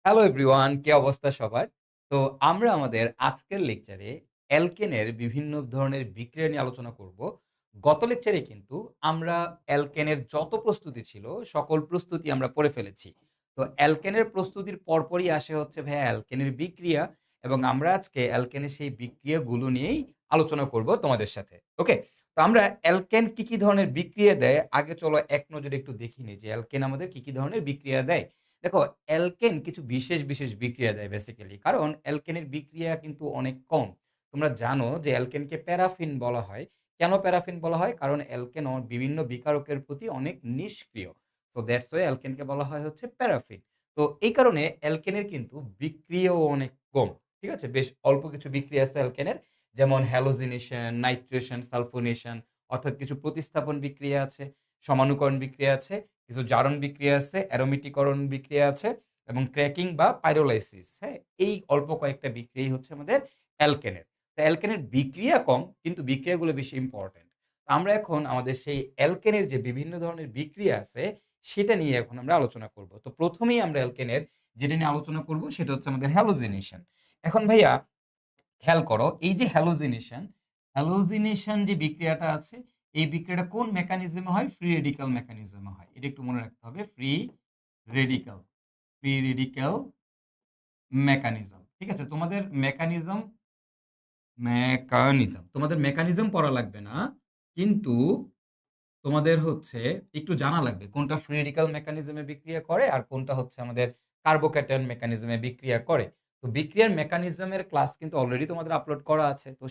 Hello everyone, কি অবস্থা সবার? তো আমরা আমাদের আজকের লেকচারে অ্যালকেনের বিভিন্ন ধরনের বিক্রিয়া নিয়ে আলোচনা করব। গত লেকচারে কিন্তু আমরা অ্যালকেনের যত প্রস্তুতি ছিল, সকল প্রস্তুতি আমরা পড়ে ফেলেছি। তো অ্যালকেনের প্রস্তুতির পরপরই আসে হচ্ছে ভাইয়া অ্যালকেনের বিক্রিয়া এবং আমরা আজকে অ্যালকেনের সেই বিক্রিয়াগুলো নিয়েই আলোচনা করব তোমাদের সাথে। ওকে? তো আমরা অ্যালকেন কি ধরনের বিক্রিয়া দেয়, আগে চলো এক নজরে একটু দেখি নেই যে অ্যালকেন আমাদের কি ধরনের বিক্রিয়া দেয়। দেখো, অ্যালকেন কিছু বিশেষ বিক্রিয়া দেয় বেসিক্যালি। কারণ অ্যালকেনের বিক্রিয়া কিন্তু অনেক কম। তোমরা জানো যে অ্যালকেনকে প্যারাফিন বলা হয়। কেন প্যারাফিন বলা হয়? কারণ অ্যালকেন বিভিন্ন বিকারকের প্রতি অনেক নিষ্ক্রিয়। সো দ্যাটস ওয়াই অ্যালকেনকে বলা হয় হচ্ছে প্যারাফিন। তো এই কারণে অ্যালকেনের কিন্তু বিক্রিয়াও অনেক কম। ঠিক আছে? বেশ অল্প কিছু বিক্রিয়া আছে অ্যালকেনের। যেমন হ্যালোজিনেশন, নাইট্রেশন, সালফোনেশন অর্থাৎ কিছু প্রতিস্থাপন বিক্রিয়া আছে, সমাণুকরণ বিক্রিয়া আছে, কিছু জারণ বিক্রিয়া আছে, অ্যারোমেটিকরণ বিক্রিয়া আছে এবং ক্র্যাকিং বা পাইরোলাইসিস, হ্যাঁ? এই অল্প কয়েকটা বিক্রিয়াই হচ্ছে আমাদের অ্যালকেনের। তো অ্যালকেনের বিক্রিয়া কম কিন্তু বিক্রিয়াগুলো বেশি ইম্পোর্টেন্ট। তো আমরা এখন আমাদের সেই অ্যালকেনের যে বিভিন্ন ধরনের বিক্রিয়া আছে সেটা নিয়ে এখন আমরা আলোচনা করব। তো ১ম এই আমরা অ্যালকেনের যেটা নিয়ে আলোচনা করব সেটা হচ্ছে আমাদের হ্যালোজিনেশন। এখন ভাইয়া খেয়াল করো, এই যে হ্যালোজিনেশন, হ্যালোজিনেশন যে বিক্রিয়াটা আছে, এই বিক্রিয়াটা কোন মেকানিজমে হয়? ফ্রি রেডিক্যাল মেকানিজমে হয়। এটা একটু মনে রাখতে হবে। Radical free radical mechanism. ঠিক আছে? তোমাদের মেকানিজম পড়া লাগবে না। কিন্তু তোমাদের হচ্ছে একটু জানা লাগবে কোনটা ফ্রি রেডিক্যাল মেকানিজমে বিক্রিয়া করে আর কোনটা হচ্ছে আমাদের কার্বোক্যাটায়ন মেকানিজমে বিক্রিয়া করে। তো বিক্রিয়ার মেকানিজমের ক্লাস কিন্তু অলরেডি তোমাদের আপলোড করা আছে। তো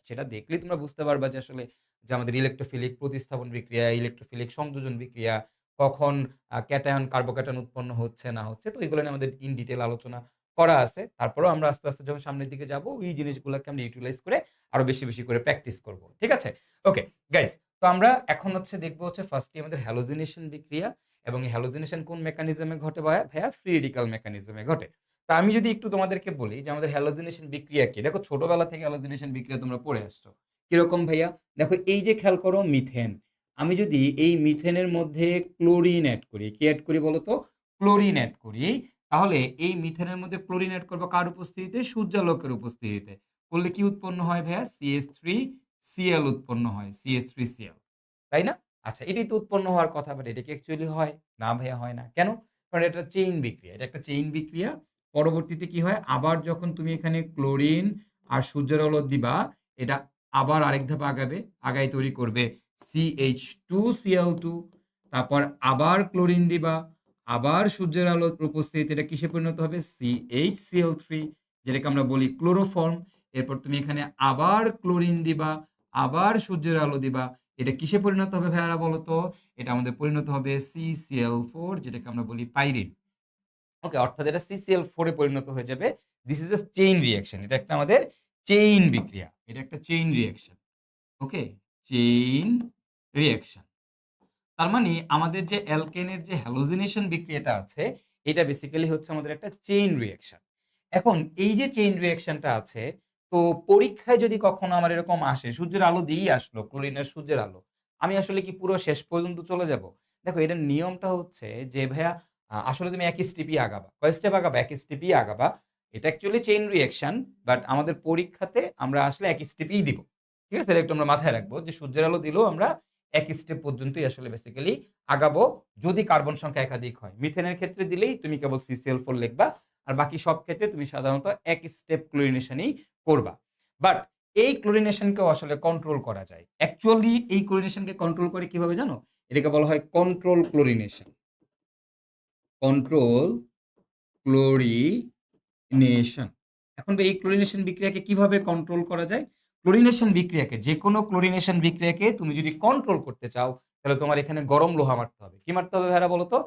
সেটা দেখলেই তোমরা বুঝতে পারবা যে আসলে যে আমাদের ইলেক্ট্রোফিলিক প্রতিস্থাপন বিক্রিয়া, ইলেক্ট্রোফিলিক সংযোজন বিক্রিয়া, কখন ক্যাটায়ন কার্বোক্যাটায়ন উৎপন্ন হচ্ছে না হচ্ছে। তো এগুলো নিয়ে আমাদের ইন ডিটেইল আলোচনা করা আছে। তারপরেও আমরা আস্তে যখন সামনের দিকে যাব, ওই জিনিসগুলোকে আমরা ইউটিলাইজ করে আরো বেশি করে প্র্যাকটিস করব। ঠিক আছে? ওকে, গাইস, তো আমরা এখন হচ্ছে দেখব হচ্ছে ফার্স্টলি আমাদের হ্যালোজিনেশন বিক্রিয়া এবং এই হ্যালোজিনেশন কোন মেকানিজমে ঘটে ভাইয়া? ফ্রি রেডিক্যাল মেকানিজমে ঘটে। তো আমি যদি একটু তোমাদেরকে বলি যে আমাদের হ্যালোজিনেশন বিক্রিয়া কি? দেখো, ছোটবেলা থেকে হ্যালোজিনেশন বিক্রিয়া তোমরা পড়ে আসছো। কিরকম ভাইয়া? দেখো, এই যে খেয়াল করো মিথেন। আমি যদি এই মিথেনের মধ্যে ক্লোরিন এড করি, কি এড করি বলো তো? ক্লোরিন এড করি। তাহলে এই মিথেনের মধ্যে ক্লোরিন এড করব কার উপস্থিতিতে? সূর্যালোকের উপস্থিতিতে। করলে কি উৎপন্ন হয় ভাইয়া? CH3Cl উৎপন্ন হয়। CH3Cl, তাই না? আচ্ছা, এটাই তো উৎপন্ন হওয়ার কথা, বাট এটা কি অ্যাকচুয়ালি হয়? না ভাইয়া, হয় না। কেন? কারণ এটা চেইন বিক্রিয়া। এটা একটা চেইন বিক্রিয়া। পরবর্তীতে কি হয়? আবার যখন তুমি এখানে ক্লোরিন আর সূর্যের আলো দিবা, এটা আবার আরেক ধাপ আগাবে। আগায় তৈরি করবে CH2Cl2। তারপর আবার ক্লোরিন দিবা, আবার সূর্যের আলোর উপস্থিতিতে এটা কিসে পরিণত হবে? CHCl3, যেটাকে আমরা বলি ক্লোরোফর্ম। এরপর তুমি এখানে আবার ক্লোরিন দিবা, আবার সূর্যের আলো দিবা। এটা কিসে পরিণত হবে ভাইয়ারা বলো তো? এটা আমাদের পরিণত হবে CCl4, যেটাকে আমরা বলি পাইরিন। ওকে, অর্থাৎ এটা CCl4 এ পরিণত হয়ে যাবে। This is a chain reaction. এটা একটা আমাদের চেইন বিক্রিয়া। এটা একটা chain reaction. Okay? Chain reaction. তার মানে আমাদের যে অ্যালকেনের যে হ্যালোজিনেশন বিক্রিয়াটা আছে, এটা বেসিক্যালি হচ্ছে আমাদের একটা চেইন রিঅ্যাকশন। এখন এই যে চেইন রিঅ্যাকশনটা আছে, তো পরীক্ষায় যদি কখনো আমার এরকম আসে, সূর্যের আলো দিয়েই আসলো, ক্লোরিন আর সূর্যের আলো। আমি আসলে কি পুরো শেষ পর্যন্ত চলে যাব? দেখো, এটার নিয়মটা হচ্ছে যে ভাইয়া, আসলে তুমি একই স্টেপই আগাবা। কয় স্টেপ আগাবা? একই স্টেপই আগাবা। এটা অ্যাকচুয়ালি চেইন রিঅ্যাকশন, বাট আমাদের পরীক্ষাতে আমরা আসলে একই স্টেপই দিব। ঠিক আছে? এটা একটু আমরা মাথায় রাখবো যে সূর্যের আলো দিলেও আমরা একই স্টেপ পর্যন্তই আসলে বেসিক্যালি আগাবো, যদি কার্বন সংখ্যা একাধিক হয়। মিথেনের ক্ষেত্রে দিলেই তুমি কেবল CCl4 লিখবা। আর বাকি সব ক্ষেত্রে তুমি সাধারণত এক স্টেপ ক্লোরিনেশনই করবা। বাট এই ক্লোরিনেশনকেও আসলে কন্ট্রোল করা যায়। অ্যাকচুয়ালি এই ক্লোরিনেশনকে কন্ট্রোল করে কিভাবে জানো? এটাকে বলা হয় কন্ট্রোল ক্লোরিনেশন। Control chlorination. এখন এই ক্লোরিনেশন বিক্রিয়াকে কিভাবে কন্ট্রোল করা যায়? ক্লোরিনেশন বিক্রিয়াকে, যেকোনো ক্লোরিনেশন বিক্রিয়াকে তুমি যদি কন্ট্রোল করতে চাও, তাহলে তোমার এখানে গরম লোহা মারতে হবে। কি মারতে হবে ভাইরা বলো তো?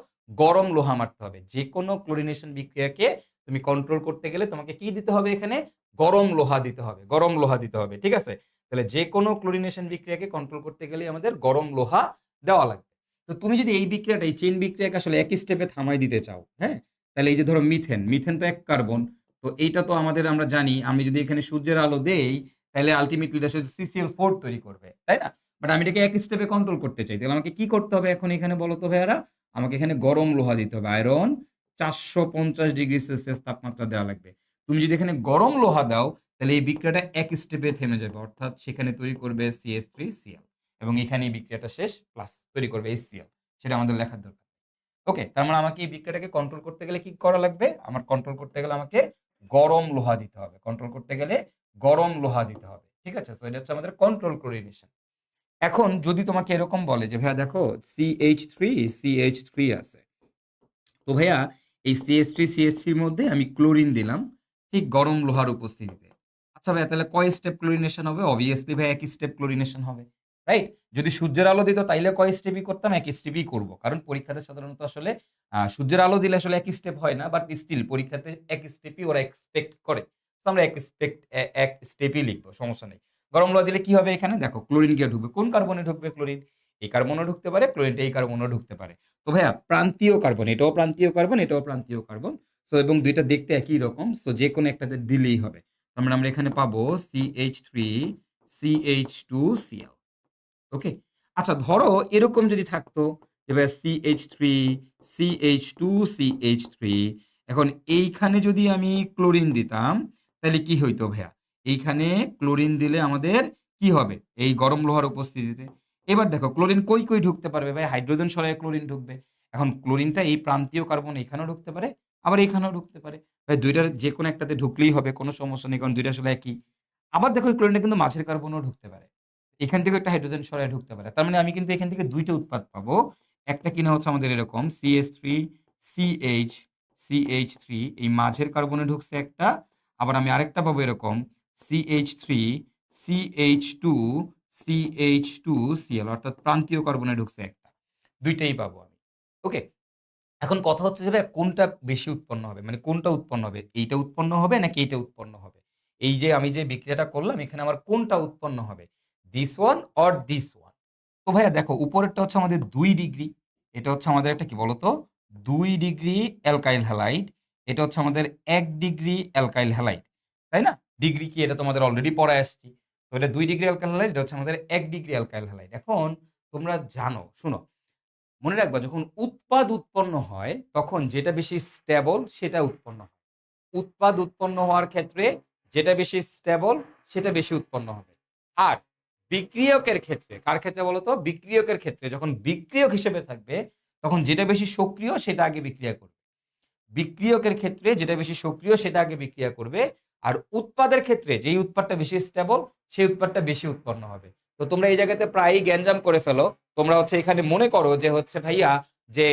গরম লোহা মারতে হবে। যেকোনো ক্লোরিনেশন বিক্রিয়াকে তুমি কন্ট্রোল করতে গেলে তোমাকে কি দিতে হবে এখানে? গরম লোহা দিতে হবে। গরম লোহা দিতে হবে। ঠিক আছে? তাহলে যেকোনো ক্লোরিনেশন বিক্রিয়াকে কন্ট্রোল করতে গেলে আমাদের গরম লোহা দেওয়া লাগবে। তো তুমি যদি এই বিক্রিয়াটা, এই চেইন বিক্রিয়াকে আসলে একই স্টেপে থামায় দিতে চাও, হ্যাঁ? তাহলে এই যে ধরো মিথেন, মিথেন তো এক কার্বন। তো এইটা তো আমাদের আমরা জানি, আমি যদি এখানে সূর্যের আলো দেই, তাহলে আল্টিমেটলি এটা আসলে CCl4 তৈরি করবে। তাই না? বাট আমি এটাকে এক স্টেপে কন্ট্রোল করতে চাই। তাহলে আমাকে কি করতে হবে এখন এখানে বলো তো ভাইয়ারা? আমাকে এখানে গরম লোহা দিতে হবে। আয়রন 450°C তাপমাত্রা দেওয়া লাগবে। তুমি যদি এখানে গরম লোহা দাও তাহলে এই বিক্রিয়াটা এক স্টেপে থেমে যাবে। অর্থাৎ সেখানে তৈরি করবে CH3Cl এবং এখানে এই বিক্রিয়াটা শেষ প্লাস তৈরি করবে HCl। সেটা আমাদের লেখার দরকার। ওকে, তার মানে আমাকে এই বিক্রিয়াটাকে কন্ট্রোল করতে গেলে কি করা লাগবে? আমার কন্ট্রোল করতে গেলে আমাকে গরম লোহা দিতে হবে। কন্ট্রোল করতে গেলে গরম লোহা দিতে হবে। ঠিক আছে? সো এটা হচ্ছে আমাদের কন্ট্রোল ক্লোরিনেশন। এখন যদি তোমাকে এরকম বলে যে ভাইয়া দেখো CH3 আছে। তো ভাইয়া এই CH3 এর মধ্যে আমি ক্লোরিন দিলাম ঠিক গরম লোহার উপস্থিতিতে। আচ্ছা ভাইয়া তাহলে কয় স্টেপ ক্লোরিনেশন হবে? অবভিয়াসলি ভাই একই স্টেপ ক্লোরিনেশন হবে। রাইট? যদি সূর্যের আলো দিত তাইলে কয় স্টেপই করতাম? একই স্টেপই করব। কারণ পরীক্ষাতে সাধারণত আসলে সূর্যের আলো দিলে আসলে একই স্টেপ হয় না। বাট স্টিল পরীক্ষাতে এক স্টেপই ওরা এক্সপেক্ট করে। তো আমরা এক স্টেপই লিখব। সমস্যা নেই। গরম লোহা দিলে কি হবে এখানে? দেখো ক্লোরিন গিয়ে ঢুকবে। কোন কার্বনে ঢুকবে ক্লোরিন? এই কার্বনেও ঢুকতে পারে, ক্লোরিনটা এই কার্বনেও ঢুকতে পারে। তো ভাইয়া প্রান্তীয় কার্বন, এটাও প্রান্তীয় কার্বন, এটাও প্রান্তীয় কার্বন। সো এবং ২ টা দেখতে একই রকম। সো যেকোনো একটাতে দিলেই হবে। তার মানে আমরা এখানে পাবো CH3 CH2Cl। ওকে? আচ্ছা ধরো এরকম যদি থাকতো যে ভাইয়া CH3 CH2 CH3 এখন এইখানে যদি আমি ক্লোরিন দিতাম তাহলে কি হইতো ভাইয়া? এইখানে ক্লোরিন দিলে আমাদের কি হবে? এই গরম লোহার উপস্থিতিতে। এবার দেখো ক্লোরিন কই ঢুকতে পারবে ভাই? হাইড্রোজেন সরায় ক্লোরিন ঢুকবে। এখন ক্লোরিনটা এই প্রান্তীয় কার্বন এখানেও ঢুকতে পারে, আবার এখানেও ঢুকতে পারে। ভাই ২ টার যেকোনো একটাতে ঢুকলেই হবে, কোনো সমস্যা নেই। কারণ ২ টা আসলে একই। আবার দেখো এই ক্লোরিনটা কিন্তু মাঝের কার্বনেও ঢুকতে পারে। এখান থেকেও একটা হাইড্রোজেন সরায় ঢুকতে পারে। তার মানে আমি কিন্তু এখান থেকে ২ টা উৎপাদ পাবো। একটা কিনা হচ্ছে আমাদের এরকম CH3 CH CH3 এই মাঝের কার্বনে ঢুকছে একটা। আবার আমি আরেকটা পাবো এরকম CH3 CH2 CH2Cl অর্থাৎ প্রান্তীয় কার্বনে ঢুকছে একটা। ২ টাই পাবো আমি। ওকে? এখন কথা হচ্ছে যে ভাই কোনটা বেশি উৎপন্ন হবে? মানে কোনটা উৎপন্ন হবে? এইটা উৎপন্ন হবে নাকি এইটা উৎপন্ন হবে? এই যে আমি যে বিক্রিয়াটা করলাম এখানে আমার কোনটা উৎপন্ন হবে? This one or this one? তো ভাইয়া দেখো উপরেরটা হচ্ছে আমাদের ২ ডিগ্রি। এটা হচ্ছে আমাদের একটা কি বলতো? ২ ডিগ্রি অ্যালকাইল হ্যালাইড। এটা হচ্ছে আমাদের ১ ডিগ্রি অ্যালকাইল হ্যালাইড। তাই না? ডিগ্রি কি এটা তোমাদের অলরেডি পড়ায় আসছি। তো এটা ২ ডিগ্রি অ্যালকাইল হ্যালাইড, এটা হচ্ছে আমাদের ১ ডিগ্রি অ্যালকাইল হ্যালাইড। এখন তোমরা জানো, শুনো মনে রাখবা যখন উৎপাদ উৎপন্ন হয় তখন যেটা বেশি স্টেবল সেটা উৎপন্ন হয়। উৎপাদ উৎপন্ন হওয়ার ক্ষেত্রে যেটা বেশি স্টেবল সেটা বেশি উৎপন্ন হবে। আর বিক্রিয়কের ক্ষেত্রে, কার ক্ষেত্রে বলতো? বিক্রিয়কের ক্ষেত্রে যখন বিক্রিয়ক হিসেবে থাকবে তখন যেটা বেশি সক্রিয় সেটা আগে বিক্রিয়া করবে। বিক্রিয়কের ক্ষেত্রে যেটা বেশি সক্রিয় সেটা আগে বিক্রিয়া করবে। আর উৎপাদের ক্ষেত্রে যেই উৎপাদটা বেশি স্টেবল সেই উৎপাদটা বেশি উৎপন্ন হবে। তো তোমরা এই জায়গাতে প্রায়ই গ্যাঞ্জাম করে ফেলো। তোমরা হচ্ছে এখানে মনে করো যে হচ্ছে ভাইয়া যে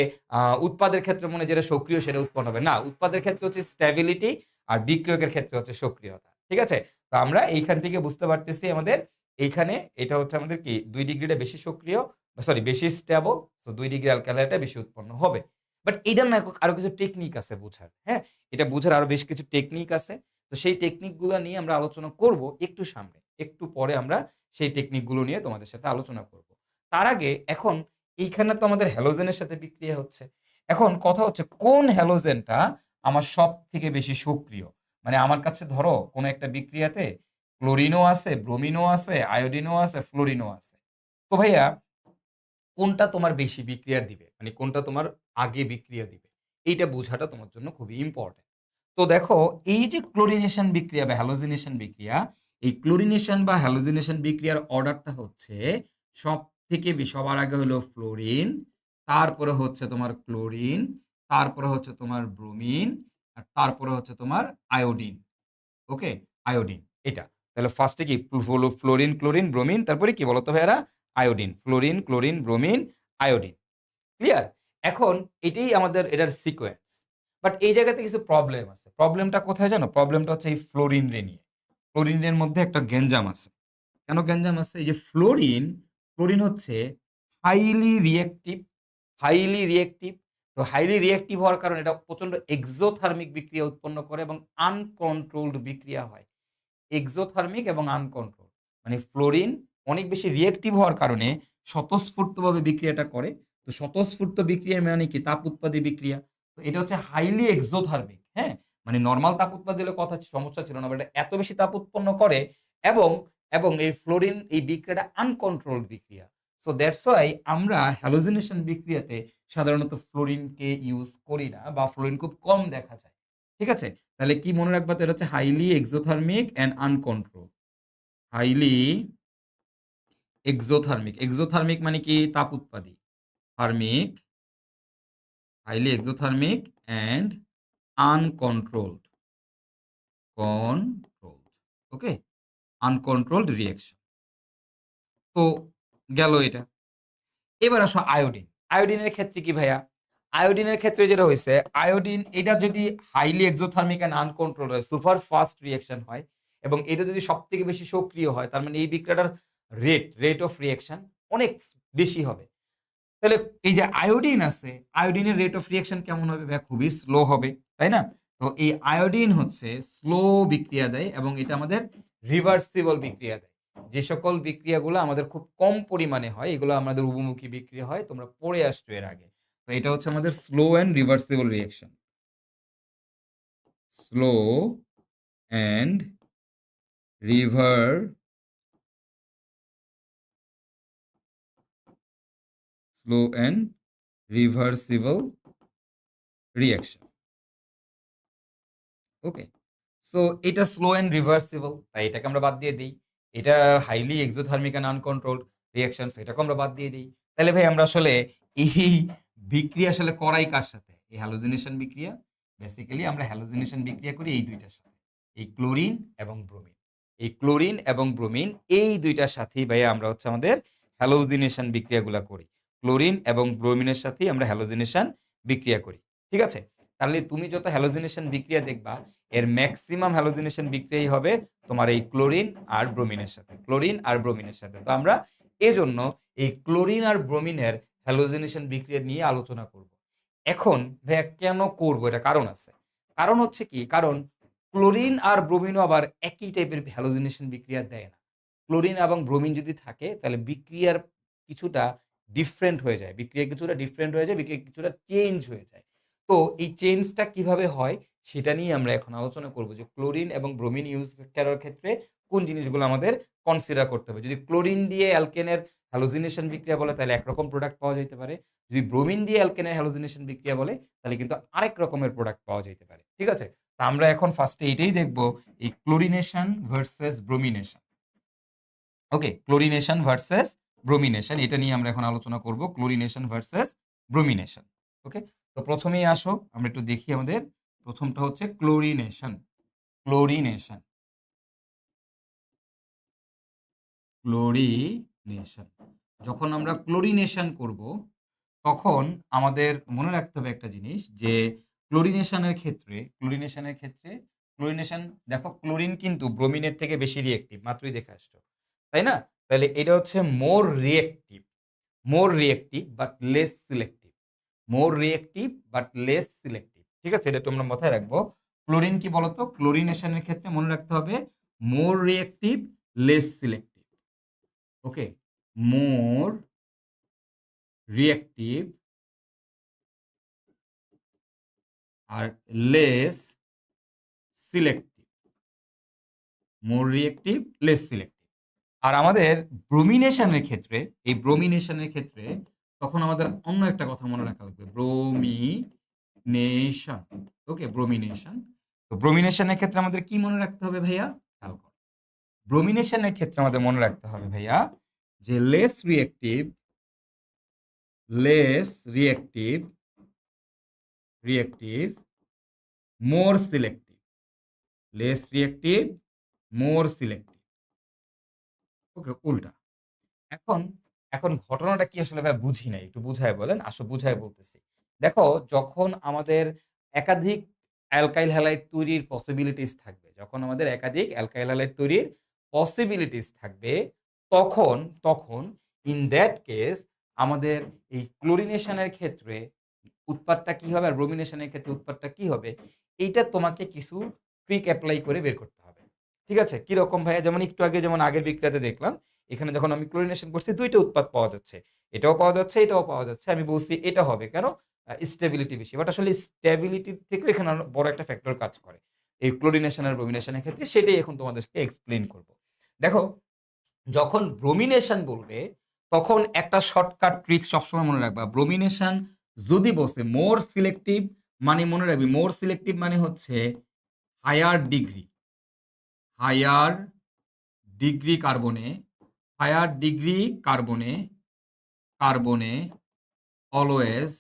উৎপাদের ক্ষেত্রে মনে যেটা সক্রিয় সেটা উৎপন্ন হবে। না, উৎপাদের ক্ষেত্রে হচ্ছে স্ট্যাবিলিটি আর বিক্রিয়কের ক্ষেত্রে হচ্ছে সক্রিয়তা। ঠিক আছে? তো আমরা এইখান থেকে বুঝতে পারতেছি আমাদের এইখানে এটা হচ্ছে আমাদের কি ২ ডিগ্রিটা বেশি সক্রিয়, সরি বেশি স্টেবল। সো ২ ডিগ্রি অ্যালকাইলটা বেশি উৎপন্ন হবে। বাট এইটার না আরো কিছু টেকনিক আছে বুঝার। হ্যাঁ? এটা বুঝার আরো বেশ কিছু টেকনিক আছে। তো সেই টেকনিক গুলা নিয়ে আমরা আলোচনা করব একটু সামনে। একটু পরে আমরা সেই টেকনিক গুলো নিয়ে তোমাদের সাথে আলোচনা করব। তার আগে এখন এইখানে তো আমাদের হ্যালোজেনের সাথে বিক্রিয়া হচ্ছে। এখন কথা হচ্ছে কোন হ্যালোজেনটা আমার সবথেকে বেশি সক্রিয়? মানে আমার কাছে ধরো কোন একটা বিক্রিয়াতে ক্লোরিনও আছে, ব্রোমিনও আছে, আয়োডিনও আছে, ফ্লোরিনও আছে। তো ভাইয়া কোনটা তোমার বেশি বিক্রিয়া দিবে? মানে কোনটা তোমার আগে বিক্রিয়া দিবে? এইটা বোঝাটা তোমার জন্য খুবই ইম্পোর্টেন্ট। তো দেখো এই যে ক্লোরিনেশন বিক্রিয়া বা হ্যালোজিনেশন বিক্রিয়া, এই ক্লোরিনেশন বা হ্যালোজিনেশন বিক্রিয়ার অর্ডারটা হচ্ছে সবথেকে সবার আগে হলো ফ্লোরিন, তারপরে হচ্ছে তোমার ক্লোরিন, তারপরে হচ্ছে তোমার ব্রোমিন, আর তারপরে হচ্ছে তোমার আয়োডিন। ওকে? আয়োডিন এটা। তাহলে ফার্স্ট এ কি হলো ফ্লোরিন, ক্লোরিন, ব্রোমিন তারপরে কি বলতো ভাইয়ারা? Iodine. Fluorine, chlorine, bromine, iodine. Clear? এখন এটাই আমাদের এটার সিকোয়েন্স। বাট এই জায়গাতে কিছু প্রবলেম আছে। প্রবলেমটা কোথায় জানো? প্রবলেমটা হচ্ছে এই ফ্লোরিন রে নিয়ে। ফ্লোরিনের মধ্যে একটা গ্যাঞ্জাম আছে। কেন গ্যাঞ্জাম আছে? এই যে ফ্লোরিন হচ্ছে হাইলি রিঅ্যাক্টিভ, হাইলি রিঅ্যাক্টিভ। তো হাইলি রিঅ্যাক্টিভ হওয়ার কারণে এটা প্রচন্ড এক্সোথার্মিক বিক্রিয়া উৎপন্ন করে এবং আনকন্ট্রোলড বিক্রিয়া হয়। এক্সোথার্মিক এবং আনকন্ট্রোলড। মানে ফ্লোরিন অনেক বেশি রিঅ্যাক্টিভ হওয়ার কারণে স্বতঃস্ফূর্তভাবে বিক্রিয়াটা করে। তো স্বতঃস্ফূর্ত বিক্রিয়া মানে কি? তাপ উৎপাদী বিক্রিয়া। তো এটা হচ্ছে হাইলি এক্সোথার্মিক, হ্যাঁ? মানে নরমাল তাপ উৎপাদী হলে কথা সমস্যা ছিল না। বাট এটা এত বেশি তাপ উৎপন্ন করে এবং, এবং এই ফ্লোরিন এই বিক্রিয়াটা আনকন্ট্রোলড বিক্রিয়া। সো দ্যাটস ওয়াই আমরা হ্যালোজিনেশন বিক্রিয়াতে সাধারণত ফ্লোরিনকে ইউজ করি না বা ফ্লোরিন খুব কম দেখা যায়। ঠিক আছে? তাহলে কি মনে রাখবা তো এটা হচ্ছে highly exothermic and uncontrol. Highly exothermic. Exothermic মানে কি? তাপ উৎপাদী। Thermic, highly exothermic and uncontrolled. Controlled. Okay? Uncontrolled reaction. তো গেল এটা। এবার আসো আয়োডিন। আয়োডিনের ক্ষেত্রে কি ভাইয়া? আয়োডিনের ক্ষেত্রে যেটা হইছে, আয়োডিন এটা যদি হাইলি এক্সোথার্মিক অ্যান্ড আনকন্ট্রোলড হয়, সুপার ফাস্ট রিঅ্যাকশন হয় এবং এটা যদি সবথেকে বেশি সক্রিয় হয়, তার মানে এই বিক্রিয়াটার রেট অফ রিঅ্যাকশন অনেক বেশি হবে। তাহলে এই যে আয়োডিন আছে, আয়োডিনের রেট অফ রিঅ্যাকশন কেমন হবে ভাইয়া? খুবই স্লো হবে, তাই না? তো এই আয়োডিন হচ্ছে স্লো বিক্রিয়া দেয় এবং এটা আমাদের রিভার্সিবল বিক্রিয়া দেয়। যে সকল বিক্রিয়াগুলো আমাদের খুব কম পরিমাণে হয়, এগুলো আমাদের উভমুখী বিক্রিয়া হয়। তোমরা পড়ে আসছো এর আগে। তো এটা হচ্ছে আমাদের slow and reversible reaction. Slow and river slow and reversible reaction. Okay? So এটা স্লো অ্যান্ড রিভার্সিবল, তাই এটাকে আমরা বাদ দিয়ে দেই। এটা highly exothermic and uncontrolled reactions, এটাকেও আমরা বাদ দিয়ে দেই। তাহলে ভাই আমরা আসলে এই বিক্রিয়া আসলে করাই কার সাথে? এই হ্যালোজিনেশন বিক্রিয়া। বেসিক্যালি আমরা হ্যালোজিনেশন বিক্রিয়া করি এই ২ টার সাথে। এই ক্লোরিন এবং ব্রোমিন। এই ক্লোরিন এবং ব্রোমিন এই ২ টার সাথেই ভাইয়া আমরা হচ্ছে আমাদের হ্যালোজিনেশন বিক্রিয়াগুলা করি। ক্লোরিন এবং ব্রোমিনের সাথেই আমরা হ্যালোজিনেশন বিক্রিয়া করি। ঠিক আছে? তাহলে তুমি যত হ্যালোজিনেশন বিক্রিয়া দেখবা এর মেক্সিমাম হ্যালোজিনেশন বিক্রিয়াই হবে তোমার এই ক্লোরিন আর ব্রোমিনের সাথে। ক্লোরিন আর ব্রোমিনের সাথে। তো আমরা এজন্য এই ক্লোরিন আর ব্রোমিনের হ্যালোজিনেশন বিক্রিয়া নিয়ে আলোচনা করব। এখন ভাইয়া কেন করব? এটা কারণ আছে। কারণ হচ্ছে কি? কারণ ক্লোরিন আর ব্রোমিনও আবার একই টাইপের হ্যালোজিনেশন বিক্রিয়া দেয় না। ক্লোরিন এবং ব্রোমিন যদি থাকে তাহলে বিক্রিয়ার কিছুটা ডিফারেন্ট হয়ে যায়। বিক্রিয়া কিছুটা ডিফারেন্ট হয়ে যায়, বিক্রিয়া কিছুটা চেঞ্জ হয়ে যায়। তো এই চেঞ্জটা কিভাবে হয় সেটা নিয়ে আমরা এখন আলোচনা করব যে ক্লোরিন এবং ব্রোমিন ইউজ করার ক্ষেত্রে কোন জিনিসগুলো আমাদের কনসিডার করতে হবে। যদি ক্লোরিন দিয়ে অ্যালকেনের হ্যালোজিনেশন বিক্রিয়া বলে তাহলে একরকম প্রোডাক্ট পাওয়া যাইতে পারে। যদি ব্রোমিন দিয়ে অ্যালকেনের হ্যালোজিনেশন বিক্রিয়া বলে তাহলে কিন্তু আরেক রকমের প্রোডাক্ট পাওয়া যাইতে পারে। ঠিক আছে? তো আমরা এখন ফার্স্টে এটাই দেখব, এই chlorination versus bromination. Okay, chlorination versus bromination এটা নিয়ে আমরা এখন আলোচনা করব। Chlorination versus bromination. ওকে? তো প্রথমেই আসো আমরা একটু দেখি আমাদের প্রথমটা হচ্ছে ক্লোরিনেশন। Chlorination, chlorination. যখন আমরা ক্লোরিনেশন করব তখন আমাদের মনে রাখতে হবে একটা জিনিস যে ক্লোরিনেশন দেখো ক্লোরিন কিন্তু ব্রোমিনের থেকে বেশি রিঅ্যাক্টিভ। মাত্রই দেখে আসছো। তাই না? তাহলে এটা হচ্ছে more reactive but less selective. More reactive but less selective. ঠিক আছে? এটা তোমরা মাথায় রাখবো। ক্লোরিন কি বলতো? ক্লোরিনেশনের ক্ষেত্রে মনে রাখতে হবে মোর রিঅ্যাক্টিভ, লেস সিলেক্টিভ। ওকে? মোর রিঅ্যাক্টিভ আর less selective. More reactive, less selective. আর আমাদের ব্রোমিনেশনের ক্ষেত্রে, এই ব্রোমিনেশনের ক্ষেত্রে তখন আমাদের অন্য একটা কথা মনে রাখা লাগবে। ব্রোমিনেশন। ওকে? ব্রোমিনেশন। তো ব্রোমিনেশনের ক্ষেত্রে আমাদের কি মনে রাখতে হবে ভাইয়া? খেয়াল করো। ব্রোমিনেশনের ক্ষেত্রে আমাদের মনে রাখতে হবে ভাইয়া যে লেস রিঅ্যাক্টিভ, মোর সিলেক্টিভ। লেস রিঅ্যাক্টিভ, মোর সিলেক্টিভ। ওকে? উল্টা। এখন এখন ঘটনাটা কি আসলে ভাই বুঝি নাই। একটু বুঝায় বলেন। আসো বুঝায় বলতেছি। দেখো যখন আমাদের একাধিক অ্যালকাইল হ্যালাইড তৈরির পসিবিলিটিস থাকবে, যখন আমাদের একাধিক অ্যালকাইল হ্যালাইড তৈরির পসিবিলিটিস থাকবে, তখন ইন দ্যাট কেস আমাদের এই ক্লোরিনেশন এর ক্ষেত্রে উৎপাদটা কি হবে আর ব্রোমিনেশন এর ক্ষেত্রে উৎপাদটা কি হবে, এইটা তোমাকে কিছু ট্রিক এপ্লাই করে বের করতে হবে। ঠিক আছে? কিরকম ভাইয়া? যেমন একটু আগে যেমন আগের বিক্রিয়াতে দেখলাম এখানে যখন আমি ক্লোরিনেশন করছি ২ টা উৎপাদ পাওয়া যাচ্ছে। এটাও পাওয়া যাচ্ছে, এটাও পাওয়া যাচ্ছে। আমি বলছি এটা হবে। কেন? স্টেবিলিটি বেশি। বাট আসলে স্টেবিলিটির থেকেও এখানে আরো বড় একটা ফ্যাক্টর কাজ করে। এই ক্লোরিনেশন আর ব্রোমিনেশন এর ক্ষেত্রে সেটাই এখন তোমাদেরকে এক্সপ্লেইন করব। দেখো যখন ব্রোমিনেশন বলবে তখন একটা শর্টকাট ট্রিক সবসময় মনে রাখবা। ব্রোমিনেশন যদি বসে মোর সিলেক্টিভ, মানে মনে রাখবি মোর সিলেক্টিভ মানে হচ্ছে হায়ার ডিগ্রি, হায়ার ডিগ্রি কার্বনে, হায়ার ডিগ্রি কার্বনে, কার্বনে অলওয়েজ,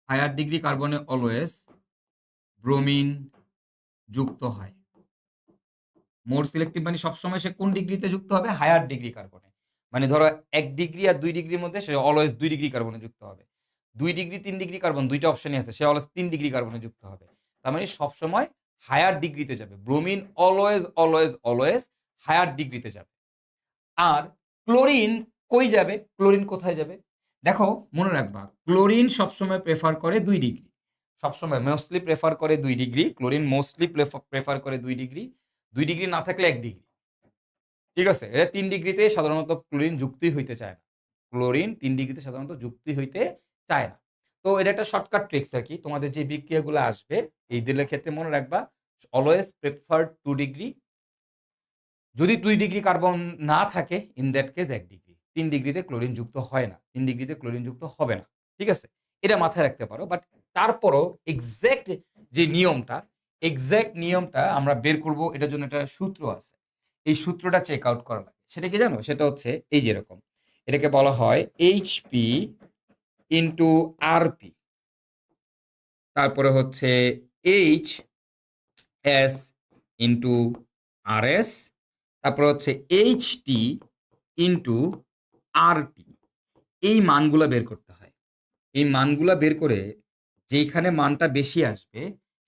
হায়ার ডিগ্রি কার্বনে অলওয়েজ ব্রোমিন যুক্ত হয়। মোর সিলেক্টিভ মানে সবসময় সে কোন ডিগ্রিতে যুক্ত হবে? হায়ার ডিগ্রি কার্বনে। মানে ধরো ১ ডিগ্রি আর ২ ডিগ্রির মধ্যে সে অলওয়েজ ২ ডিগ্রি কার্বনে যুক্ত হবে। ২ ডিগ্রি ৩ ডিগ্রি কার্বন ২ টা অপশনই আছে। সে অলওয়েজ ৩ ডিগ্রি কার্বনে যুক্ত হবে। তার মানে সবসময় হায়ার ডিগ্রিতে যাবে। Bromine always, always, always higher ডিগ্রিতে যাবে। আর ক্লোরিন কই যাবে? ক্লোরিন কোথায় যাবে? দেখো মনে রাখবা ক্লোরিন সবসময় প্রেফার করে ২ ডিগ্রি। সবসময় মোস্টলি প্রেফার করে ২ ডিগ্রি। ক্লোরিন মোস্টলি প্রেফার করে ২ ডিগ্রি। ২ ডিগ্রি না থাকলে ১ ডিগ্রি। ঠিক আছে? এটা ৩ ডিগ্রিতে সাধারণত ক্লোরিন যুক্তই হইতে চায় না। ক্লোরিন ৩ ডিগ্রিতে সাধারণত যুক্তই হইতে চায় না। তো এটা একটা শর্টকাট ট্রিকস আরকি। তোমাদের যে বিক্রিয়াগুলো আসবে এই দুইটার ক্ষেত্রে মনে রাখবা অলওয়েজ প্রেফার 2 ডিগ্রি। যদি ২ ডিগ্রি কার্বন না থাকে ইন দ্যাট কেস ১ ডিগ্রি। ৩ ডিগ্রিতে ক্লোরিন যুক্ত হয় না। ৩ ডিগ্রিতে ক্লোরিন যুক্ত হবে না। ঠিক আছে? এটা মাথায় রাখতে পারো। বাট তারপরও এক্সাক্ট নিয়মটা আমরা বের করব এটার জন্য একটা সূত্র আছে। এই সূত্রটা চেক আউট করা লাগে। সেটা কি জানো? সেটা হচ্ছে এই যে এরকম। এটাকে বলা হয় HP ইনটু RP। তারপরে হচ্ছে HS ইনটু RS। তারপর হচ্ছে HT ইনটু RT। এই মানগুলা বের করতে হয়। এই মানগুলা বের করে যেইখানে মানটা বেশি আসবে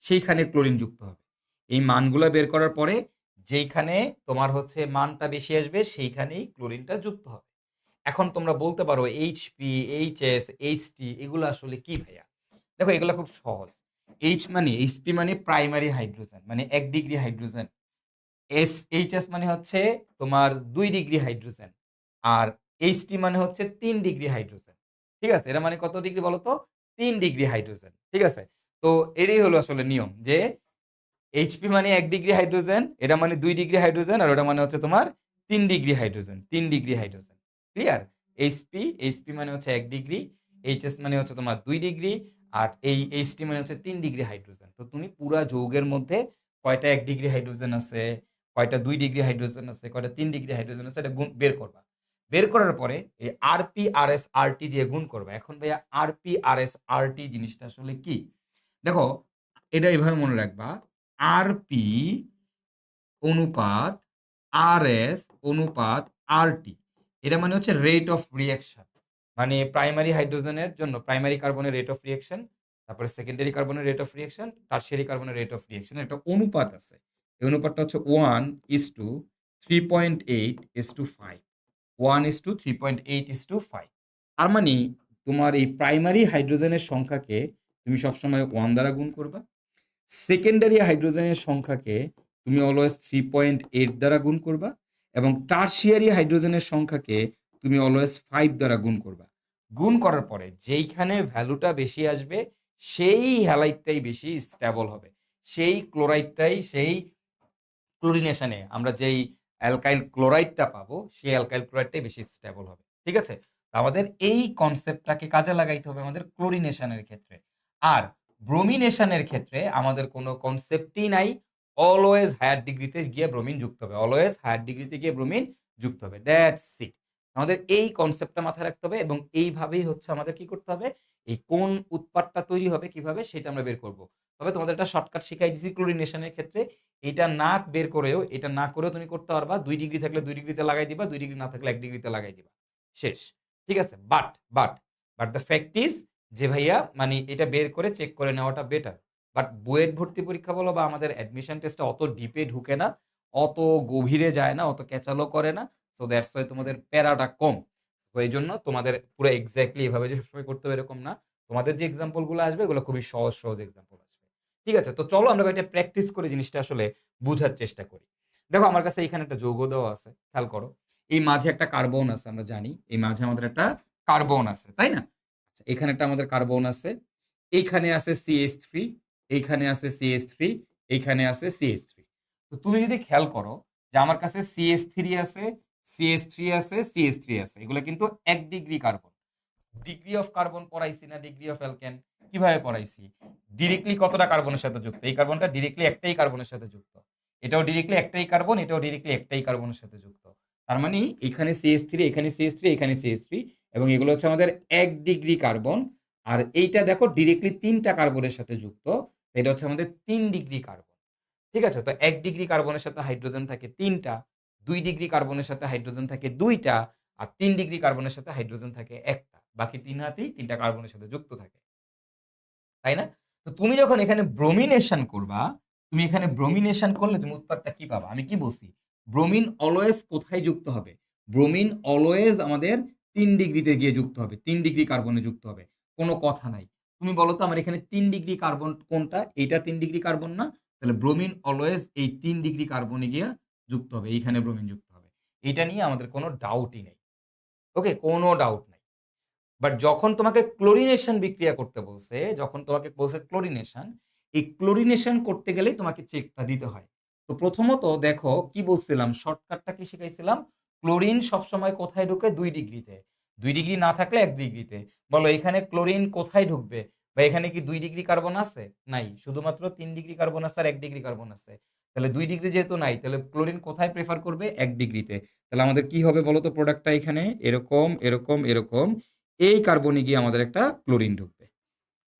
সেইখানে ক্লোরিন যুক্ত হবে। এই মানগুলা বের করার পরে যেইখানে তোমার হচ্ছে মানটা বেশি আসবে সেইখানেই ক্লোরিনটা যুক্ত হবে। এখন তোমরা বলতে পারো HP, HS, HT এগুলো আসলে কি ভাইয়া? দেখো এগুলা খুব সহজ। HP মানে প্রাইমারি হাইড্রোজেন মানে ১ ডিগ্রি হাইড্রোজেন। এইচএস মানে হচ্ছে তোমার ২ ডিগ্রি হাইড্রোজেন। আর এইচটি মানে হচ্ছে ৩ ডিগ্রি হাইড্রোজেন। ঠিক আছে? এটা মানে কত ডিগ্রি বলো তো? ৩ ডিগ্রি হাইড্রোজেন। ঠিক আছে? তো এটাই হলো আসলে নিয়ম যে এইচপি মানে ১ ডিগ্রি হাইড্রোজেন, এটা মানে ২ ডিগ্রি হাইড্রোজেন আর ওটা মানে হচ্ছে তোমার ৩ degree hydrogen. ৩ degree hydrogen. Clear? HP মানে হচ্ছে ১ ডিগ্রি, এইচএস মানে হচ্ছে তোমার ২ ডিগ্রি আর এই এইচটি মানে হচ্ছে ৩ ডিগ্রি হাইড্রোজেন। তো তুমি পুরা যৌগের মধ্যে কয়টা ১ ডিগ্রি হাইড্রোজেন আছে, কয়টা ২ ডিগ্রি হাইড্রোজেন আছে, কয়টা ৩ ডিগ্রি হাইড্রোজেন আছে এটা বের করবা। বের করার পরে এই আরপি, আরএস, আরটি দিয়ে গুণ করবা। এখন ভাইয়া আরপি, আরএস, আরটি জিনিসটা আসলে কি? দেখো এটা এভাবে মনে রাখবা আরপি অনুপাত আরএস অনুপাত আরটি। এটা মানে হচ্ছে রেট অফ রিঅ্যাকশন। মানে প্রাইমারি হাইড্রোজেনের জন্য প্রাইমারি কার্বনের রেট অফ রিঅ্যাকশন, তারপরে সেকেন্ডারি কার্বনের রেট অফ রিঅ্যাকশন, টারশিয়ারি কার্বনের রেট অফ রিঅ্যাকশন একটা অনুপাত আছে। এই অনুপাতটা হচ্ছে 1:3.8:5। 1:3.8:5। তার মানে তোমার এই প্রাইমারি হাইড্রোজেনের সংখ্যাকে তুমি সবসময় 1 দ্বারা গুণ করবা। সেকেন্ডারি হাইড্রোজেনের সংখ্যাকে তুমি অলওয়েজ 3.8 দ্বারা গুণ করবা এবং টারশিয়ারি হাইড্রোজেনের সংখ্যাকে তুমি অলওয়েজ 5 দ্বারা গুণ করবা। গুণ করার পরে যেইখানে ভ্যালুটা বেশি আসবে সেই হ্যালাইডটাই বেশি স্টেবল হবে। সেই ক্লোরাইডটাই সেই ক্লোরিনেশনে আমরা যেই অ্যালকাইল ক্লোরাইডটা পাবো, সেই অ্যালকাইল ক্লোরাইডটাই বেশি স্টেবল হবে। ঠিক আছে? তো আমাদের এই কনসেপ্টটাকে কাজে লাগাইতে হবে আমাদের ক্লোরিনেশনের ক্ষেত্রে। আর ব্রোমিনেশনের ক্ষেত্রে আমাদের কোনো কনসেপ্টই নাই। অলওয়েজ হায়ার ডিগ্রিতে গিয়ে ব্রোমিন যুক্ত হবে। অলওয়েজ হায়ার ডিগ্রিতে গিয়ে ব্রোমিন যুক্ত হবে। That's it. আমাদের এই কনসেপ্টটা মাথায় রাখতে হবে এবং এইভাবেই হচ্ছে আমাদের কি করতে হবে? এই কোন উৎপাদটা তৈরি হবে কিভাবে সেটা আমরা বের করব। তবে তোমাদের একটা শর্টকাট শিখাই দিছি ক্লোরিনেশনের ক্ষেত্রে। এটা না বের করেও এটা না করেও তুমি করতে পারবা। ২ ডিগ্রি থাকলে ২ ডিগ্রিতে লাগাই দিবা, ২ ডিগ্রি না থাকলে ১ ডিগ্রিতে লাগাই দিবা। শেষ। ঠিক আছে? বাট দ্যা ফ্যাক্ট ইস যে ভাইয়া মানে এটা বের করে চেক করে নেওয়াটা বেটার। বাট বুয়েট ভর্তি পরীক্ষা বলো বা আমাদের অ্যাডমিশন টেস্টটা অত ডিপে ঢুকে না, অত গভীরে যায় না, অত ক্যাচালও করে না। সো দ্যাটস ওয়াই তোমাদের প্যারাটা কম। তো এইজন্য তোমাদের পুরো এক্সাক্টলি এভাবে যে সবসময় করতে হবে এরকম না। তোমাদের যে এক্সাম্পল গুলো আসবে এগুলো খুবই সহজ, সহজ এক্সাম্পল আসবে। ঠিক আছে? তো চলো আমরা কয়েকটা প্র্যাকটিস করে জিনিসটা আসলে বুঝার চেষ্টা করি। দেখো আমার কাছে এখানে একটা যৌগ দেওয়া আছে। খেয়াল করো। এই মাঝে একটা কার্বন আছে আমরা জানি। এই মাঝে আমাদের একটা কার্বন আছে, তাই না? আচ্ছা এখানে একটা আমাদের কার্বন আছে। এইখানে আছে CH3, এইখানে আছে CH3, এইখানে আছে CH3। তো তুমি যদি খেয়াল করো যে আমার কাছে CH3 আছে, CH3 আছে, CH3 আছে। এগুলো কিন্তু 1 ডিগ্রি কার্বন। ডিগ্রি অফ কার্বন পড়াইছি না ডিগ্রি অফ অ্যালকেন? কিভাবে পড়াইছি? ডিরেক্টলি কতটা কার্বনের সাথে যুক্ত? এই কার্বনটা ডিরেক্টলি একটাই কার্বনের সাথে যুক্ত। এটাও ডিরেক্টলি একটাই কার্বন, এটাও ডিরেক্টলি একটাই কার্বনের সাথে যুক্ত। তার মানে এখানে CH3, এখানে CH3, এখানে CH3 এবং এগুলো হচ্ছে আমাদের 1 ডিগ্রি কার্বন। আর এইটা দেখো ডিরেক্টলি ৩ টা কার্বনের সাথে যুক্ত। এটা হচ্ছে আমাদের ৩ ডিগ্রি কার্বন। ঠিক আছে? তো ১ ডিগ্রি কার্বনের সাথে হাইড্রোজেন থাকে ৩ টা, ২ ডিগ্রি কার্বনের সাথে হাইড্রোজেন থাকে ২ টা, আর ৩ ডিগ্রি কার্বনের সাথে হাইড্রোজেন থাকে ১ টা। বাকি ৩ হাতেই ৩ টা কার্বনের সাথে যুক্ত থাকে। তাই না? তো তুমি যখন এখানে ব্রোমিনেশন করবা, তুমি এখানে ব্রোমিনেশন করলে তুমি উত্তরটা কি পাবা? আমি কি বলছি? ব্রোমিন অলওয়েজ কোথায় যুক্ত হবে? ব্রোমিন অলওয়েজ আমাদের ৩ ডিগ্রিতে গিয়ে যুক্ত হবে। ৩ ডিগ্রি কার্বনে যুক্ত হবে। কোন কথা নাই। তুমি বলো তো আমার এখানে ৩ ডিগ্রি কার্বন কোনটা? এইটা ৩ ডিগ্রি কার্বন না? তাহলে ব্রোমিন অলওয়েজ এই ৩ ডিগ্রি কার্বনে গিয়ে যুক্ত হবে। এইখানে ব্রোমিন যুক্ত হবে। এইটা নিয়ে আমাদের কোন ডাউটই নেই। ওকে? কোন ডাউট নাই। বাট যখন তোমাকে ক্লোরিনেশন বিক্রিয়া করতে বলছে, যখন তোমাকে বলছে ক্লোরিনেশন, এই ক্লোরিনেশন করতে গেলেই তোমাকে চেকটা দিতে হয়। তো প্রথমত দেখো কি বলছিলাম, শর্টকাটটা কি শিখাইছিলাম? ক্লোরিন সবসময় কোথায় ঢুকে? ২ ডিগ্রিতে। ২ ডিগ্রি না থাকলে ১ ডিগ্রিতে। বলো এখানে ক্লোরিন কোথায় ঢুকবে? বা এখানে কি ২ ডিগ্রি কার্বন আছে? নাই। শুধুমাত্র ৩ ডিগ্রি কার্বন আছে আর ১ ডিগ্রি কার্বন আছে। তাহলে ২ ডিগ্রি যেহেতু নাই, তাহলে ক্লোরিন কোথায় প্রেফার করবে? ১ ডিগ্রিতে। তাহলে আমাদের কি হবে বলো তো প্রোডাক্টটা এখানে? এরকম, এরকম, এরকম। এই কার্বনে গিয়ে আমাদের একটা ক্লোরিন ঢুকবে।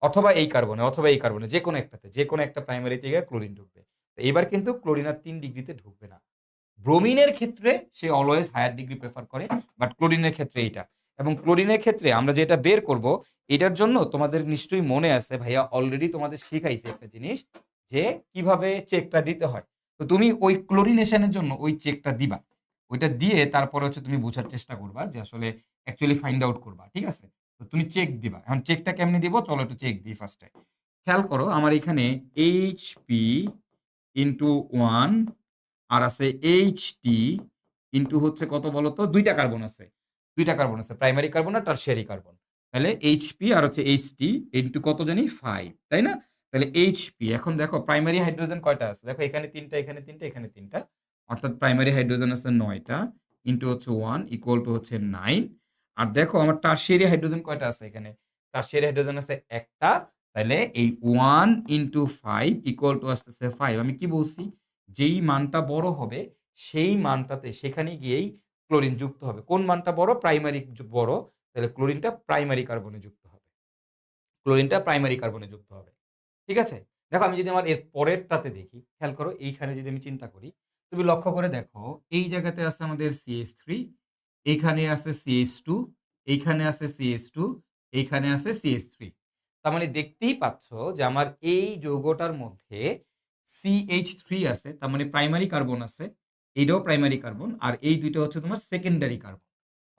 অথবা এই কার্বনে, অথবা এই কার্বনে যেকোনো একটাতে, যেকোনো একটা প্রাইমারিতে গিয়ে ক্লোরিন ঢুকবে। তো এবার কিন্তু ক্লোরিন আর ৩ ডিগ্রিতে ঢুকবে না। ব্রোমিনের ক্ষেত্রে সে অলওয়েজ হায়ার ডিগ্রি প্রেফার করে। বাট ক্লোরিনের ক্ষেত্রে এইটা। এবং ক্লোরিনের ক্ষেত্রে আমরা যেটা বের করব, এটার জন্য তোমাদের নিশ্চয়ই মনে আছে ভাইয়া অলরেডি তোমাদের শিখাইছে একটা জিনিস যে কিভাবে চেকটা দিতে হয়। তো তুমি ওই ক্লোরিনেশনের জন্য ওই চেকটা দিবা। ওইটা দিয়ে তারপরে হচ্ছে তুমি বোঝার চেষ্টা করবা যে আসলে অ্যাকচুয়ালি ফাইন্ড আউট করবা। ঠিক আছে? তো তুমি চেক দিবা। এখন চেকটা কেমনে দিব? চলো একটু চেক দিই ফার্স্টে। খেয়াল করো আমার এখানে HP ইনটু 1 আর আছে HT ইনটু হচ্ছে কত বলতো? ২ টা কার্বন আছে। ২ টা কার্বন আছে। প্রাইমারি কার্বন আর টারশিয়ারি কার্বন। তাহলে HP আর হচ্ছে HT ইনটু কত জানি? ৫, তাই না? তাহলে HP এখন দেখো প্রাইমারি হাইড্রোজেন কয়টা আছে? দেখো এখানে ৩ টা, এখানে ৩ টা, এখানে ৩ টা। অর্থাৎ প্রাইমারি হাইড্রোজেন আছে ৯ টা ইনটু হচ্ছে 1 ইকুয়াল টু হচ্ছে ৯। আর দেখো আমার টারশিয়ারি হাইড্রোজেন কয়টা আছে এখানে? টারশিয়ারি হাইড্রোজেন আছে ১ টা। তাইলে এই 1 ইনটু ৫ ইকুয়াল টু আসতেছে ৫। আমি কি বলছি? যেই মানটা বড় হবে সেই মানটাতে সেখানে গিয়েই ক্লোরিন যুক্ত হবে। কোন মানটা বড়? প্রাইমারি বড়। তাহলে ক্লোরিনটা প্রাইমারি কার্বনে যুক্ত হবে। ক্লোরিনটা প্রাইমারি কার্বনে যুক্ত হবে। ঠিক আছে? দেখো আমি যদি আমার এর পরেরটাতে দেখি, খেয়াল করো এইখানে যদি আমি চিন্তা করি, তুমি লক্ষ্য করে দেখো এই জায়গাতে আছে আমাদের CH3, এইখানে আছে CH2, এইখানে আছে CH2, এইখানে আছে CH3। তার মানে দেখতেই পাচ্ছ যে আমার এই যৌগটার মধ্যে CH3 আছে। তার মানে প্রাইমারি কার্বন আছে। এইটাও প্রাইমারি কার্বন। আর এই ২ টা হচ্ছে তোমার সেকেন্ডারি কার্বন।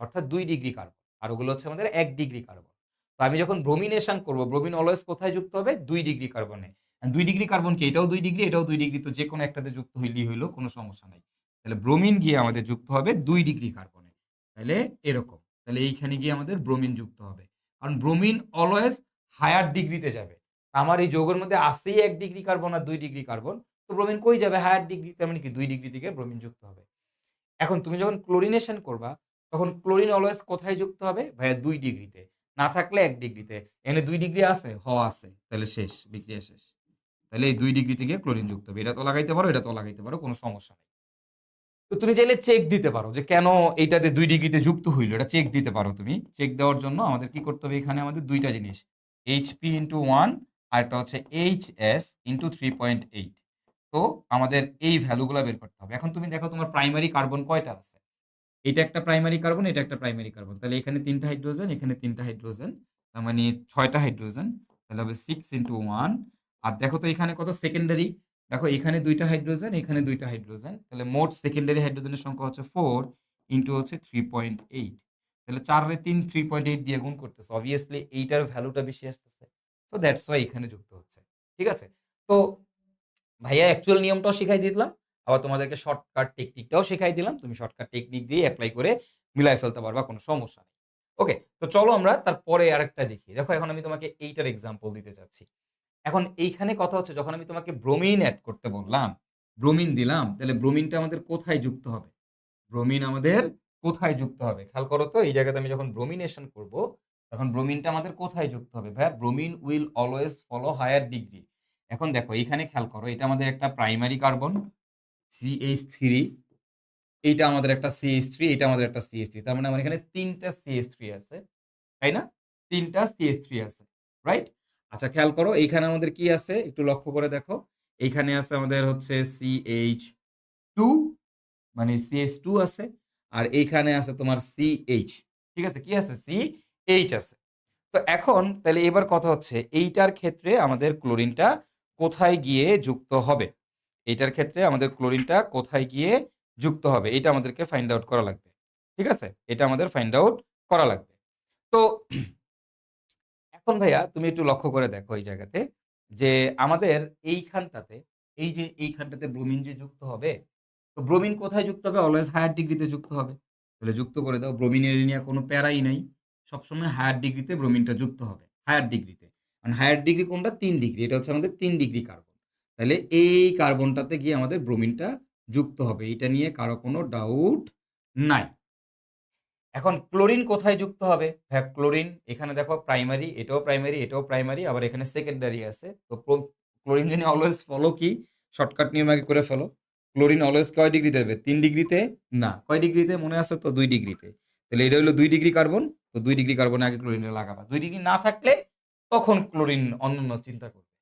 অর্থাৎ ২ ডিগ্রি কার্বন। আর ওগুলো হচ্ছে আমাদের ১ ডিগ্রি কার্বন। তো আমি যখন ব্রোমিনেশন করব, ব্রোমিন অলওয়েজ কোথায় যুক্ত হবে? ২ ডিগ্রি কার্বনে। ২ ডিগ্রি কার্বন কি? এটাও ২ ডিগ্রি, এটাও ২ ডিগ্রি। তো যেকোনো একটাতে যুক্ত হইলেই হইল, কোনো সমস্যা নাই। তাহলে ব্রোমিন গিয়ে আমাদের যুক্ত হবে ২ ডিগ্রি কার্বনে। তাইলে এরকম। তাহলে এইখানে গিয়ে আমাদের ব্রোমিন যুক্ত হবে। কারণ ব্রোমিন অলওয়েজ হায়ার ডিগ্রিতে যাবে। আমার এই যৌগের মধ্যে আছেই ১ ডিগ্রি কার্বন আর ২ ডিগ্রি কার্বন। তো ব্রোমিন কই যাবে? Higher degree. তার মানে কি ২ ডিগ্রি থেকে ব্রোমিন যুক্ত হবে। এখন তুমি যখন ক্লোরিনেশন করবা, তখন ক্লোরিন অলওয়েজ কোথায় যুক্ত হবে? ভাইয়া ২ ডিগ্রিতে। না থাকলে ১ ডিগ্রিতে। এখানে ২ ডিগ্রি আছে? আছে। তাহলে শেষ, বিক্রিয়া শেষ। তাহলে এই ২ ডিগ্রি থেকে ক্লোরিন যুক্ত হবে। এটাতেও লাগাইতে পারো, এটাতেও লাগাইতে পারো, কোনো সমস্যা নাই। তো তুমি চাইলে চেক দিতে পারো যে কেন এইটাতে ২ ডিগ্রিতে যুক্ত হইল? এটা চেক দিতে পারো তুমি। চেক দেওয়ার জন্য আমাদের কি করতে হবে? এখানে আমাদের ২ টা জিনিস। HP ইনটু 1 আরেকটা হচ্ছে HS ইনটু 3.8। তো আমাদের এই ভ্যালুগুলা বের করতে হবে। এখন তুমি দেখো তোমার প্রাইমারি কার্বন কয়টা আছে? এটা একটা প্রাইমারি কার্বন, এটা একটা প্রাইমারি কার্বন। তাহলে এখানে ৩ টা হাইড্রোজেন, এখানে ৩ টা হাইড্রোজেন। তার মানে ৬ টা হাইড্রোজেন। তাহলে হবে 6 ইনটু 1। আর দেখো তো এখানে কত সেকেন্ডারি? দেখো এখানে ২ টা হাইড্রোজেন, এখানে ২ টা হাইড্রোজেন। তাহলে মোট সেকেন্ডারি হাইড্রোজেনের সংখ্যা হচ্ছে 4 ইনটু হচ্ছে 3.8। তাহলে ৪ রে ৩ 3.8 দিয়ে গুণ করতেছে। obviously এইটার ভ্যালুটা বেশি আসতেছে। সো দ্যাটস ওয়াই এখানে যুক্ত হচ্ছে। ঠিক আছে? তো ভাইয়া অ্যাকচুয়াল নিয়মটাও শিখাই দিলাম। আবার তোমাদেরকে শর্টকাট টেকনিকটাও শিখাই দিলাম। তুমি শর্টকাট টেকনিক দিয়ে এপ্লাই করে মিলায় ফেলতে পারবা, কোনো সমস্যা নেই। ওকে, তো চলো আমরা তারপরে আরেকটা দেখি। দেখো এখন আমি তোমাকে এইটার এক্সাম্পল দিতে চাচ্ছি। এখন এইখানে কথা হচ্ছে যখন আমি তোমাকে ব্রোমিন এড করতে বললাম, ব্রোমিন দিলাম, তাহলে ব্রোমিনটা আমাদের কোথায় যুক্ত হবে? ব্রোমিন আমাদের কোথায় যুক্ত হবে? খেয়াল করো তো এই জায়গাতে আমি যখন ব্রোমিনেশন করব, তখন ব্রোমিনটা আমাদের কোথায় যুক্ত হবে? ভাইয়া bromine will always follow higher degree. এখন দেখো এইখানে খেয়াল করো এটা আমাদের একটা প্রাইমারি কার্বন CH3, এইটা আমাদের একটা CH3, এটা আমাদের একটা CH3। তার মানে আমার এখানে ৩ টা CH3 আছে। তাই না? ৩ টা CH3 আছে। রাইট? আচ্ছা খেয়াল করো এইখানে আমাদের কি আছে? একটু লক্ষ্য করে দেখো। এইখানে আছে আমাদের হচ্ছে CH2, মানে CH2 আছে। আর এইখানে আছে তোমার CH। ঠিক আছে? কি আছে? CH আছে। তো এখন তাহলে এবার কথা হচ্ছে এইটার ক্ষেত্রে আমাদের ক্লোরিনটা কোথায় গিয়ে যুক্ত হবে? এইটার ক্ষেত্রে আমাদের ক্লোরিনটা কোথায় গিয়ে যুক্ত হবে? এটা আমাদেরকে ফাইন্ড আউট করা লাগবে। ঠিক আছে? এটা আমাদের ফাইন্ড আউট করা লাগবে। তো এখন ভাইয়া তুমি একটু লক্ষ্য করে দেখো এই জায়গাতে যে আমাদের এইখানটাতে, এই যে এইখানটাতে ব্রোমিন যে যুক্ত হবে, তো ব্রোমিন কোথায় যুক্ত হবে? অলওয়েজ হায়ার ডিগ্রিতে যুক্ত হবে। তাহলে যুক্ত করে দাও। ব্রোমিনের নিয়ে কোনো প্যারাই নাই। সবসময় হায়ার ডিগ্রিতে ব্রোমিনটা যুক্ত হবে। হায়ার ডিগ্রিতে। কারণ হায়ার ডিগ্রি কোনটা? ৩ ডিগ্রি। এটা হচ্ছে আমাদের ৩ ডিগ্রি কার্বন। তাহলে এই কার্বনটাতে গিয়ে আমাদের ব্রোমিনটা যুক্ত হবে। এটা নিয়ে কারো কোনো ডাউট নাই। এখন ক্লোরিন কোথায় যুক্ত হবে? হ্যাঁ, ক্লোরিন এখানে দেখো প্রাইমারি, এটাও প্রাইমারি, এটাও প্রাইমারি, আবার এখানে সেকেন্ডারি আছে। তো ক্লোরিন জানি অলওয়েজ ফলো কি? শর্টকাট নিয়ম আগে করে ফেলো। ক্লোরিন অলওয়েজ কয় ডিগ্রিতে দেবে? ৩ ডিগ্রিতে? না। কয় ডিগ্রিতে? মনে আছে তো? ২ ডিগ্রিতে। তাহলে এটা হলো ২ ডিগ্রি কার্বন। তো ২ ডিগ্রি কার্বনে আগে ক্লোরিনটা লাগাবা। ২ ডিগ্রি না থাকলে তখন ক্লোরিন অন্যান্য চিন্তা করবে।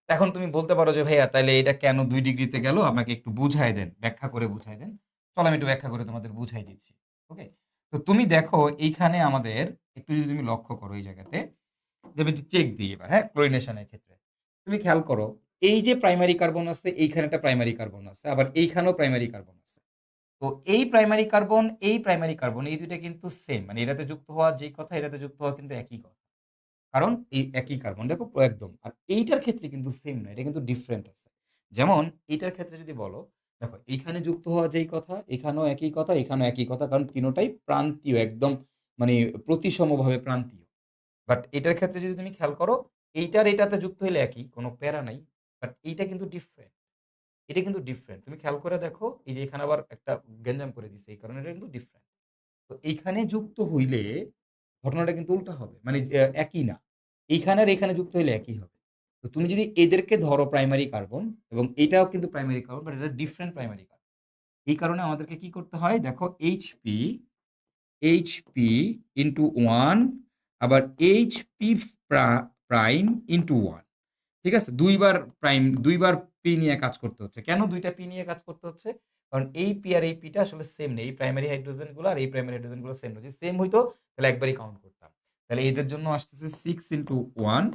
এখন তুমি বলতে পারো যে ভাইয়া তাইলে এটা কেন ২ ডিগ্রিতে গেল? আমাকে একটু বুঝায় দেন। ব্যাখ্যা করে বুঝায় দেন। চলো আমি একটু ব্যাখ্যা করে তোমাদের বুঝাই দিচ্ছি। ওকে? তো তুমি দেখো এইখানে আমাদের একটু যদি তুমি লক্ষ্য করো এই জায়গাতে, যে আমি চেক দিই এবার, হ্যাঁ? ক্লোরিনেশন এর ক্ষেত্রে। তুমি খেয়াল করো, এই যে প্রাইমারি কার্বন আছে, এইখানে একটা প্রাইমারি কার্বন আছে। আবার এইখানেও প্রাইমারি কার্বন আছে। তো এই প্রাইমারি কার্বন, এই প্রাইমারি কার্বন এই ২ টা কিন্তু সেম। মানে এটাতে যুক্ত হওয়া যেই কথা, এটাতে যুক্ত হওয়া কিন্তু একই কথা। কারণ এই একই কার্বন দেখো একদম। আর এইটার ক্ষেত্রে কিন্তু সেম না। এটা কিন্তু ডিফারেন্ট আছে। যেমন এইটার ক্ষেত্রে যদি বলো, দেখো এইখানে যুক্ত হওয়া যেই কথা, এখানেও একই কথা, এখানেও একই কথা। কারণ তিনোটাই প্রান্তীয় একদম, মানে প্রতিসমভাবে প্রান্তীয়। বাট এটার ক্ষেত্রে যদি তুমি খেয়াল করো, এইটার এটাতে যুক্ত হইলে একই, কোনো প্যারা নাই। বাট এইটা কিন্তু ডিফারেন্ট। এটা কিন্তু ডিফারেন্ট। তুমি খেয়াল করে দেখো, এই যে এখানে আবার একটা গ্যাঞ্জাম করে দিছে। এই কারণে এটা কিন্তু ডিফারেন্ট। তো এইখানে যুক্ত হইলে ঘটনাটা কিন্তু উল্টা হবে। মানে একই না। এইখানে আর এখানে যুক্ত হইলে একই হবে। তো তুমি যদি এদেরকে ধরো প্রাইমারি কার্বন এবং এটাও কিন্তু প্রাইমারি কার্বন, বাট এটা ডিফারেন্ট প্রাইমারি কার্বন। এই কারণে আমাদেরকে কি করতে হয়? দেখো HP ইনটু 1, আবার HP প্রাইম ইনটু 1। ঠিক আছে? ২ বার প্রাইম, ২ বার পি নিয়ে কাজ করতে হচ্ছে। কেন ২ টা পি নিয়ে কাজ করতে হচ্ছে? কারণ এই পি আর এই পিটা আসলে সেম নেই। এই প্রাইমারি হাইড্রোজেন গুলো আর এই প্রাইমারি হাইড্রোজেন গুলো সেম না। যদি সেম হইতো তাহলে একবারই কাউন্ট করতাম। তাহলে এদের জন্য আসতেছে 6 ইনটু 1,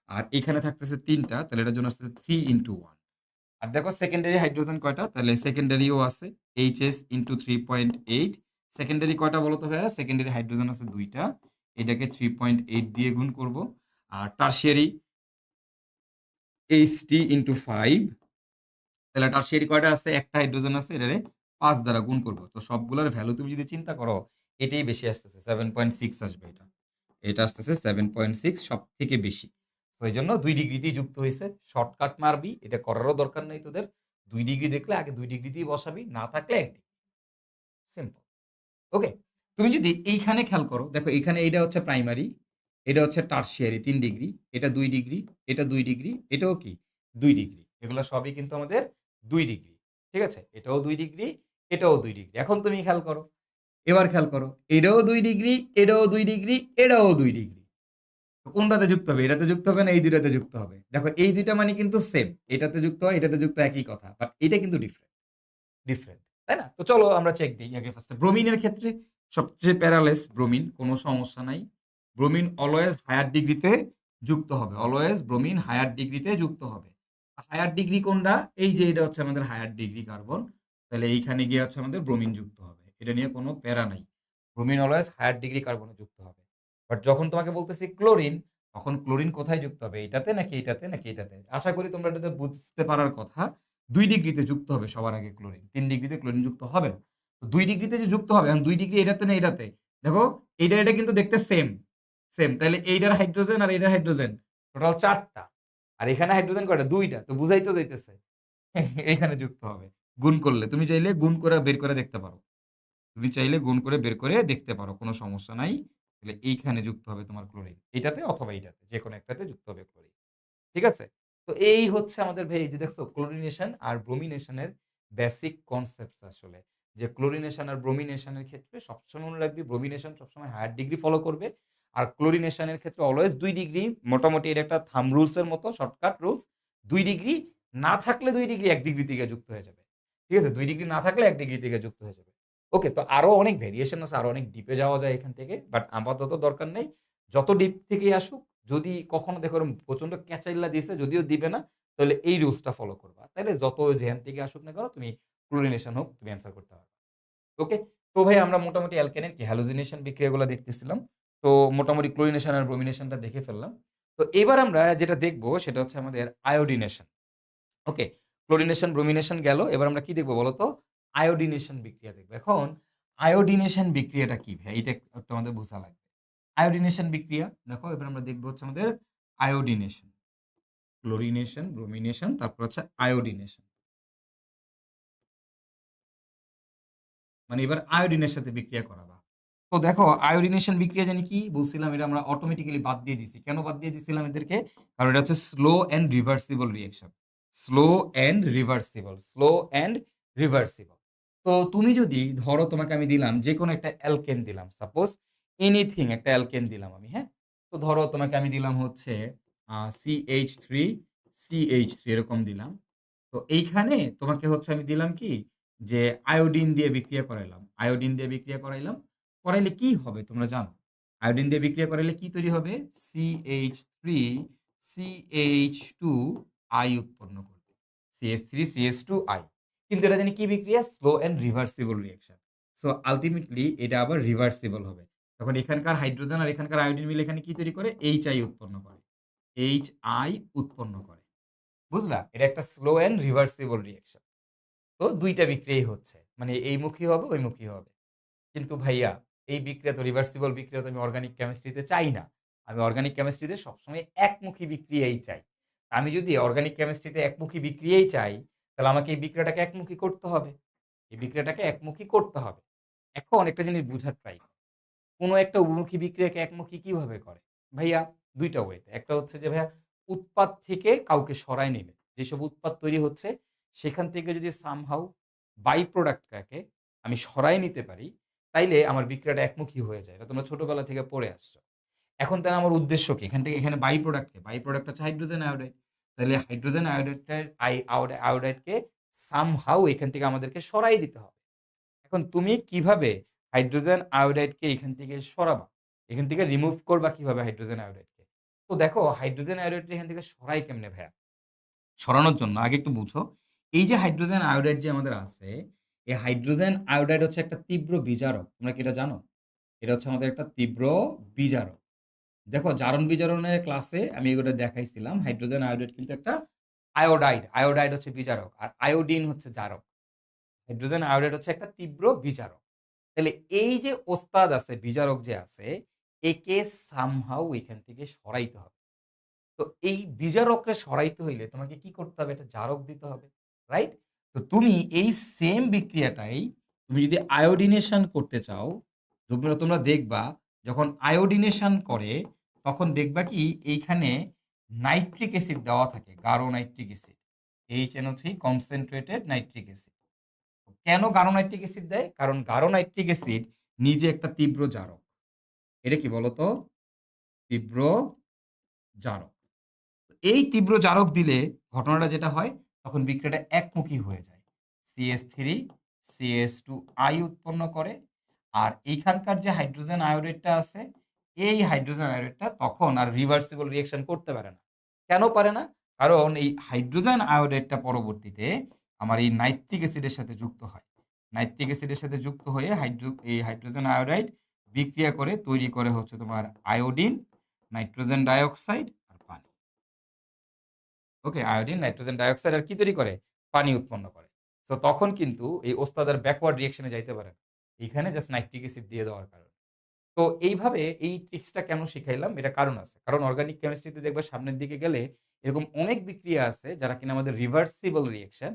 আর এখানে থাকতেছে ৩ টা। তাহলে এটার জন্য আসতেছে 3 ইনটু 1। আর দেখো সেকেন্ডারি হাইড্রোজেন কয়টা? তাহলে সেকেন্ডারিও আছে HS ইনটু 3.8। সেকেন্ডারি কয়টা বলো তো ভাইয়া? সেকেন্ডারি হাইড্রোজেন আছে ২ টা। এটাকে 3.8 দিয়ে গুণ করব। আর টারশিয়ারি HT ইনটু 5। তাহলে টারশিয়ারি কয়টা আছে? একটা হাইড্রোজেন আছে, এটারে ৫ দ্বারা গুণ করব। তো সবগুলোর ভ্যালু তুমি যদি চিন্তা করো, এটাই বেশি আসতেছে। 7.6 আসবে এটা। এটা আসতেছে 7.6 সবথেকে বেশি। তো এইজন্য ২ ডিগ্রিতেই যুক্ত হইছে। শর্টকাট মারবি, এটা করারও দরকার নাই তোদের। ২ ডিগ্রি দেখলে আগে ২ ডিগ্রিতেই বসাবি, না থাকলে ১ ডিগ্রি। সিম্পল। ওকে? তুমি যদি এইখানে খেয়াল করো, দেখো এখানে এইটা হচ্ছে প্রাইমারি, এটা হচ্ছে টারশিয়ারি ৩ ডিগ্রি, এটা ২ ডিগ্রি, এটা ২ ডিগ্রি, এটাও কি? ২ ডিগ্রি। এগুলা সবই কিন্তু আমাদের ২ ডিগ্রি। ঠিক আছে? এটাও ২ ডিগ্রি, এটাও ২ ডিগ্রি। এখন তুমি খেয়াল করো। এবার খেয়াল করো। এটাও ২ ডিগ্রি, এটাও ২ ডিগ্রি, এটাও ২ ডিগ্রি। তো কোনটাতে যুক্ত হবে? এটাতে যুক্ত হবে না এই ২ টাতে যুক্ত হবে? দেখো এই ২ টা মানে কিন্তু সেম। এটাতে যুক্ত হয়, এটাতে যুক্ত হয় একই কথা। বাট এটা কিন্তু ডিফারেন্ট। ডিফারেন্ট। তাই না? তো চলো আমরা চেক দেই আগে ফার্স্টে। ব্রোমিনের ক্ষেত্রে সবচেয়ে প্যারালেস ব্রোমিন, কোন সমস্যা নাই। ব্রোমিন অলওয়েজ হায়ার ডিগ্রিতে যুক্ত হবে। অলওয়েজ ব্রোমিন হায়ার ডিগ্রিতে যুক্ত হবে। হায়ার ডিগ্রি কোনটা? এই যে এটা হচ্ছে আমাদের হায়ার ডিগ্রি কার্বন। তাহলে এইখানে গিয়ে হচ্ছে আমাদের ব্রোমিন যুক্ত হবে। এটা নিয়ে কোনো প্যারা নাই। ব্রোমিন অলওয়েজ হায়ার ডিগ্রি কার্বনে যুক্ত হবে। বাট যখন তোমাকে বলতেছি ক্লোরিন, তখন ক্লোরিন কোথায় যুক্ত হবে? এইটাতে নাকি এইটাতে নাকি এইটাতে? আশা করি তোমরা এটাতে বুঝতে পারার কথা। ২ ডিগ্রিতে যুক্ত হবে সবার আগে ক্লোরিন। ৩ ডিগ্রিতে ক্লোরিন যুক্ত হবে না। তো ২ ডিগ্রিতে যে যুক্ত হবে, এখন ২ ডিগ্রি এটাতে না এটাতে। দেখো এইটা এটা কিন্তু দেখতে সেম। সেম। তাইলে এইটার হাইড্রোজেন আর এইটার হাইড্রোজেন টোটাল ৪ টা। আর এখানে হাইড্রোজেন কয়টা? ২ টা। তো বুঝাই তো যাইতেছে। এইখানে যুক্ত হবে। গুণ করলে। তুমি চাইলে গুণ করে বের করে দেখতে পারো। তুমি চাইলে গুণ করে বের করে দেখতে পারো। কোন সমস্যা নাই। তাহলে এইখানে যুক্ত হবে তোমার ক্লোরিন। এটাতে অথবা এইটাতে। যেকোনো একটাতে যুক্ত হবে ক্লোরিন। ঠিক আছে? তো এই হচ্ছে আমাদের ভাই এই যে দেখছো ক্লোরিনেশন আর ব্রোমিনেশন এর বেসিক কনসেপ্টস আসলে। যে ক্লোরিনেশন আর ব্রোমিনেশন এর ক্ষেত্রে সবসময় মনে রাখবি ব্রোমিনেশন সবসময় হায়ার ডিগ্রি ফলো করবে। আর ক্লোরিনেশন এর ক্ষেত্রে অলওয়েজ ২ ডিগ্রি মোটামুটি এর একটা থাম্ব রুলস এর মতো শর্টকাট রুলস ২ ডিগ্রি না থাকলে ২ ডিগ্রি ১ ডিগ্রি থেকে যুক্ত হয়ে যাবে। ঠিক আছে? ২ ডিগ্রি না থাকলে ১ ডিগ্রি থেকে যুক্ত হয়ে যাবে। ওকে তো আরো অনেক ভেরিয়েশন আছে, আরো অনেক ডিপে যাওয়া যায় এখান থেকে। বাট আপাতত দরকার নেই। যত ডিপ থেকেই আসুক যদি কখনো দেখো ওরম প্রচন্ড ক্যাচাইল্লা দিছে যদিও দিবে না, তাহলে এই রুলসটা ফলো করবা। তাইলে যত যেখান থেকে আসুক না কেন তুমি ক্লোরিনেশন হোক তুমি অ্যান্সার করতে পারবা। ওকে? তো ভাই আমরা মোটামুটি অ্যালকেনের কি হ্যালোজিনেশন বিক্রিয়াগুলো দেখতেছিলাম। তো মোটামুটি ক্লোরিনেশন আর ব্রোমিনেশনটা দেখে ফেললাম। তো এবার আমরা যেটা দেখব সেটা হচ্ছে আমাদের আয়োডিনেশন। ওকে? ক্লোরিনেশন, ব্রোমিনেশন গেল। এবার আমরা কি দেখব বলো তো? আয়োডিনেশন বিক্রিয়া দেখব। এখন আয়োডিনেশন বিক্রিয়াটা কি ভাই? এইটা একটু আমাদের বোঝা লাগবে। আয়োডিনেশন বিক্রিয়া দেখো এবার আমরা দেখব হচ্ছে আমাদের আয়োডিনেশন। ক্লোরিনেশন, ব্রোমিনেশন তারপর হচ্ছে আয়োডিনেশন। মানে এবার আয়োডিনের সাথে বিক্রিয়া করাবা। তো দেখো আয়োডিনেশন বিক্রিয়া জানি কি? বলছিলাম এটা আমরা অটোমেটিক্যালি বাদ দিয়ে দিছি। কেন বাদ দিয়ে দিছিলাম এদেরকে? কারণ এটা হচ্ছে slow and reversible reaction. Slow and reversible, slow and reversible. তো তুমি যদি ধরো তোমাকে আমি দিলাম যেকোনো একটা অ্যালকেন দিলাম। সাপোজ এনিথিং একটা অ্যালকেন দিলাম আমি, হ্যাঁ? তো ধরো তোমাকে আমি দিলাম হচ্ছে CH3 CH3 এরকম দিলাম। তো এইখানে তোমাকে হচ্ছে আমি দিলাম কি? যে আয়োডিন দিয়ে বিক্রিয়া করাইলাম। আয়োডিন দিয়ে বিক্রিয়া করাইলাম। করাইলে কি হবে তোমরা জানো? আয়োডিন দিয়ে বিক্রিয়া করাইলে কি তৈরি হবে? CH3 CH2I উৎপন্ন করবে। CH3 CH2I কিন্তু এটা জানি কি বিক্রিয়া? Slow and reversible reaction. So ultimately এটা আবার রিভার্সিবল হবে। তখন এখানকার হাইড্রোজেন আর এখানকার আয়োডিন মিলে এখানে কি তৈরি করে? HI উৎপন্ন করে। HI উৎপন্ন করে। বুঝলা? এটা একটা স্লো অ্যান্ড রিভার্সিবল রিঅ্যাকশন। তো ২ টা বিক্রিয়াই হচ্ছে। মানে এইমুখী হবে, ঐমুখী হবে। কিন্তু ভাইয়া এই বিক্রিয়া তো রিভার্সিবল বিক্রিয়া তো আমি অর্গানিক কেমিস্ট্রিতে চাই না। আমি অর্গানিক কেমিস্ট্রিতে সবসময় একমুখী বিক্রিয়াই চাই। আমি যদি অর্গানিক কেমিস্ট্রিতে একমুখী বিক্রিয়াই চাই, তাহলে আমাকে এই বিক্রিয়াটাকে একমুখী করতে হবে। এই বিক্রিয়াটাকে একমুখী করতে হবে। এখন একটা জিনিস বুঝার ট্রাই করো। কোন একটা উভমুখী বিক্রিয়াকে একমুখী কিভাবে করে? ভাইয়া ২ টা ওয়েতে। একটা হচ্ছে যে ভাইয়া উৎপাদ থেকে কাউকে সরায় নিলে। যেসব উৎপাদ তৈরি হচ্ছে সেখান থেকে যদি সামহাউ বাই প্রোডাক্ট টাকে আমি সরায় নিতে পারি, তাইলে আমার বিক্রিয়াটা একমুখী হয়ে যায়। এটা তোমরা ছোটবেলা থেকে পড়ে আসছো। এখন তাহলে আমার উদ্দেশ্য কি? এখান থেকে এখানে বাই প্রোডাক্ট কে? বাই প্রোডাক্ট হচ্ছে হাইড্রোজেন আয়োডাইড। তাহলে হাইড্রোজেন আয়োডাইডটার আয়োডাইডকে সামহাউ এখান থেকে আমাদেরকে সরাই দিতে হবে। এখন তুমি কিভাবে হাইড্রোজেন আয়োডাইডকে এখান থেকে সরাবা? এখান থেকে রিমুভ করবা কিভাবে হাইড্রোজেন আয়োডাইডকে? তো দেখো হাইড্রোজেন আয়োডাইডটা এখান থেকে সরাই কেমনে ভাইয়া? সরানোর জন্য আগে একটু বুঝো। এই যে হাইড্রোজেন আয়োডাইড যে আমাদের আছে, এই হাইড্রোজেন আয়োডাইড হচ্ছে একটা তীব্র বিজারক। তোমরা কি এটা জানো? এটা হচ্ছে আমাদের একটা তীব্র বিজারক। দেখো জারণ-বিজারণের ক্লাসে আমি এগুলো দেখাইছিলাম। হাইড্রোজেন আয়োডাইড কিন্তু একটা আয়োডাইড। আয়োডাইড হচ্ছে বিজারক। আর আয়োডিন হচ্ছে জারক। হাইড্রোজেন আয়োডাইড হচ্ছে একটা তীব্র বিজারক। তাহলে এই যে ওস্তাদ আছে, বিজারক যে আছে, একে সামহাউ এখান থেকে সরাইতে হবে। তো এই বিজারকরে সরাইতে হইলে তোমাকে কি করতে হবে? একটা জারক দিতে হবে। রাইট? তো তুমি এই সেম বিক্রিয়াটাই তুমি যদি আয়োডিনেশন করতে চাও, তোমরা তোমরা দেখবা যখন আয়োডিনেশন করে তখন দেখবা কি এইখানে নাইট্রিক অ্যাসিড দেওয়া থাকে, গাঢ় nitric acid. HNO3 concentrated nitric acid. কেন গাঢ় নাইট্রিক অ্যাসিড দেয়? কারণ গাঢ় নাইট্রিক অ্যাসিড নিজে একটা তীব্র জারক। এটা কি বলতো? তীব্র জারক। এই তীব্র জারক দিলে ঘটনাটা যেটা হয় তখন বিক্রিয়াটা একমুখী হয়ে যায়। CH3 CH2I উৎপন্ন করে। আর এইখানকার যে হাইড্রোজেন আয়োডাইডটা আছে, এই হাইড্রোজেন আয়োডাইডটা তখন আর রিভার্সিবল রিঅ্যাকশন করতে পারে না। কেন পারে না? কারণ এই হাইড্রোজেন আয়োডাইডটা পরবর্তীতে আমার এই নাইট্রিক অ্যাসিডের সাথে যুক্ত হয়। নাইট্রিক অ্যাসিডের সাথে যুক্ত হয়ে এই হাইড্রোজেন আয়োডাইড বিক্রিয়া করে তৈরি করে হচ্ছে তোমার আয়োডিন, নাইট্রোজেন ডাইঅক্সাইড আর পানি। ওকে, আয়োডিন, নাইট্রোজেন ডাইঅক্সাইড আর কি তৈরি করে? পানি উৎপন্ন করে। সো তখন কিন্তু এই ওস্তাদ আর ব্যাকওয়ার্ড রিঅ্যাকশন এ যাইতে পারে না। এখানে জাস্ট নাইট্রিক অ্যাসিড দিয়ে দেওয়ার কারণে। তো এইভাবে এই ট্রিক্সটা কেন শিখাইলাম? এটা কারণ আছে। কারণ অর্গানিক কেমিস্ট্রিতে দেখবা সামনের দিকে গেলে এরকম অনেক বিক্রিয়া আছে যারা কিনা আমাদের রিভার্সিবল রিঅ্যাকশন।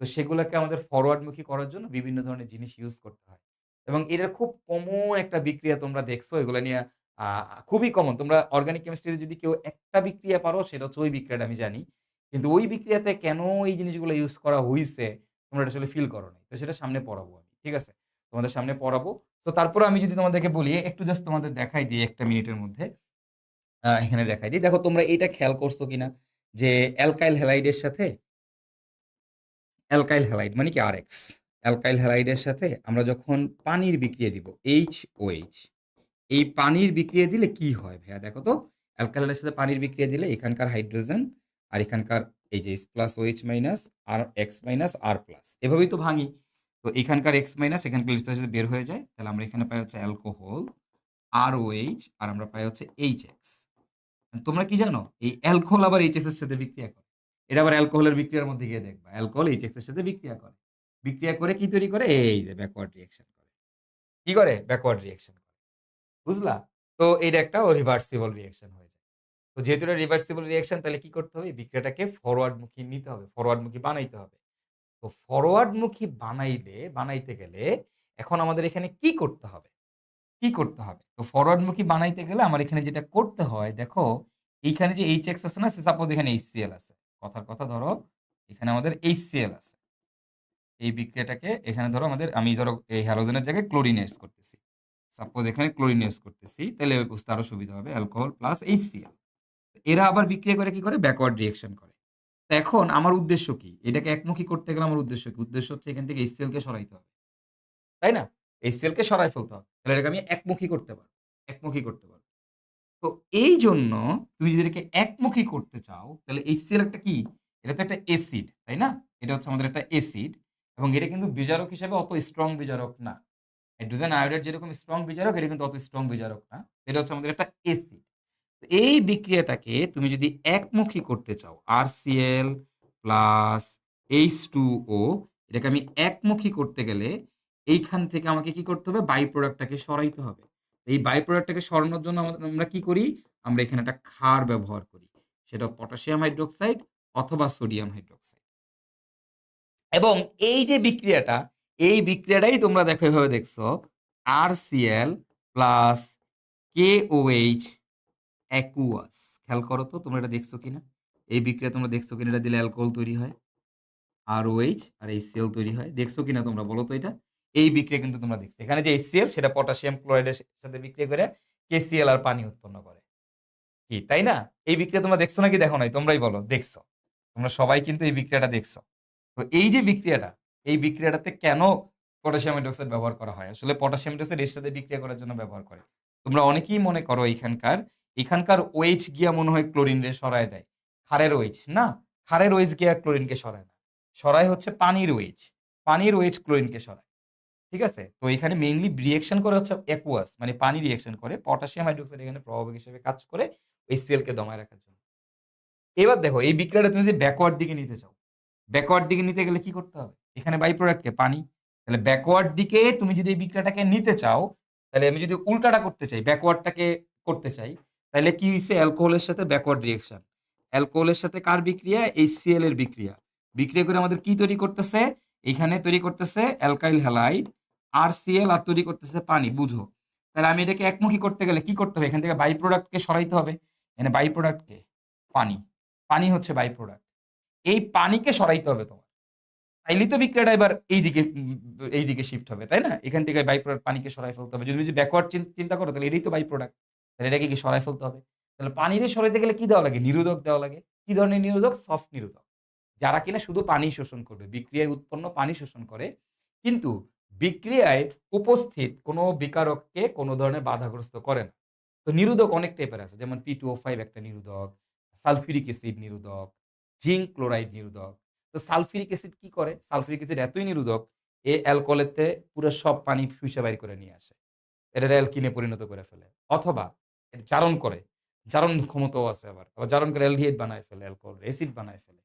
তো সেগুলাকে আমাদের ফরওয়ার্ড মুখী করার জন্য বিভিন্ন ধরনের জিনিস ইউজ করতে হয়। এবং এটার খুব কমন একটা বিক্রিয়া তোমরা দেখছো এগুলা নিয়ে আ খুবই কমন। তোমরা অর্গানিক কেমিস্ট্রিতে যদি কেউ একটা বিক্রিয়া পারো সেটা হচ্ছে ওই বিক্রিয়াটা আমি জানি। কিন্তু ওই বিক্রিয়াতে কেন এই জিনিসগুলো ইউস করা হইছে তোমরা এটা আসলে ফিল করো নাই। তো সেটা সামনে পড়াবো আমি। ঠিক আছে? তোমাদের সামনে পড়াবো। তো তারপরেও আমি যদি তোমাদেরকে বলি একটু জাস্ট তোমাদের দেখাই দিই ১ টা মিনিটের মধ্যে। এখানে দেখাই দিই। দেখো তোমরা এটা খেয়াল করছো কিনা যে অ্যালকাইল হ্যালাইডের সাথে অ্যালকাইল হ্যালাইড মানে কি আরএক্স। অ্যালকাইল হ্যালাইডের সাথে আমরা যখন পানির বিক্রিয়া দিব HOH এই পানির বিক্রিয়া দিলে কি হয় ভাইয়া দেখো তো? অ্যালকাইল হ্যালাইডের সাথে পানির বিক্রিয়া দিলে এখানকার হাইড্রোজেন আর এখানকার এই যে H+OH- আর X- R+। এভাবেই তো ভাঙি। তো এখানকার X- এখানকার H+ সাথে বের হয়ে যায়। তাহলে আমরা এখানে পাই হচ্ছে অ্যালকোহল, ROH আর আমরা পাই হচ্ছে HX। তোমরা কি জানো? এই অ্যালকোহল আবার এইচএক্স এর সাথে বিক্রিয়া করে। এটা আবার অ্যালকোহলের বিক্রিয়ার মধ্যে গিয়ে দেখবা। অ্যালকোহল এইচএক্স এর সাথে বিক্রিয়া করে। বিক্রিয়া করে কি তৈরি করে? এই যে ব্যাকওয়ার্ড রিঅ্যাকশন করে। কি করে? ব্যাকওয়ার্ড রিঅ্যাকশন করে। বুঝলা? তো এটা একটা রিভার্সিবল রিঅ্যাকশন হয়ে যায়। তো যেহেতু এটা রিভার্সিবল রিঅ্যাকশন তাহলে কি করতে হবে? এই বিক্রিয়াটাকে ফরওয়ার্ড মুখী নিতে হবে। ফরওয়ার্ড মুখী বানাইতে হবে। তো ফরওয়ার্ড মুখী বানাইতে গেলে এখন আমাদের এখানে কি করতে হবে? কি করতে হবে? তো ফরওয়ার্ড মুখী বানাইতে গেলে আমার এখানে যেটা করতে হয় দেখো, এইখানে যে এইচএক্স আছে না? সাপোজ এখানে এইচসিএল আছে। কথার কথা ধরো এখানে আমাদের এইচসিএল আছে। এই বিক্রিয়াটাকে এখানে ধরো আমি ধরো এই হ্যালোজেনের জায়গায় ক্লোরিন ইউজ করতেছি। সাপোজ এখানে ক্লোরিন ইউজ করতেছি। তাইলে বুঝতে আরো সুবিধা হবে। Alcohol plus HCL. এরা আবার বিক্রিয়া করে কি করে? ব্যাকওয়ার্ড রিঅ্যাকশন করে। তো এখন আমার উদ্দেশ্য কি? এটাকে একমুখী করতে গেলে আমার উদ্দেশ্য কি? উদ্দেশ্য হচ্ছে এখান থেকে এইচসিএল কে সরাইতে হবে। তাই না? এইচসিএল কে সরায় ফেলতে হবে। তাহলে এটাকে আমি একমুখী করতে পারব। একমুখী করতে পারব। তো এইজন্য তুমি যদি এটাকে একমুখী করতে চাও, তাহলে HCl একটা কি? এটা তো একটা এসিড, তাই না? এটা হচ্ছে আমাদের একটা এসিড এবং এটা কিন্তু বিজারক হিসেবে অত স্ট্রং বিজারক না। হাইড্রোজেন আয়োডাইড যেরকম স্ট্রং বিজারক, এটা কিন্তু অত স্ট্রং বিজারক না। এটা হচ্ছে আমাদের একটা এসিড। তো এই বিক্রিয়াটাকে তুমি যদি একমুখী করতে চাও, RCl প্লাস H2O এটাকে আমি একমুখী করতে গেলে এইখান থেকে আমাকে কি করতে হবে? বাই প্রোডাক্টটাকে সরাইতে হবে। এই বাই প্রোডাক্টটাকে সরানোর জন্য আমরা কি করি? আমরা এখানে একটা ক্ষার ব্যবহার করি। সেটা পটাশিয়াম হাইড্রোক্সাইড অথবা সোডিয়াম হাইড্রোক্সাইড। এবং এই যে বিক্রিয়াটা, এই বিক্রিয়াটাই তোমরা দেখো এভাবে দেখছো RCl প্লাস KOH অ্যাকুয়াস। খেয়াল করো তো তোমরা এটা দেখছো কিনা? এই বিক্রিয়া তোমরা দেখছো কিনা? এটা দিলে অ্যালকোহল তৈরি হয়। ROH আর HCl তৈরি হয়। দেখছো কিনা তোমরা বলো তো এটা? এই বিক্রিয়া কিন্তু তোমরা দেখছো। এখানে যে HCl সেটা পটাশিয়াম ক্লোরাইডের সাথে বিক্রিয়া করে KCl আর পানি উৎপন্ন করে। কি তাই না? এই বিক্রিয়া তোমরা দেখছো নাকি দেখো নাই? তোমরাই বলো। দেখছো। তোমরা সবাই কিন্তু এই বিক্রিয়াটা দেখছো। তো এই যে বিক্রিয়াটা, এই বিক্রিয়াটাতে কেন পটাশিয়াম হাইড্রোক্সাইড ব্যবহার করা হয়? আসলে পটাশিয়াম হাইড্রোক্সাইড এর সাথে বিক্রিয়া করার জন্য ব্যবহার করে। তোমরা অনেকেই মনে করো এখানকার OH গিয়া মনে হয় ক্লোরিনরে সরায় দেয়। ক্ষারের OH না, ক্ষারের OH গিয়া ক্লোরিনকে সরায় না। সরায় হচ্ছে পানির OH। পানির OH ক্লোরিনকে সরায়। ঠিক আছে? তো এখানে মেইনলি রিঅ্যাকশন করে হচ্ছে একুয়াস মানে পানি রিঅ্যাকশন করে। পটাশিয়াম হাইড্রোক্সাইড এখানে প্রভাবক হিসেবে কাজ করে HCl কে দমায় রাখার জন্য। এবার দেখো এই বিক্রিয়াটা তুমি যদি ব্যাকওয়ার্ড দিকে নিতে চাও, ব্যাকওয়ার্ড দিকে নিতে গেলে কি করতে হবে? এখানে বাই প্রোডাক্ট কে? পানি। তাহলে ব্যাকওয়ার্ড দিকে তুমি যদি এই বিক্রিয়াটাকে নিতে চাও, তাহলে আমি যদি উল্টাটা করতে চাই, ব্যাকওয়ার্ডটাকে করতে চাই, তাহলে কি হইছে? অ্যালকোহলের সাথে ব্যাকওয়ার্ড রিঅ্যাকশন। অ্যালকোহলের সাথে কার বিক্রিয়া? HCl এর বিক্রিয়া। বিক্রিয়া করে আমাদের কি তৈরি করতেছে? এখানে তৈরি করতেছে অ্যালকাইল হ্যালাইড, RCl আর তৈরি করতেছে পানি। বুঝো? তাহলে আমি এটাকে একমুখী করতে গেলে কি করতে হবে? এখান থেকে বাই প্রোডাক্ট কে সরাইতে হবে। এখানে বাই প্রোডাক্ট কে? পানি। পানি হচ্ছে বাই প্রোডাক্ট। এই পানিকে সরাইতে হবে তোমার। তাইলেই তো বিক্রিয়াটা এবার এইদিকে শিফট হবে, তাই না? এখান থেকে বাই প্রোডাক্ট পানিকে সরায় ফেলতে হবে। যদি ব্যাকওয়ার্ড চিন্তা করো তাহলে এটাই তো বাই প্রোডাক্ট। তাহলে এটাকে কি সরায় ফেলতে হবে। তাহলে পানিরে সরাইতে গেলে কি দেওয়া লাগে? নিরোধক দেওয়া লাগে। কি ধরনের নিরোধক? সফট নিরোধক। যারা কিনা শুধু পানি শোষণ করবে। বিক্রিয়ায় উৎপন্ন পানি শোষণ করে। কিন্তু বিক্রিয়ায় উপস্থিত কোনো বিকারককে কোনো ধরনের বাধাগ্রস্ত করে না। তো নিরোধক অনেক টাইপের আছে। যেমন P2O5 একটা নিরোধক, সালফিউরিক অ্যাসিড নিরোধক, জিংক ক্লোরাইড নিরোধক। তো সালফিউরিক অ্যাসিড কি করে? সালফিউরিক অ্যাসিড এতই নিরোধক, অ্যালকোহলেতে পুরা সব পানি শুইষা বাইর করে নিয়ে আসে। এটারে অ্যালকিনে পরিণত করে ফেলে। অথবা এটা জারণ করে। জারণ ক্ষমতাও আছে আবার। আবার জারণ করে অ্যালডিহাইড বানায় ফেলে, অ্যালকোহল অ্যাসিড বানায় ফেলে।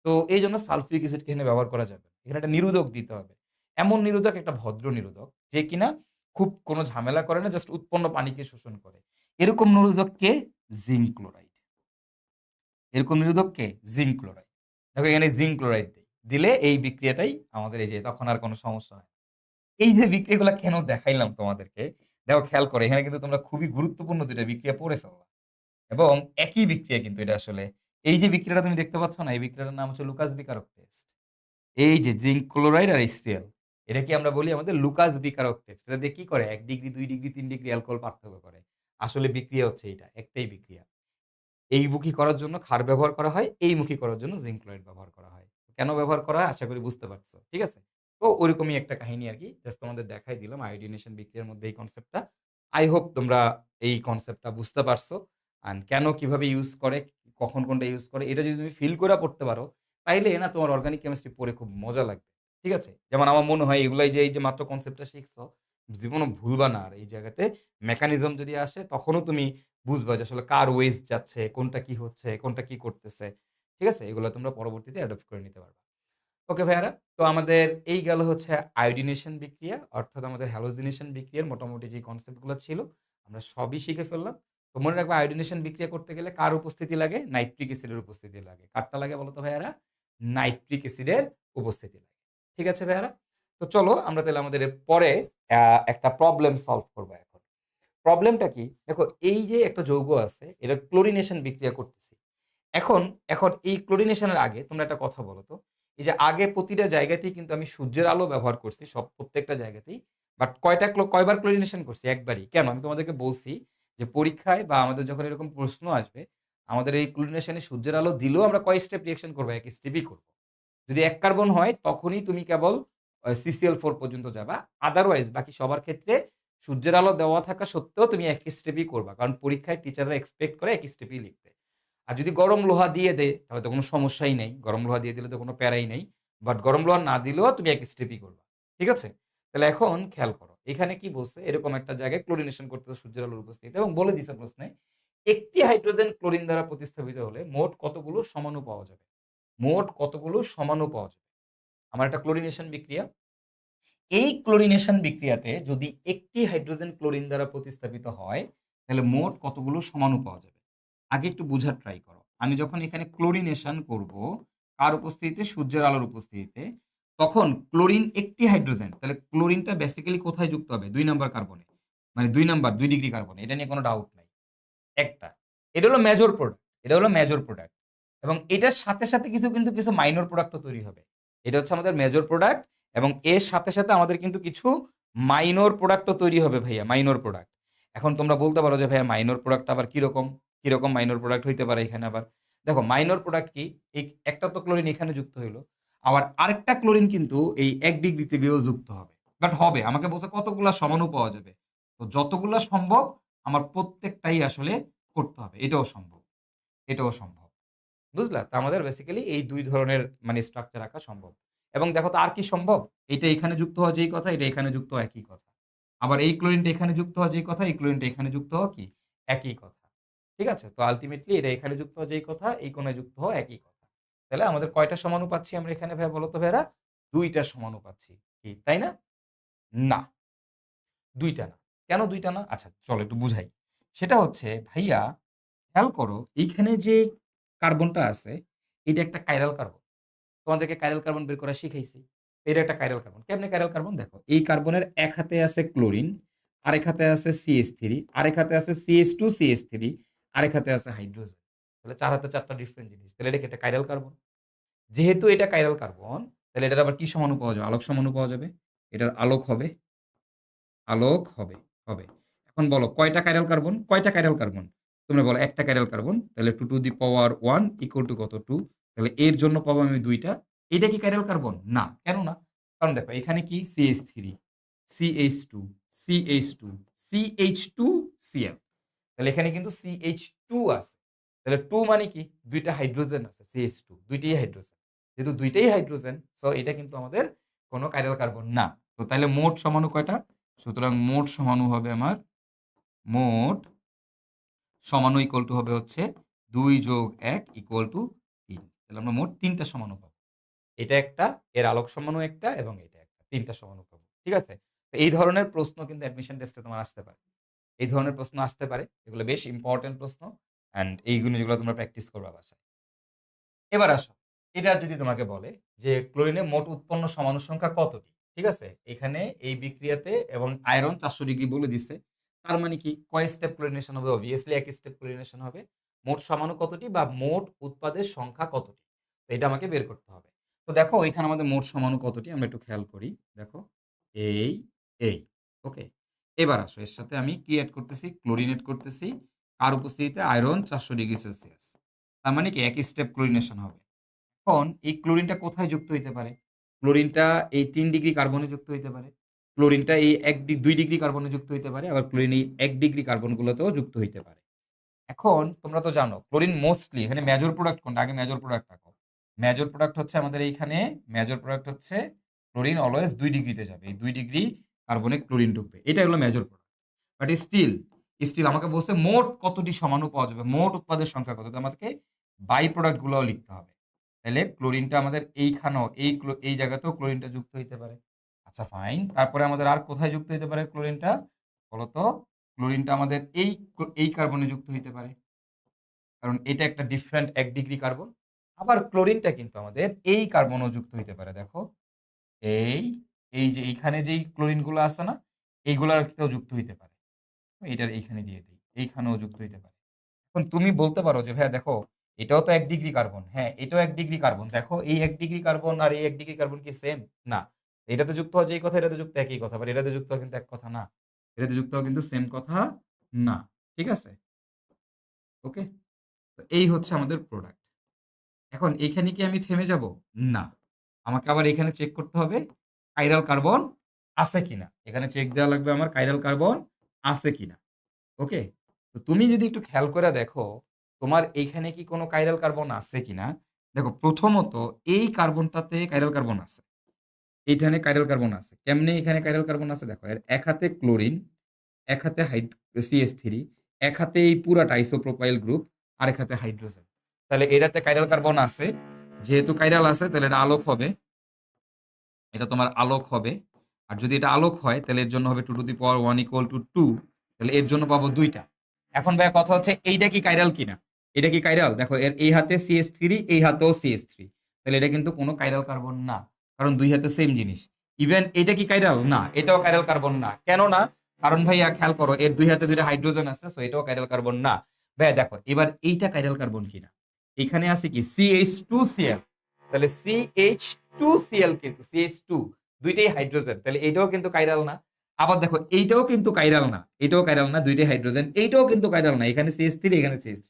তো এইজন্য সালফিউরিক অ্যাসিডকে এখানে ব্যবহার করা যাবে না। এখানে একটা নিরোধক দিতে হবে। এমন নিরোধক একটা ভদ্র নিরোধক যে কিনা খুব কোনো ঝামেলা করে না, জাস্ট উৎপন্ন পানিকে শোষণ করে। এরকম নিরোধক কে? Zinc chloride. এরকম নিরোধক কে? Zinc chloride. দেখো এখানে জিংক ক্লোরাইড দেই। দিলে এই বিক্রিয়াটাই আমাদের এই যে তখন আর কোনো সমস্যা হয় না। এই যে বিক্রিয়াগুলা কেন দেখাইলাম তোমাদেরকে, দেখো খেয়াল করো এখানে কিন্তু তোমরা খুবই গুরুত্বপূর্ণ ২ টা বিক্রিয়া পড়ে ফেললা। এবং একই বিক্রিয়া কিন্তু এটা আসলে। এই যে বিক্রিয়াটা তুমি দেখতে পাচ্ছ না? এই বিক্রিয়াটার নাম হচ্ছে লুকাস বিকারক টেস্ট। এই যে জিংক ক্লোরাইড আর HCl, এটাকে আমরা বলি আমাদের লুকাস বিকারক টেস্ট। এটা দিয়ে কি করে? ১ ডিগ্রি, ২ ডিগ্রি, ৩ ডিগ্রি অ্যালকোহল পার্থক্য করে। আসলে বিক্রিয়া হচ্ছে এইটা, একটাই বিক্রিয়া। এইমুখী করার জন্য ক্ষার ব্যবহার করা হয়, এইমুখী করার জন্য জিংক ক্লোরাইড ব্যবহার করা হয়। কেন ব্যবহার করা হয়? আশা করি বুঝতে পারছো। ঠিক আছে? তো ওরকমই একটা কাহিনী আরকি। জাস্ট তোমাদের দেখাই দিলাম আয়োডিনেশন বিক্রিয়ার মধ্যে এই কনসেপ্টটা। I hope তোমরা এই কনসেপ্টটা বুঝতে পারছো। অ্যান্ড কেন কিভাবে ইউজ করে, কখন কোনটা ইউজ করে, এটা যদি তুমি ফিল কইরা পড়তে পারো, তাইলে না তোমার অর্গানিক কেমিস্ট্রি পড়ে খুব মজা লাগবে। ঠিক আছে? যেমন আমার মনে হয় এগুলাই যে এই যে মাত্র কনসেপ্টটা শিখছো, জীবনও ভুলবা না আর এই জায়গাতে মেকানিজম যদি আসে তখনও তুমি বুঝবা যে আসলে কার ওয়েস্ট যাচ্ছে, কোনটা কি হচ্ছে, কোনটা কি করতেছে। ঠিক আছে? এগুলো তোমরা পরবর্তীতে অ্যাডপ্ট করে নিতে পারবা। ওকে ভাইয়ারা। তো আমাদের এই গেল হচ্ছে আয়োডিনেশন বিক্রিয়া অর্থাৎ আমাদের হ্যালোজিনেশন বিক্রিয়ার মোটামুটি যে কনসেপ্ট গুলো ছিল আমরা সবই শিখে ফেললাম। তো মনে রাখবা আয়োডিনেশন বিক্রিয়া করতে গেলে কার উপস্থিতি লাগে? নাইট্রিক অ্যাসিডের উপস্থিতি লাগে। কারটা লাগে বলো তো ভাইয়ারা? নাইট্রিক অ্যাসিডের উপস্থিতি লাগে। ঠিক আছে ভাইয়ারা? তো চলো আমরা তাহলে আমাদের এর পরে আ একটা প্রবলেম সলভ করব এখন। প্রবলেমটা কি? দেখো এই যে একটা যৌগ আছে এটা ক্লোরিনেশন বিক্রিয়া করতেছি। এখন এখন এই ক্লোরিনেশন এর আগে তোমরা একটা কথা বলো তো। এই যে আগে প্রতিটা জায়গাতেই কিন্তু আমি সূর্যের আলো ব্যবহার করছি প্রত্যেকটা জায়গাতেই। বাট কয়বার ক্লোরিনেশন করছি? একবারই। কেন? আমি তোমাদেরকে বলছি যে পরীক্ষায় বা আমাদের যখন এরকম প্রশ্ন আসবে, আমাদের এই ক্লোরিনেশন এ সূর্যের আলো দিলেও আমরা কয় স্টেপ রিঅ্যাকশন করব? ১ স্টেপই করব। যদি ১ কার্বন হয় তখনই তুমি কেবল CCl4 পর্যন্ত যাবা। আদারওয়াইজ বাকি সবার ক্ষেত্রে সূর্যের আলো দেওয়া থাকা সত্ত্বেও তুমি ১ স্টেপই করবা। কারণ পরীক্ষায় টিচাররা এক্সপেক্ট করে ১ স্টেপই লিখতে। আর যদি গরম লোহা দিয়ে দেয় তাহলে তো কোন সমস্যাই নাই। গরম লোহা দিয়ে দিলে তো কোন প্যারাই নাই। বাট গরম লোহা না দিলেও তুমি ১ স্টেপই করবা। ঠিক আছে? তাহলে এখন খেয়াল করো। এখানে কি বলছে? এরকম একটা জায়গায় ক্লোরিনেশন করতে হবে সূর্যের আলোর উপস্থিতিতে এবং বলে দিছে প্রশ্নে, একটি হাইড্রোজেন ক্লোরিন দ্বারা প্রতিস্থাপিত হলে মোট কতগুলো সমাণু পাওয়া যাবে? মোট কতগুলো সমাণু পাওয়া যাবে? আমার একটা ক্লোরিনেশন বিক্রিয়া। এই ক্লোরিনেশন বিক্রিয়াতে যদি একটি হাইড্রোজেন ক্লোরিন দ্বারা প্রতিস্থাপিত হয়, তাহলে মোট কতগুলো সমাণু পাওয়া যাবে? আগে একটু বুঝার ট্রাই করো। আমি যখন এখানে ক্লোরিনেশন করব, কার উপস্থিতিতে? সূর্যের আলোর উপস্থিতিতে। তখন ক্লোরিন একটি হাইড্রোজেন। তাহলে ক্লোরিনটা বেসিক্যালি কোথায় যুক্ত হবে? ২ নাম্বার কার্বনে। মানে ২ নাম্বার ২ ডিগ্রি কার্বনে। এটা নিয়ে কোন ডাউট নাই। একটা। এটা হলো মেজর প্রোডাক্ট। এটা হলো মেজর প্রোডাক্ট। এবং এটার সাথে, সাথে কিছু মাইনর প্রোডাক্ট ও তৈরি হবে। এটা হচ্ছে আমাদের মেজর প্রোডাক্ট এবং এর সাথে, সাথে আমাদের কিন্তু কিছু মাইনর প্রোডাক্ট ও তৈরি হবে ভাইয়া, মাইনর প্রোডাক্ট। এখন তোমরা বলতে পারো যে ভাইয়া মাইনর প্রোডাক্ট আবার কিরকম? কিরকম মাইনর প্রোডাক্ট হইতে পারে এখানে আবার? দেখো মাইনর প্রোডাক্ট কি? এই একটা তো ক্লোরিন এখানে যুক্ত হইলো। আবার আরেকটা ক্লোরিন কিন্তু এই ১ ডিগ্রিতে গিয়েও যুক্ত হবে। বাট হবে। আমাকে বলছে কতগুলা সমাণু পাওয়া যাবে। তো যতগুলা সম্ভব আমার প্রত্যেকটাই আসলে করতে হবে। এটাও সম্ভব। এটাও সম্ভব। বুঝলা? তো আমাদের বেসিক্যালি এই ২ ধরনের মানে স্ট্রাকচার আঁকা সম্ভব। এবং দেখো তো আর কি সম্ভব? এইটা এখানে যুক্ত হওয়া যেই কথা, এটা এখানে যুক্ত হওয়া একই কথা। আবার এই ক্লোরিনটা এখানে যুক্ত হওয়া যেই কথা, এই ক্লোরিনটা এখানে যুক্ত হওয়া কি? একই কথা। ঠিক আছে? তো আল্টিমেটলি এটা এখানে যুক্ত হওয়া যেই কথা, এই কোণায় যুক্ত হওয়া একই কথা। তাহলে আমাদের কয়টা সমাণু পাচ্ছি আমরা এখানে ভাইয়া বলো তো ভাইয়ারা? ২ টা সমাণু পাচ্ছি। কি তাই না? না। ২ টা না। কেন ২ টা না? আচ্ছা চলো একটু বুঝাই। সেটা হচ্ছে ভাইয়া খেয়াল করো এইখানে যে কার্বনটা আছে এটা একটা কাইরাল কার্বন। তোমাদেরকে কাইরাল কার্বন বের করা শিখাইছি। এটা একটা কাইরাল কার্বন। কেমনে কাইরাল কার্বন? দেখো এই কার্বনের এক হাতে আছে ক্লোরিন, আরেক হাতে আছে CH3, আরেক হাতে আছে CH2, CH3, আরেক হাতে আছে হাইড্রোজেন। তাহলে ৪ হাতে ৪ টা ডিফারেন্ট জিনিস। তাহলে এটা কি একটা কাইরাল কার্বন? যেহেতু এটা কাইরাল কার্বন, তাহলে এটার আবার কি সমাণু পাওয়া যাবে? আলোক সমাণু পাওয়া যাবে। এটার আলোক হবে, আলোক হবে, হবে। এখন বলো কয়টা কাইরাল কার্বন? কয়টা কাইরাল কার্বন? তোমরা বলো একটা কাইরাল কার্বন। তাহলে 2 to the power 1 equal to কত? ২। তাহলে এর জন্য পাবো আমি ২ টা। এটা কি কাইরাল কার্বন? না। কেন না? কারণ দেখো এখানে কি CH3, CH2, CH2, CH2, Cl। তাহলে এখানে কিন্তু CH2 আছে। তাহলে 2 মানে কি? ২ টা হাইড্রোজেন আছে CH2 ২ টাই হাইড্রোজেন। যেহেতু ২ টাই হাইড্রোজেন সো এটা কিন্তু আমাদের কোন কাইরাল কার্বন না। তো তাইলে মোট সমাণু কয়টা? সুতরাং মোট সমাণু হবে আমার মোট সমাণু ইকুয়াল টু হবে হচ্ছে ২ যোগ ১ ইকুয়াল টু ৩। তাহলে আমরা মোট ৩ টা সমাণু পাবো। এটা একটা, এর আলোক সমাণু একটা এবং এটা একটা। ৩ টা সমাণু পাবো। ঠিক আছে? তো এই ধরনের প্রশ্ন কিন্তু অ্যাডমিশন টেস্টে তোমার আসতে পারে। এই ধরনের প্রশ্ন আসতে পারে। এগুলো বেশ ইম্পোর্টেন্ট প্রশ্ন অ্যান্ড এইগুলো যেগুলো তোমরা প্র্যাকটিস করবা বাসায়। এবার আসো। এটা যদি তোমাকে বলে যে ক্লোরিনের মোট উৎপন্ন সমাণু সংখ্যা কতটি? ঠিক আছে? এখানে এই বিক্রিয়াতে এবং আয়রন 400 ডিগ্রি বলে দিছে। তার মানে কি কয় স্টেপ ক্লোরিনেশন হবে? অবভিয়াসলি এক স্টেপ ক্লোরিনেশন হবে। মোট সমাণু কতটি বা মোট উৎপাদের সংখ্যা কতটি? তো এটা আমাকে বের করতে হবে। তো দেখো এখানে আমাদের মোট সমাণু কতটি আমরা একটু খেয়াল করি। দেখো এই, এই। ওকে? এবার আসো এর সাথে আমি কি এড করতেছি? ক্লোরিন এড করতেছি। কার উপস্থিতিতে? Iron 400 degree Celsius. তার মানে কি এক স্টেপ ক্লোরিনেশন হবে। এখন এই ক্লোরিনটা কোথায় যুক্ত হইতে পারে? ক্লোরিনটা এই ৩ ডিগ্রি কার্বনে যুক্ত হইতে পারে। ক্লোরিনটা এই ২ ডিগ্রি কার্বনে যুক্ত হইতে পারে। আবার ক্লোরিন এই ১ ডিগ্রি কার্বনগুলোতেও যুক্ত হইতে পারে। এখন তোমরা তো জানো ক্লোরিন মোস্টলি এখানে মেজর প্রোডাক্ট কোনটা? আগে মেজর প্রোডাক্ট রাখো। মেজর প্রোডাক্ট হচ্ছে আমাদের এইখানে মেজর প্রোডাক্ট হচ্ছে ক্লোরিন অলওয়েজ ২ ডিগ্রিতে যাবে। এই ২ ডিগ্রি কার্বনে ক্লোরিন ঢুকবে। এটা হলো মেজর প্রোডাক্ট। বাট স্টিল আমাকে বলছে মোট কতটি সমাণু পাওয়া যাবে? মোট উৎপাদের সংখ্যা কত? তো আমাদেরকে বাই প্রোডাক্ট গুলোও লিখতে হবে। তাইলে ক্লোরিনটা আমাদের এইখানেও এই জায়গাতেও ক্লোরিনটা যুক্ত হইতে পারে। আচ্ছা ফাইন। তারপরে আমাদের আর কোথায় যুক্ত হইতে পারে ক্লোরিনটা? বলতো? ক্লোরিনটা আমাদের এই কার্বনে যুক্ত হইতে পারে। কারণ এটা একটা ডিফারেন্ট ১ ডিগ্রি কার্বন। আবার ক্লোরিনটা কিন্তু আমাদের এই কার্বনেও যুক্ত হইতে পারে। দেখো এই, এই যে এইখানে যেই ক্লোরিন গুলো আছে না? এইগুলাতেও যুক্ত হইতে পারে। এটার এইখানে দিয়ে দেই। এইখানেও যুক্ত হইতে পারে। এখন তুমি বলতে পারো যে ভাইয়া দেখো এটাও তো ১ ডিগ্রি কার্বন। হ্যাঁ, এটাও ১ ডিগ্রি কার্বন। দেখো এই ১ ডিগ্রি কার্বন আর এই ১ ডিগ্রি কার্বন কি সেম? না। এটাতে যুক্ত হওয়া যেই কথা এটাতে যুক্ত একই কথা। বাট এটাতে যুক্ত হওয়া কিন্তু এক কথা না। এটাতে যুক্ত হওয়া কিন্তু সেম কথা না। ঠিক আছে? ওকে? তো এই হচ্ছে আমাদের প্রোডাক্ট। এখন এখানে কি আমি থেমে যাব? না। আমাকে আবার এখানে চেক করতে হবে কাইরাল কার্বন আছে কিনা। এখানে চেক দেওয়া লাগবে আমার কাইরাল কার্বন আছে কিনা। ওকে? তো তুমি যদি একটু খেয়াল করে দেখো, তোমার এইখানে কি কোনো কাইরাল কার্বন আছে কিনা? দেখো প্রথমত এই কার্বনটাতে কাইরাল কার্বন আছে। এইখানে কাইরাল কার্বন আছে। কেমনে এখানে কাইরাল কার্বন আছে দেখো। এর এক হাতে ক্লোরিন, এক হাতে CH3, এক হাতে এই পুরাটা আইসোপ্রোপাইল গ্রুপ, আরেক হাতে হাইড্রোজেন। তাহলে এটাতে কাইরাল কার্বন আছে। যেহেতু কাইরাল আছে তাহলে এটা আলোক হবে। এটা তোমার আলোক হবে। আর যদি এটা আলোক হয় তাহলে এর জন্য হবে 2 to the power 1 equal to 2। তাহলে এর জন্য পাবো ২ টা। এখন ভাইয়া কথা হচ্ছে এইটা কি কাইরাল কিনা? এটা কি কাইরাল? দেখো এর এই হাতে CH3 এই হাতেও CH3। তাহলে এটা কিন্তু কোনো কাইরাল কার্বন না। কারণ ২ হাতে সেম জিনিস। ইভেন এটা কি কাইরাল? না। এটাও কাইরাল কার্বন না। কেন না? কারণ ভাইয়া খেয়াল করো এর ২ হাতে ২ টা হাইড্রোজেন আছে সো এটাও কাইরাল কার্বন না। ভাইয়া দেখো এবার এইটা কাইরাল কার্বন কিনা? এখানে আছে কি CH2Cl। তাহলে CH2Cl কিন্তু CH2 দুইটাই হাইড্রোজেন। তাহলে এইটাও কিন্তু কাইরাল না। আবার দেখো এইটাও কিন্তু কাইরাল না। এটাও কাইরাল না, দুইটাই হাইড্রোজেন। এইটাও কিন্তু কাইরাল না। এখানে CH3 এখানে CH3।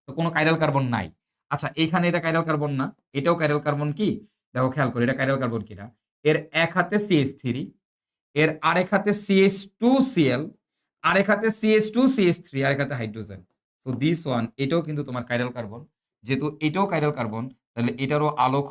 তো কোনো কাইরাল কার্বন নাই। আচ্ছা এইখানে এটা কাইরাল কার্বন না। এটাও কাইরাল কার্বন কি? দেখো খেয়াল করো এটা কাইরাল কার্বন কিনা। এর এক হাতে CH3, এর আরেক হাতে CH2Cl, আরেক হাতে CH2CH3, আরেক হাতে হাইড্রোজেন। সো দিস ওয়ান এটাও কিন্তু তোমার কাইরাল কার্বন। যেহেতু এটাও কাইরাল কার্বন তাহলে এটারও আলোক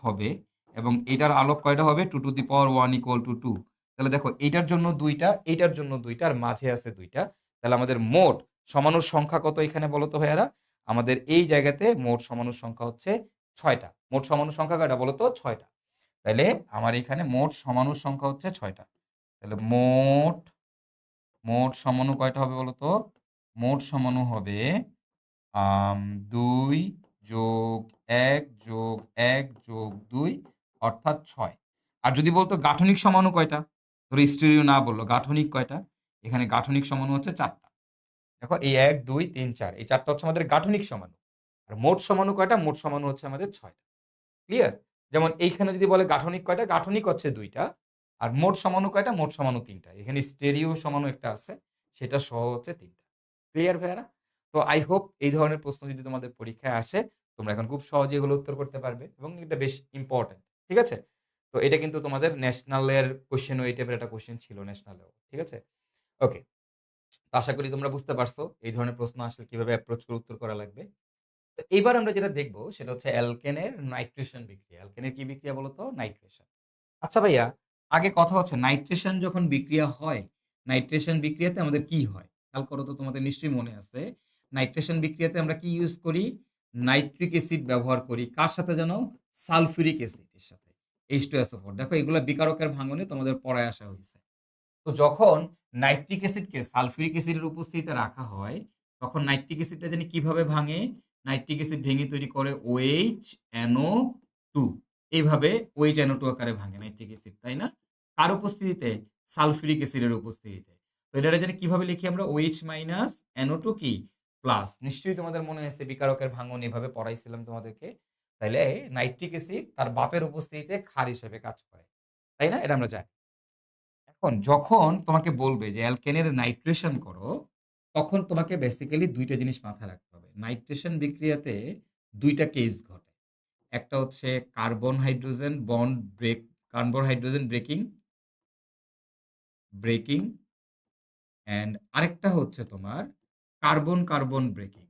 হবে এবং এটার আলোক কয়টা হবে 2 to the power 1 equal to 2। তাহলে দেখো এইটার জন্য ২ টা, এইটার জন্য ২ টা আর মাঝে আছে ২ টা। তাহলে আমাদের মোট সমাণুর সংখ্যা কত এখানে বলো তো ভাইয়ারা? আমাদের এই জায়গাতে মোট সমাণুর সংখ্যা হচ্ছে ৬ টা। মোট সমাণুর সংখ্যা কয়টা বলো তো? ৬ টা। তাইলে আমার এখানে মোট সমাণুর সংখ্যা হচ্ছে ৬ টা। তাহলে মোট সমাণু কয়টা হবে বলো তো? মোট সমাণু হবে ২ যোগ ১ যোগ ১ যোগ ২ অর্থাৎ ৬। আর যদি বলতো গাঠনিক সমাণু কয়টা? ধরো স্টিরিও না বলল, গাঠনিক কয়টা? এখানে গাঠনিক সমাণু হচ্ছে ৪ টা। দেখো এই ১, ২, ৩, ৪ এই ৪ টা হচ্ছে আমাদের গাঠনিক সমাণু। আর মোট সমাণু কয়টা? মোট সমাণু হচ্ছে আমাদের ৬ টা। ক্লিয়ার? যেমন এইখানে যদি বলে গাঠনিক কয়টা? গাঠনিক হচ্ছে ২ টা। আর মোট সমাণু কয়টা? মোট সমাণু ৩ টা। এখানে স্টেরিও সমাণু একটা আছে। সেটা সহ হচ্ছে ৩ টা। ক্লিয়ার ভাইয়ারা? তো আই হোপ এই ধরনের প্রশ্ন যদি তোমাদের পরীক্ষায় আসে, তোমরা এখন খুব সহজেই এগুলো উত্তর করতে পারবে এবং এটা বেশ ইম্পোর্টেন্ট। ঠিক আছে? তো এটা কিন্তু তোমাদের ন্যাশনালের কোয়েশ্চেন এই টাইপের একটা কোয়েশ্চেন ছিল ন্যাশনালেও। ঠিক আছে? ওকে। তো আশা করি তোমরা বুঝতে পারছো এই ধরনের প্রশ্ন আসলে কিভাবে অ্যাপ্রোচ করে উত্তর করা লাগবে। তো এইবার আমরা যেটা দেখব সেটা হচ্ছে অ্যালকেনের নাইট্রেশন বিক্রিয়া। অ্যালকেনের কি বিক্রিয়া বলতো? নাইট্রেশন। আচ্ছা ভাইয়া, আগে কথা হচ্ছে নাইট্রেশন যখন বিক্রিয়া হয়, নাইট্রেশন বিক্রিয়াতে আমাদের কি হয়? খেয়াল করো তো তোমাদের নিশ্চয়ই মনে আছে। নাইট্রেশন বিক্রিয়াতে আমরা কি ইউজ করি? নাইট্রিক অ্যাসিড ব্যবহার করি। কার সাথে যেন? সালফিউরিক অ্যাসিড এর সাথে। H2SO4 দেখো এগুলা বিকারকের ভাঙনে তোমাদের পড়ায় আসা হইছে। তো যখন নাইট্রিক অ্যাসিডকে সালফিউরিক অ্যাসিডের উপস্থিতিতে রাখা হয়, তখন নাইট্রিক অ্যাসিডটা জানি কিভাবে ভাঙে? নাইট্রিক অ্যাসিড ভেঙে তৈরি করে OH NO2। এইভাবে OH NO2 আকারে ভাঙে নাইট্রিক অ্যাসিড, তাই না? কার উপস্থিতিতে? সালফিউরিক অ্যাসিডের উপস্থিতিতে। তো এটারে জানি কিভাবে লিখি আমরা? OH মাইনাস NO2 কি? প্লাস। নিশ্চয়ই তোমাদের মনে আছে বিকারকের ভাঙন এভাবে পড়াইছিলাম তোমাদেরকে। তাইলে নাইট্রিক অ্যাসিড তার বাপের উপস্থিতিতে ক্ষার হিসেবে কাজ করে। তাই না? এটা আমরা জানি। এখন যখন তোমাকে বলবে যে অ্যালকেনের নাইট্রেশন করো, তখন তোমাকে বেসিক্যালি ২ টা জিনিস মাথায় রাখতে হবে। নাইট্রেশন বিক্রিয়াতে ২ টা কেস ঘটে। একটা হচ্ছে কার্বন হাইড্রোজেন ব্রেকিং অ্যান্ড আরেকটা হচ্ছে তোমার কার্বন কার্বন ব্রেকিং।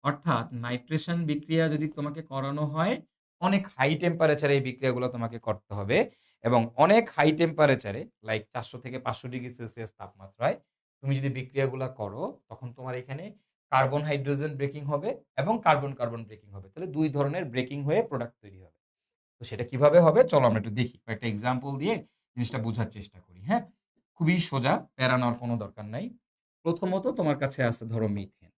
অর্থাৎ নাইট্রেশন বিক্রিয়া যদি তোমাকে করানো হয়, অনেক হাই টেম্পারেচারে এই বিক্রিয়াগুলো তোমাকে করতে হবে এবং অনেক হাই টেম্পারেচারে লাইক ৪০০ থেকে ৫০০ ডিগ্রি সেলসিয়াস তাপমাত্রায় তুমি যদি বিক্রিয়াগুলা করো, তখন তোমার এখানে কার্বন হাইড্রোজেন ব্রেকিং হবে এবং কার্বন কার্বন ব্রেকিং হবে। তাহলে ২ ধরনের ব্রেকিং হয়ে প্রোডাক্ট তৈরি হবে। তো সেটা কিভাবে হবে? চলো আমরা একটু দেখি। কয়েকটা এক্সাম্পল দিয়ে জিনিসটা বোঝার চেষ্টা করি, হ্যাঁ? খুবই সোজা, প্যারা নেওয়ার কোনো দরকার নাই। প্রথমত তোমার কাছে আছে ধরো মিথেন।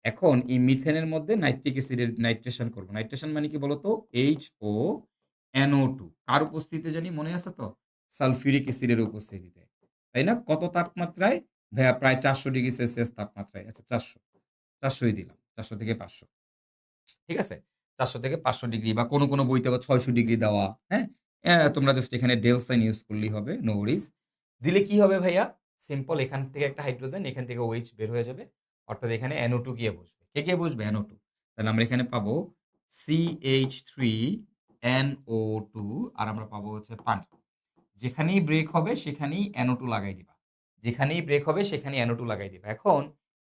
এখন এই মিথেনের মধ্যে নাইট্রিক অ্যাসিডের নাইট্রেশন করব। নাইট্রেশন মানে কি বলতো? HONO2 কার উপস্থিতিতে জানি মনে আছে তো? সালফিউরিক অ্যাসিডের উপস্থিতিতে। তাই না? কত তাপমাত্রায়? ভাইয়া প্রায় ৪০০ ডিগ্রি সেলসিয়াস তাপমাত্রায়। আচ্ছা ৪০০, ৪০০ ই দিলাম। ৪০০ থেকে ৫০০। ঠিক আছে? ৪০০ থেকে ৫০০ ডিগ্রি বা কোনো বইতে আবার ৬০০ ডিগ্রি দেওয়া, হ্যাঁ? তোমরা জাস্ট এখানে ডেল সাইন ইউজ করলেই হবে, নো ওয়ারিজ। দিলে কি হবে ভাইয়া? সিম্পল এখান থেকে একটা হাইড্রোজেন, এখান থেকে OH বের হয়ে যাবে। অর্থাৎ এখানে NO2 গিয়ে বসবে। কে গিয়ে বসবে? NO2। তাহলে আমরা এখানে পাবো CH3NO2 আর আমরা পাবো হচ্ছে পানি। যেখানেই ব্রেক হবে সেখানেই NO2 লাগাই দিবা। যেখানেই ব্রেক হবে সেখানেই NO2 লাগাই দিবা। এখন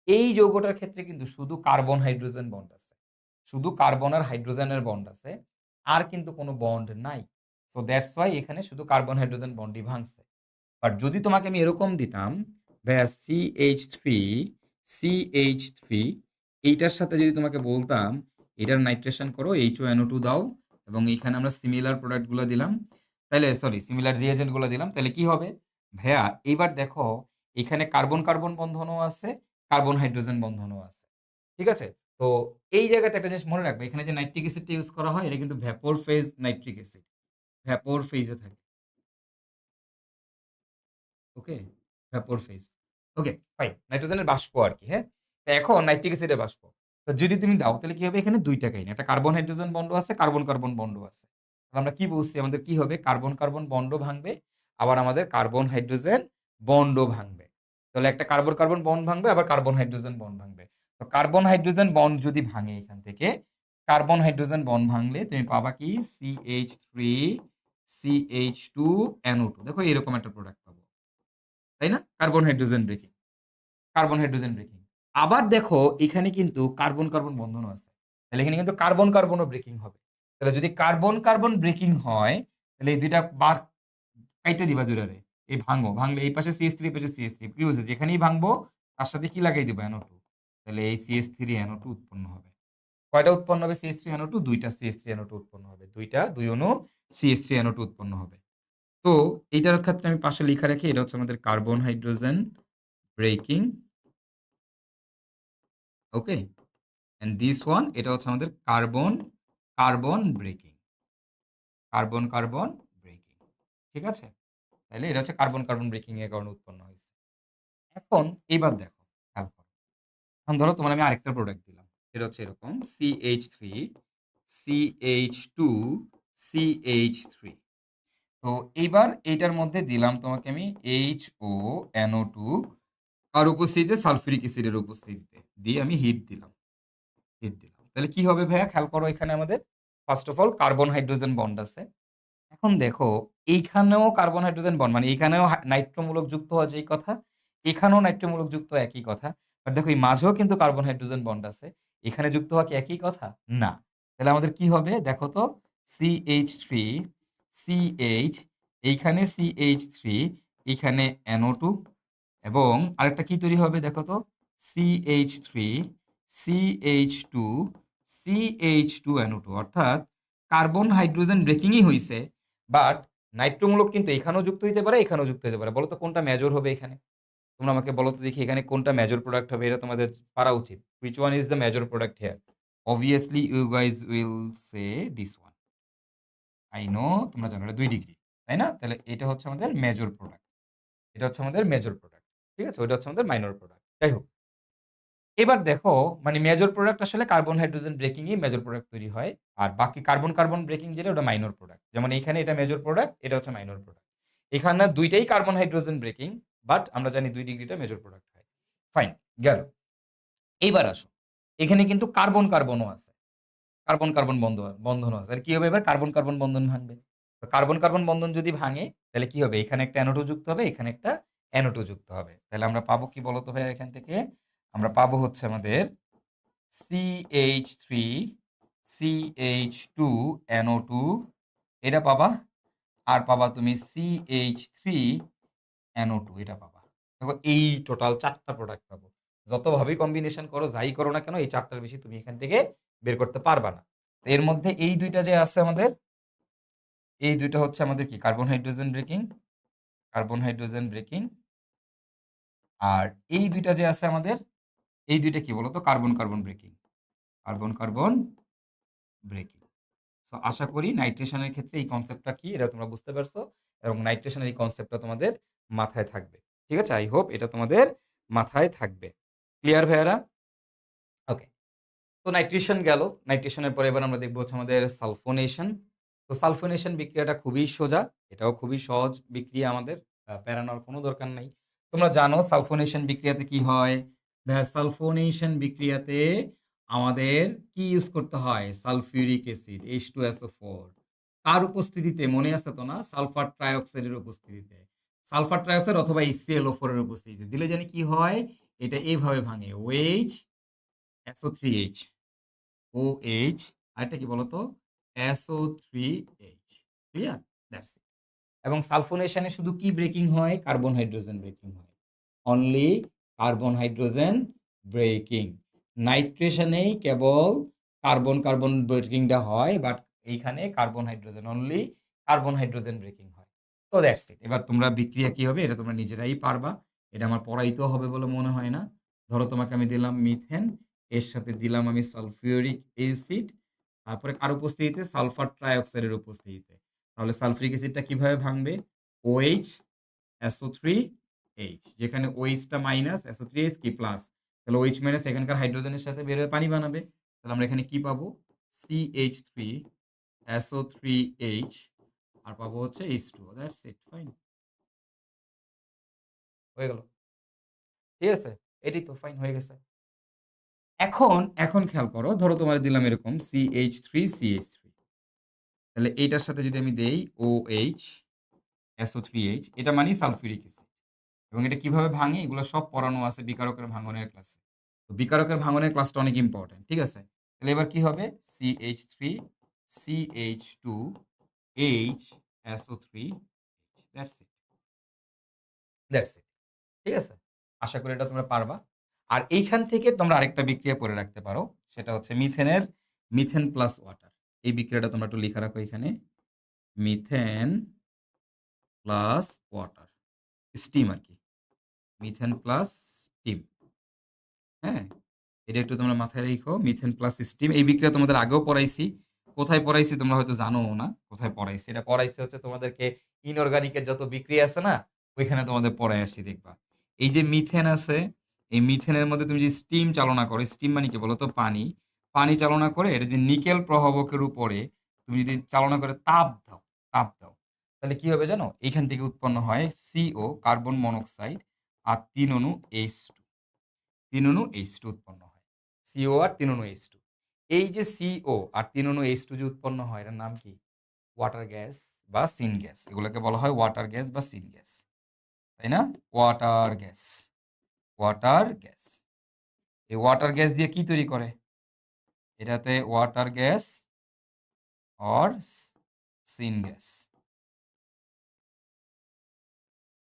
এই যৌগটার ক্ষেত্রে কিন্তু শুধু কার্বন হাইড্রোজেন বন্ড আছে। শুধু কার্বন আর হাইড্রোজেনের বন্ড আছে। আর কিন্তু কোনো বন্ড নাই। সো দ্যাটস ওয়াই এখানে শুধু কার্বন হাইড্রোজেন বন্ডই ভাঙছে। বাট যদি তোমাকে আমি এরকম দিতাম, ভাইয়া CH3 এইটার সাথে যদি তোমাকে বলতাম এটার নাইট্রেশন করো, HONO2 দাও এবং এখানে আমরা সিমিলার প্রোডাক্ট গুলো দিলাম। তাইলে সরি সিমিলার রিয়েজেন্ট গুলো দিলাম। তাহলে কি হবে? ভাইয়া এইবার দেখো এখানে কার্বন কার্বন বন্ধনও আছে, কার্বন হাইড্রোজেন বন্ধনও আছে। ঠিক আছে? তো এই জায়গাতে একটা জিনিস মনে রাখবে, এখানে যে নাইট্রিক অ্যাসিডটা ইউজ করা হয় এটা কিন্তু vapour phase nitric acid. Vapour ফেজে থাকে। Okay? Vapour phase. Okay, fine. নাইট্রোজেনের বাষ্প আরকি, হ্যাঁ? তো এখন নাইট্রিক অ্যাসিডের বাষ্প। তো যদি তুমি দাও তাহলে কি হবে? এখানে ২ টা কাহিনী। একটা কার্বন হাইড্রোজেন বন্ড আছে, কার্বন কার্বন বন্ড আছে। তাহলে আমরা কি বলছি? আমাদের কি হবে? কার্বন কার্বন বন্ডও ভাঙবে, আবার আমাদের কার্বন হাইড্রোজেন বন্ডও ভাঙবে। তাহলে একটা কার্বন কার্বন বন্ড ভাঙবে, আবার কার্বন হাইড্রোজেন বন্ড ভাঙবে। তো কার্বন হাইড্রোজেন বন্ড যদি ভাঙে এখান থেকে, কার্বন হাইড্রোজেন বন্ড ভাঙলে তুমি পাবা কি? CH3CH2NO2 দেখো এরকম একটা প্রোডাক্ট পাবো। তাই না? Carbon hydrogen breaking. আবার দেখো এখানে কিন্তু কার্বন কার্বন বন্ধনও আছে। তাহলে এখানে কিন্তু কার্বন কার্বনও ব্রেকিং হবে। তাহলে যদি কার্বন কার্বন ব্রেকিং হয়, তাহলে এই ২ টা বার কাইটে দিবা ২ টারে। এই ভাঙো। ভাঙলে এই পাশে CH3 এই পাশে CH3 কি হইছে? যেখানেই ভাঙবো তার সাথে কি লাগাই দিবা? NO2। তাহলে এই CH3NO2 উৎপন্ন হবে। কয়টা উৎপন্ন হবে CH3NO2? ২ টা CH3NO2 উৎপন্ন হবে। ২ টা ২ অণু CH3NO2 উৎপন্ন হবে। তো এইটার ক্ষেত্রে আমি পাশে লিখা রাখি এটা হচ্ছে আমাদের carbon hydrogen breaking, okay? And this one এটা হচ্ছে আমাদের carbon carbon breaking. Carbon carbon breaking. ঠিক আছে? তাইলে এটা হচ্ছে কার্বন কার্বন ব্রেকিং এর কারণে উৎপন্ন হইছে। এখন এইবার দেখো, খেয়াল করো। এখন ধরো তোমার আমি আরেকটা প্রোডাক্ট দিলাম। এটা হচ্ছে এরকম CH3 CH2 CH3। তো এইবার এইটার মধ্যে দিলাম তোমাকে আমি HONO2 আর উপস্থিতিতে সালফিউরিক অ্যাসিডের উপস্থিতিতে। দিয়ে আমি হিট দিলাম। তাহলে কি হবে ভাইয়া? খেয়াল করো এখানে আমাদের first of all carbon hydrogen bond আছে। এখন দেখো এইখানেও কার্বন হাইড্রোজেন বন্ড মানে এইখানেও নাইট্রোমূলক যুক্ত হওয়া যেই কথা, এখানেও নাইট্রোমূলক যুক্ত একই কথা। বাট দেখো এই মাঝেও কিন্তু কার্বন হাইড্রোজেন বন্ড আছে। এখানে যুক্ত হওয়া কি একই কথা? না। তাহলে আমাদের কি হবে? দেখো তো CH3 CH এইখানে CH3 এইখানে NO2 এবং আরেকটা কি তৈরি হবে দেখো তো? CH3 CH2 CH2NO2 অর্থাৎ কার্বন হাইড্রোজেন ব্রেকিংই হইছে। বাট নাইট্রোমূলক কিন্তু এখানেও যুক্ত হইতে পারে, এখানেও যুক্ত হইতে পারে। বলো তো কোনটা মেজর হবে এখানে? তোমরা আমাকে বলো তো দেখি এখানে কোনটা মেজর প্রোডাক্ট হবে? এটা তোমাদের পারা উচিত। Which one is the major product here? obviously you guys will say this one. I know তোমরা জানো এটা 2 ডিগ্রি। তাই না? তাহলে এটা হচ্ছে আমাদের মেজর প্রোডাক্ট। এটা হচ্ছে আমাদের মেজর প্রোডাক্ট। ঠিক আছে? ওইটা হচ্ছে আমাদের মাইনর প্রোডাক্ট। যাই হোক। এবার দেখো মানে মেজর প্রোডাক্ট আসলে carbon hydrogen breaking a major product তৈরি হয়। আর বাকি কার্বন কার্বন ব্রেকিং যেটা ওটা মাইনর প্রোডাক্ট। যেমন এইখানে এটা মেজর প্রোডাক্ট, এটা হচ্ছে মাইনর প্রোডাক্ট। এখানে ২ টাই কার্বন হাইড্রোজেন ব্রেকিং, বাট আমরা জানি ২ ডিগ্রিটা মেজর প্রোডাক্ট হয়। ফাইন, গেল। এইবার আসো। এখানে কিন্তু কার্বন কার্বনও আছে। কার্বন কার্বন বন্ধনও আছে। তাহলে কি হবে এবার কার্বন কার্বন বন্ধন ভাঙবে। তো কার্বন কার্বন বন্ধন যদি ভাঙে তাহলে কি হবে? এখানে একটা NO2 যুক্ত হবে, এখানে একটা NO2 যুক্ত হবে। তাহলে আমরা পাবো কি বলতো ভাইয়া এখান থেকে? আমরা পাবো হচ্ছে আমাদের CH3 CH2 NO2 এটা পাবা। আর পাবা তুমি CH3 NO2 এটা পাবা। দেখো এই টোটাল ৪ টা প্রোডাক্ট পাবো। যতভাবেই কম্বিনেশন করো, যাই করো না কেন এই ৪ টার বেশি তুমি এখান থেকে বের করতে পারবা না। তো এর মধ্যে এই ২ টা যে আছে আমাদের, এই ২ টা হচ্ছে আমাদের কি carbon hydrogen breaking, carbon hydrogen breaking. আর এই ২ টা যে আছে আমাদের, এই ২ টা কি বলতো? Carbon carbon breaking, carbon carbon breaking. So আশা করি নাইট্রেশনের ক্ষেত্রে এই কনসেপ্টটা কি এটা তোমরা বুঝতে পারছো এবং নাইট্রেশনের এই কনসেপ্টটা তোমাদের মাথায় থাকবে। ঠিক আছে? আই হোপ এটা তোমাদের মাথায় থাকবে। ক্লিয়ার ভাইয়ারা? ওকে। তো নাইট্রেশন গেল। নাইট্রেশনের পরে এবার আমরা দেখব হচ্ছে আমাদের সালফোনেশন। তো সালফোনেশন বিক্রিয়াটা খুবই সোজা। এটাও খুবই সহজ বিক্রিয়া আমাদের। প্যারা নেওয়ার কোনো দরকার নাই। তোমরা জানো সালফোনেশন বিক্রিয়াতে কি হয়? ভাইয়া সালফোনেশন বিক্রিয়াতে আমাদের কি ইউজ করতে হয়? সালফিউরিক অ্যাসিড H2SO4 কার উপস্থিতিতে মনে আছে তো না? সালফার ট্রাইঅক্সাইডের উপস্থিতিতে। সালফার ট্রাইঅক্সাইড অথবা HClO4 এর উপস্থিতিতে। দিলে জানি কি হয়? এটা এইভাবে ভাঙে OH SO3H OH আরেকটা কি বলতো? SO3H clear? That's it. এবং সালফোনেশনে শুধু কি ব্রেকিং হয়? কার্বন হাইড্রোজেন ব্রেকিং হয়। Only carbon hydrogen breaking. নাইট্রেশনেই কেবল কার্বন কার্বন ব্রেকিংটা হয়, বাট এইখানে carbon hydrogen only carbon hydrogen breaking হয়। তো দ্যাটস ইট। এবার তোমরা বিক্রিয়া কি হবে এটা তোমরা নিজেরাই পারবা। এটা আমার পড়াইতেও হবে বলে মনে হয় না। ধরো তোমাকে আমি দিলাম মিথেন, এর সাথে দিলাম আমি সালফিউরিক অ্যাসিড, তারপরে কার উপস্থিতিতে? সালফার ট্রাইঅক্সাইডের উপস্থিতিতে। তাহলে সালফিউরিক অ্যাসিডটা কিভাবে ভাঙবে? OH SO3H, যেখানে OH টা মাইনাস, SO3H কি প্লাস। তাহলে OH মাইনাস এখানকার হাইড্রোজেনের সাথে বের হয়ে পানি বানাবে। তাহলে আমরা এখানে কি পাবো? CH3SO3H আর পাবো হচ্ছে H2O। That's it, fine. হয়ে গেল। ঠিক আছে? এটাই তো ফাইন হয়ে গেছে। এখন খেয়াল করো, ধরো তোমারে দিলাম এরকম CH3CH3, তাহলে এইটার সাথে যদি আমি দেই OH SO3H এটা মানেই সালফিউরিক অ্যাসিড। এবং এটা কিভাবে ভাঙে এগুলো সব পড়ানো আছে বিকারকের ভাঙনের ক্লাসে। তো বিকারকের ভাঙনের ক্লাসটা অনেক ইম্পর্টেন্ট। ঠিক আছে? তাহলে এবার কি হবে? CH3 CH2H SO3H। That's it. That's it. ঠিক আছে? আশা করি এটা তোমরা পারবা। আর এইখান থেকে তোমরা আরেকটা বিক্রিয়া পড়ে রাখতে পারো। সেটা হচ্ছে মিথেনের মিথেন প্লাস ওয়াটার। এই বিক্রিয়াটা তোমরা একটু লিখে রাখো এখানে। Methane plus water. স্টিম আরকি। Methane plus steam. হ্যাঁ? এটা একটু তোমরা মাথায় রেখো। মিথেন প্লাস স্টিম এই বিক্রিয়া তোমাদের আগেও পড়াইছি। কোথায় পড়াইছি তোমরা হয়তো জানোও না। কোথায় পড়াইছি? এটা পড়াইছি হচ্ছে তোমাদেরকে ইনঅর্গানিক এর যত বিক্রিয়া আছে না? ওইখানে তোমাদের পড়ায় আসছি দেখবা। এই যে মিথেন আছে, এই মিথেনের মধ্যে তুমি যে স্টিম চালনা করো, স্টিম মানে কি বলতো? পানি। পানি চালনা করে এটা যদি নিকেল প্রভাবকের উপরে তুমি যদি চালনা করে তাপ দাও, তাহলে কি হবে জানো? এইখান থেকে উৎপন্ন হয় CO কার্বন মনোক্সাইড আর ৩ অণু H2। ৩ অণু H2 উৎপন্ন হয়। CO আর ৩ অণু H2। এই যে CO আর ৩ অণু H2 যে উৎপন্ন হয় এটার নাম কি? ওয়াটার গ্যাস বা সিন গ্যাস। এগুলোকে বলা হয় ওয়াটার গ্যাস বা সিন গ্যাস। তাই না? Water gas, water gas. এই ওয়াটার গ্যাস দিয়ে কি তৈরি করে? এটাতে water gas or syngas.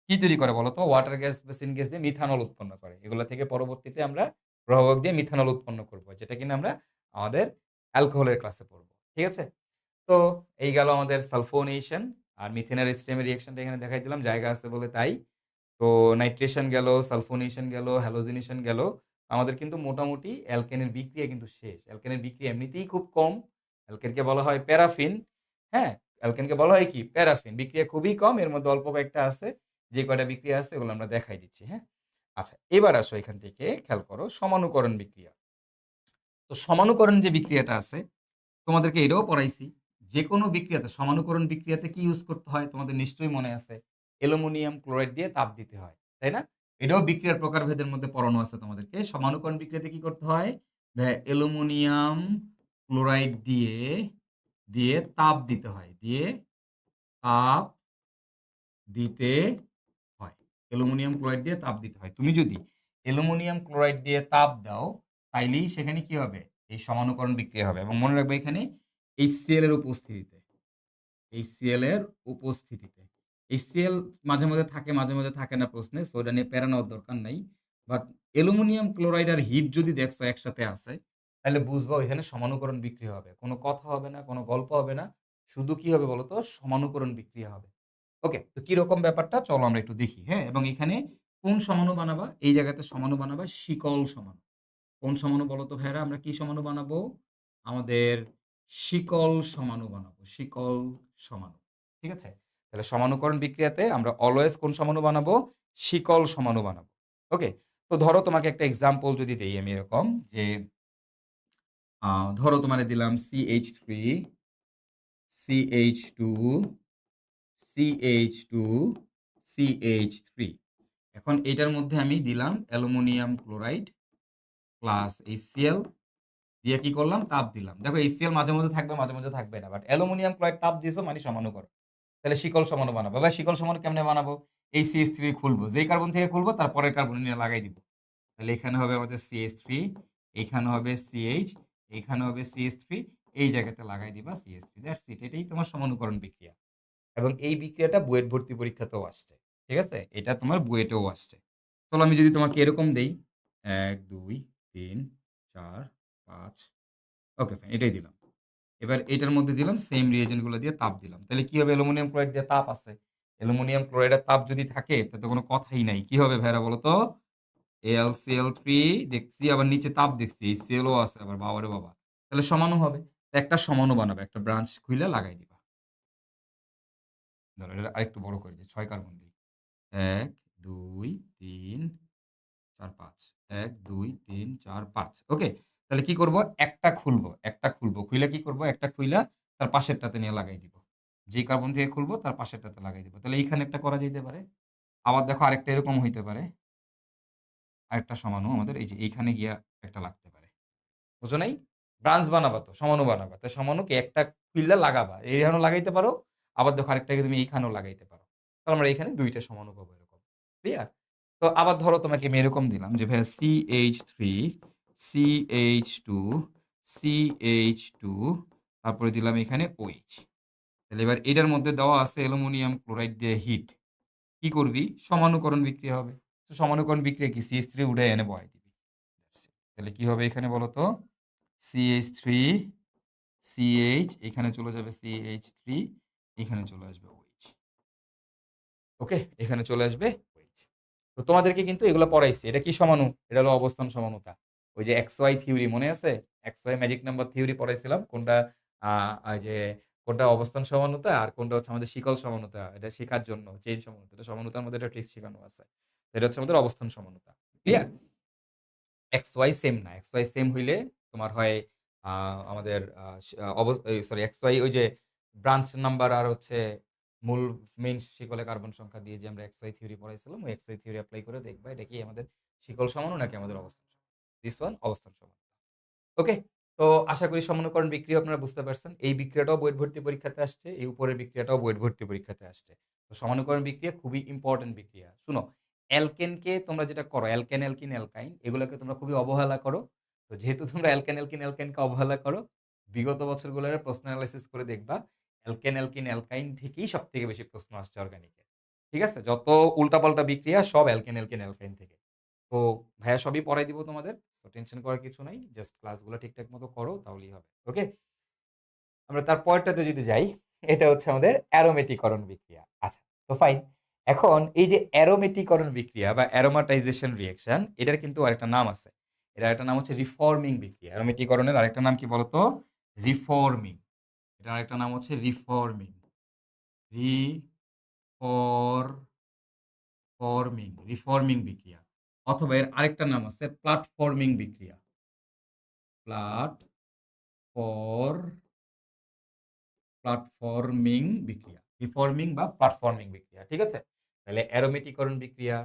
কি তৈরি করে বলতো? ওয়াটার গ্যাস বা সিন গ্যাস দিয়ে মিথানল উৎপন্ন করে। এগুলা থেকে পরবর্তীতে আমরা প্রভাবক দিয়ে মিথানল উৎপন্ন করব। যেটা কিনা আমরা আমাদের অ্যালকোহলের ক্লাসে পড়ব। ঠিক আছে? তো এই গেল আমাদের সালফোনেশন আর মিথেনের স্টেমের রিঅ্যাকশনটা এখানে দেখাই দিলাম। জায়গা আছে বলে তাই। তো নাইট্রেশন গেল, সালফোনেশন গেল, হ্যালোজিনেশন গেল। আমাদের কিন্তু মোটামুটি অ্যালকেনের বিক্রিয়া কিন্তু শেষ। অ্যালকেনের বিক্রিয়া এমনিতেই খুব কম। অ্যালকেনকে বলা হয় প্যারাফিন। হ্যাঁ? অ্যালকেনকে বলা হয় কি? প্যারাফিন। বিক্রিয়া খুবই কম। এর মধ্যে অল্প কয়েকটা আছে। যে কয়টা বিক্রিয়া আছে এগুলো আমরা দেখাই দিচ্ছি। হ্যাঁ? আচ্ছা, এবার আসো এখান থেকে খেয়াল করো সমানুকরণ বিক্রিয়া। তো সমানুকরণ যে বিক্রিয়াটা আছে তোমাদেরকে এটাও পড়াইছি। যেকোনো বিক্রিয়াতে সমানুকরণ বিক্রিয়াতে কি ইউজ করতে হয় তোমাদের নিশ্চয়ই মনে আছে। অ্যালুমিনিয়াম ক্লোরাইড দিয়ে তাপ দিতে হয়। তাই না? এটাও বিক্রিয়ার প্রকারভেদের মধ্যে পড়ানো আছে তোমাদেরকে। সমানুকরণ বিক্রিয়াতে কি করতে হয়? অ্যালুমিনিয়াম ক্লোরাইড দিয়ে তাপ দিতে হয়। তাপ দিতে হয়। অ্যালুমিনিয়াম ক্লোরাইড দিয়ে তাপ দিতে হয়। তুমি যদি অ্যালুমিনিয়াম ক্লোরাইড দিয়ে তাপ দাও, তাইলেই সেখানে কি হবে? এই সমানুকরণ বিক্রিয়া হবে এবং মনে রাখবে এখানে HCl এর উপস্থিতিতে। HCl এর উপস্থিতিতে। HCl মাঝে, মাঝে থাকে, মাঝে, মাঝে থাকে না প্রশ্নে। সো এটা নিয়ে প্যারা নেওয়ার দরকার নাই। বাট অ্যালুমিনিয়াম ক্লোরাইড আর হিট যদি দেখছো একসাথে আছে, তাহলে বুঝবা ওইখানে সমানুকরণ বিক্রিয়া হবে। কোন কথা হবে না, কোন গল্প হবে না। শুধু কি হবে বলতো? সমানুকরণ বিক্রিয়া হবে। ওকে, তো কিরকম ব্যাপারটা চলো আমরা একটু দেখি। হ্যাঁ? এবং এখানে কোন সমাণু বানাবা? এই জায়গাতে সমাণু বানাবা শিকল সমাণু। কোন সমাণু বলো তো ভাইয়েরা? আমরা কি সমাণু বানাবো? আমাদের শিকল সমাণু বানাবো। শিকল সমাণু। ঠিক আছে? তাহলে সমানুকরণ বিক্রিয়াতে আমরা অলওয়েজ কোন সমাণু বানাবো? শিকল সমাণু বানাবো। ওকে? তো ধরো তোমাকে একটা এক্সাম্পল যদি দেই আমি এরকম যে ধরো তোমারে দিলাম CH3, CH2, CH2, CH3। এখন এটার মধ্যে আমি দিলাম অ্যালুমিনিয়াম ক্লোরাইড প্লাস HCl দিয়ে কি করলাম? তাপ দিলাম। দেখো HCl মাঝে মধ্যে থাকবে, মাঝে মধ্যে থাকবে না। বাট অ্যালুমিনিয়াম ক্লোরাইড তাপ দিছো মানে সমানুকরণ। তাহলে শিকল সমাণু বানাবো। এবার শিকল সমাণু কেমনে বানাবো? এই CH3 খুলবো। যেই কার্বন থেকে খুলবো তার পরের কার্বন নিয়ে লাগাই দিব। তাহলে এখানে হবে আমাদের CH3, এখানে হবে CH, এখানে হবে CH3, এই জায়গাতে লাগাই দিবা CH3। That's it. এটাই তোমার সমানুকরণ বিক্রিয়া। এবং এই বিক্রিয়াটা বুয়েট ভর্তি পরীক্ষাতেও আসছে। ঠিক আছে? এটা তোমার বুয়েটেও আসছে। চলো আমি যদি তোমাকে এরকম দেই ১, ২, ৩, ৪, ৫ ওকে ফাইন এটাই দিলাম। এবার এটার মধ্যে দিলাম সেম রিএজেন্ট গুলো দিয়ে তাপ দিলাম। তাহলে কি হবে? অ্যালুমিনিয়াম ক্লোরাইড দিয়ে তাপ আছে। অ্যালুমিনিয়াম ক্লোরাইডের তাপ যদি থাকে তাতে কোনো কথাই নাই। কি হবে ভাইয়েরা বলো তো? AlCl3 দেখছি আবার নিচে তাপ দেখছি। HCl ও আছে আবার বাবারে বাবা! তাহলে সমাণু হবে। তো একটা সমাণু বানাবে। একটা ব্রাঞ্চ খুইলা লাগাই দিবা। ধরো এটা আরেকটু বড় করে দেই। ৬ কার্বন দেই। ১, ২, ৩, ৪, ৫। ১, ২, ৩, ৪, ৫ ওকে? তাহলে কি করব? একটা খুলবো। খুইলা কি করব? একটা খুইলা তার পাশেরটাতে নিয়ে লাগাই দিব। যেই কার্বন থেকে খুলবো তার পাশেরটাতে লাগাই দিব। তাহলে এইখানে একটা করা যাইতে পারে। আবার দেখো আরেকটা এরকম হইতে পারে। আরেকটা সমাণু আমাদের এই যে এইখানে গিয়া একটা লাগতে পারে। বুঝো নাই? ব্রাঞ্চ বানাবা তো, সমাণু বানাবা। তো সমাণুকে একটা খুইল্লা লাগাবা। এইখানেও লাগাইতে পারো। আবার দেখো আরেকটাকে তুমি এইখানেও লাগাইতে পারো। তাহলে আমরা এখানে ২ টা সমাণু পাবো এরকম। ক্লিয়ার? তো আবার ধরো তোমাকে আমি এরকম দিলাম যে ভাইয়া CH3, CH2, CH2 তারপরে দিলাম এখানে OH। তাহলে এবার এটার মধ্যে দেওয়া আছে অ্যালুমিনিয়াম ক্লোরাইড দিয়ে হিট। কি করবি? সমানুকরণ বিক্রিয়া হবে। তো সমানুকরণ বিক্রিয়া কি? CH3 উঠায় এনে বহাই দিবি। That's it। তাহলে কি হবে এখানে বলো তো? CH3, CH এখানে চলে যাবে CH3, এখানে চলে আসবে OH। ওকে? এখানে চলে আসবে OH। তো তোমাদেরকে কিন্তু এগুলো পড়াইছি। এটা কি সমাণু? এটা হলো অবস্থান সমানুতা। ওই যে XY থিওরি মনে আছে? XY ম্যাজিক নাম্বার থিওরি পড়াইছিলাম। কোনটা আ ওই যে কোনটা অবস্থান সমানুতা আর কোনটা হচ্ছে আমাদের শিকল সমানুতা। এটা শেখার জন্য চেইন সমানুতা। এটা সমানুতার মধ্যে একটা ট্রিক শেখানো আছে। এটা হচ্ছে আমাদের অবস্থান সমানুতা। ক্লিয়ার? XY সেম না। XY সেম হইলে তোমার হয় আ আমাদের আ সা অবস এই সরি XY ওই যে ব্রাঞ্চ নাম্বার আর হচ্ছে মূল মেইন শিকলে কার্বন সংখ্যা দিয়ে যে আমরা XY থিওরি পড়াইছিলাম, ওই XY থিওরি এপ্লাই করে দেখবা এটা কি আমাদের শিকল সমাণু নাকি আমাদের অবস্থান সমাণু। দিস ওয়ান অবস্থান সমাণু। ওকে? তো আশা করি সমনুকরণ বিক্রিয়া আপনারা বুঝতে পারছেন। এই বিক্রিয়াটাও বুয়েট ভর্তি পরীক্ষাতে আসছে। এই উপরের বিক্রিয়াটাও বুয়েট ভর্তি পরীক্ষাতে আসছে। তো সমানুকরণ বিক্রিয়া খুবই ইম্পোর্টেন্ট বিক্রিয়া। শুনো, অ্যালকেনকে তোমরা যেটা করো অ্যালকেন, অ্যালকিন, অ্যালকাইন এগুলোকে তোমরা খুবই অবহেলা করো। তো যেহেতু তোমরা অ্যালকেন, অ্যালকিন, অ্যালকাইনকে অবহেলা করো, বিগত বছরগুলোর প্রশ্ন এনালাইসিস করে দেখবা অ্যালকেন, অ্যালকিন, অ্যালকাইন থেকেই সবথেকে বেশি প্রশ্ন আসছে অর্গানিকে। ঠিক আছে? যত উল্টাপাল্টা বিক্রিয়া সব অ্যালকেন, অ্যালকিন, অ্যালকাইন থেকে। তো ভাইয়া সবই পড়াই দিব তোমাদের। সো টেনশন করার কিছু নাই। জাস্ট ক্লাসগুলো ঠিকঠাক মতো করো তাহলেই হবে। ওকে? আমরা তার পরেরটাতে যদি যাই, এটা হচ্ছে আমাদের অ্যারোমেটিকরণ বিক্রিয়া। আচ্ছা, তো ফাইন। এখন এই যে অ্যারোমেটিকরণ বিক্রিয়া বা অ্যারোমাটাইজেশন রিঅ্যাকশন এটার কিন্তু আরেকটা নাম আছে। এর আরেকটা নাম হচ্ছে রিফর্মিং বিক্রিয়া। অ্যারোমেটিকরণের আরেকটা নাম কি বলতো? রিফর্মিং। এটার আরেকটা নাম হচ্ছে রিফর্মিং। রিফর্মিং বিক্রিয়া। অথবা এর আরেকটা নাম আছে প্ল্যাটফর্মিং বিক্রিয়া। প্ল্যাটফর প্ল্যাটফর্মিং বিক্রিয়া। রিফর্মিং বা প্ল্যাটফর্মিং বিক্রিয়া। ঠিক আছে? তাহলে অ্যারোমেটিকরণ বিক্রিয়া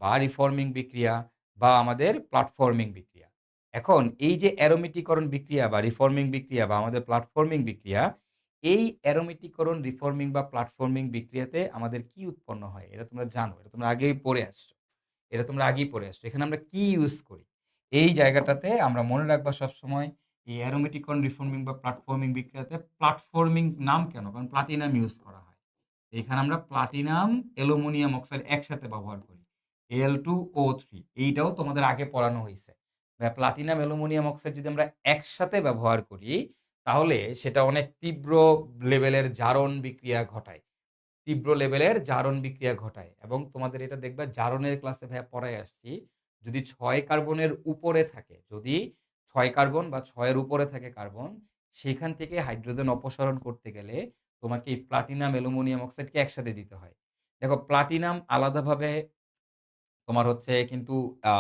বা রিফর্মিং বিক্রিয়া বা আমাদের প্ল্যাটফর্মিং বিক্রিয়া। এখন এই যে অ্যারোমেটিকরণ বিক্রিয়া বা রিফর্মিং বিক্রিয়া বা আমাদের প্ল্যাটফর্মিং বিক্রিয়া, এই অ্যারোমেটিকরণ, রিফর্মিং বা প্ল্যাটফর্মিং বিক্রিয়াতে আমাদের কি উৎপন্ন হয়? এটা তোমরা জানো। এটা তোমরা আগেই পড়ে আসছো। এখানে আমরা কি ইউজ করি? এই জায়গাটাতে আমরা মনে রাখবা সবসময় এই অ্যারোমেটিকরণ, রিফর্মিং বা প্ল্যাটফর্মিং বিক্রিয়াতে প্ল্যাটফর্মিং নাম কেন? কারণ প্লাটিনাম ইউজ করা হয়। এখানে আমরা প্লাটিনাম, অ্যালুমিনিয়াম অক্সাইড একসাথে ব্যবহার করি। Al2O3 এইটাও তোমাদের আগে পড়ানো হইছে। প্লাটিনাম, অ্যালুমিনিয়াম অক্সাইড যদি আমরা একসাথে ব্যবহার করি, তাহলে সেটা অনেক তীব্র লেভেলের জারণ বিক্রিয়া ঘটায়। জারণ বিক্রিয়া ঘটায় এবং তোমাদের এটা দেখবা জারণের ক্লাসে ভাইয়া পড়ায় আসছি। যদি ৬ কার্বনের উপরে থাকে, যদি ৬ কার্বন বা ৬ এর উপরে থাকে কার্বন, সেখান থেকে হাইড্রোজেন অপসারণ করতে গেলে তোমাকে এই প্লাটিনাম, অ্যালুমিনিয়াম অক্সাইডকে একসাথে দিতে হয়। দেখো প্লাটিনাম আলাদাভাবে তোমার হচ্ছে কিন্তু আ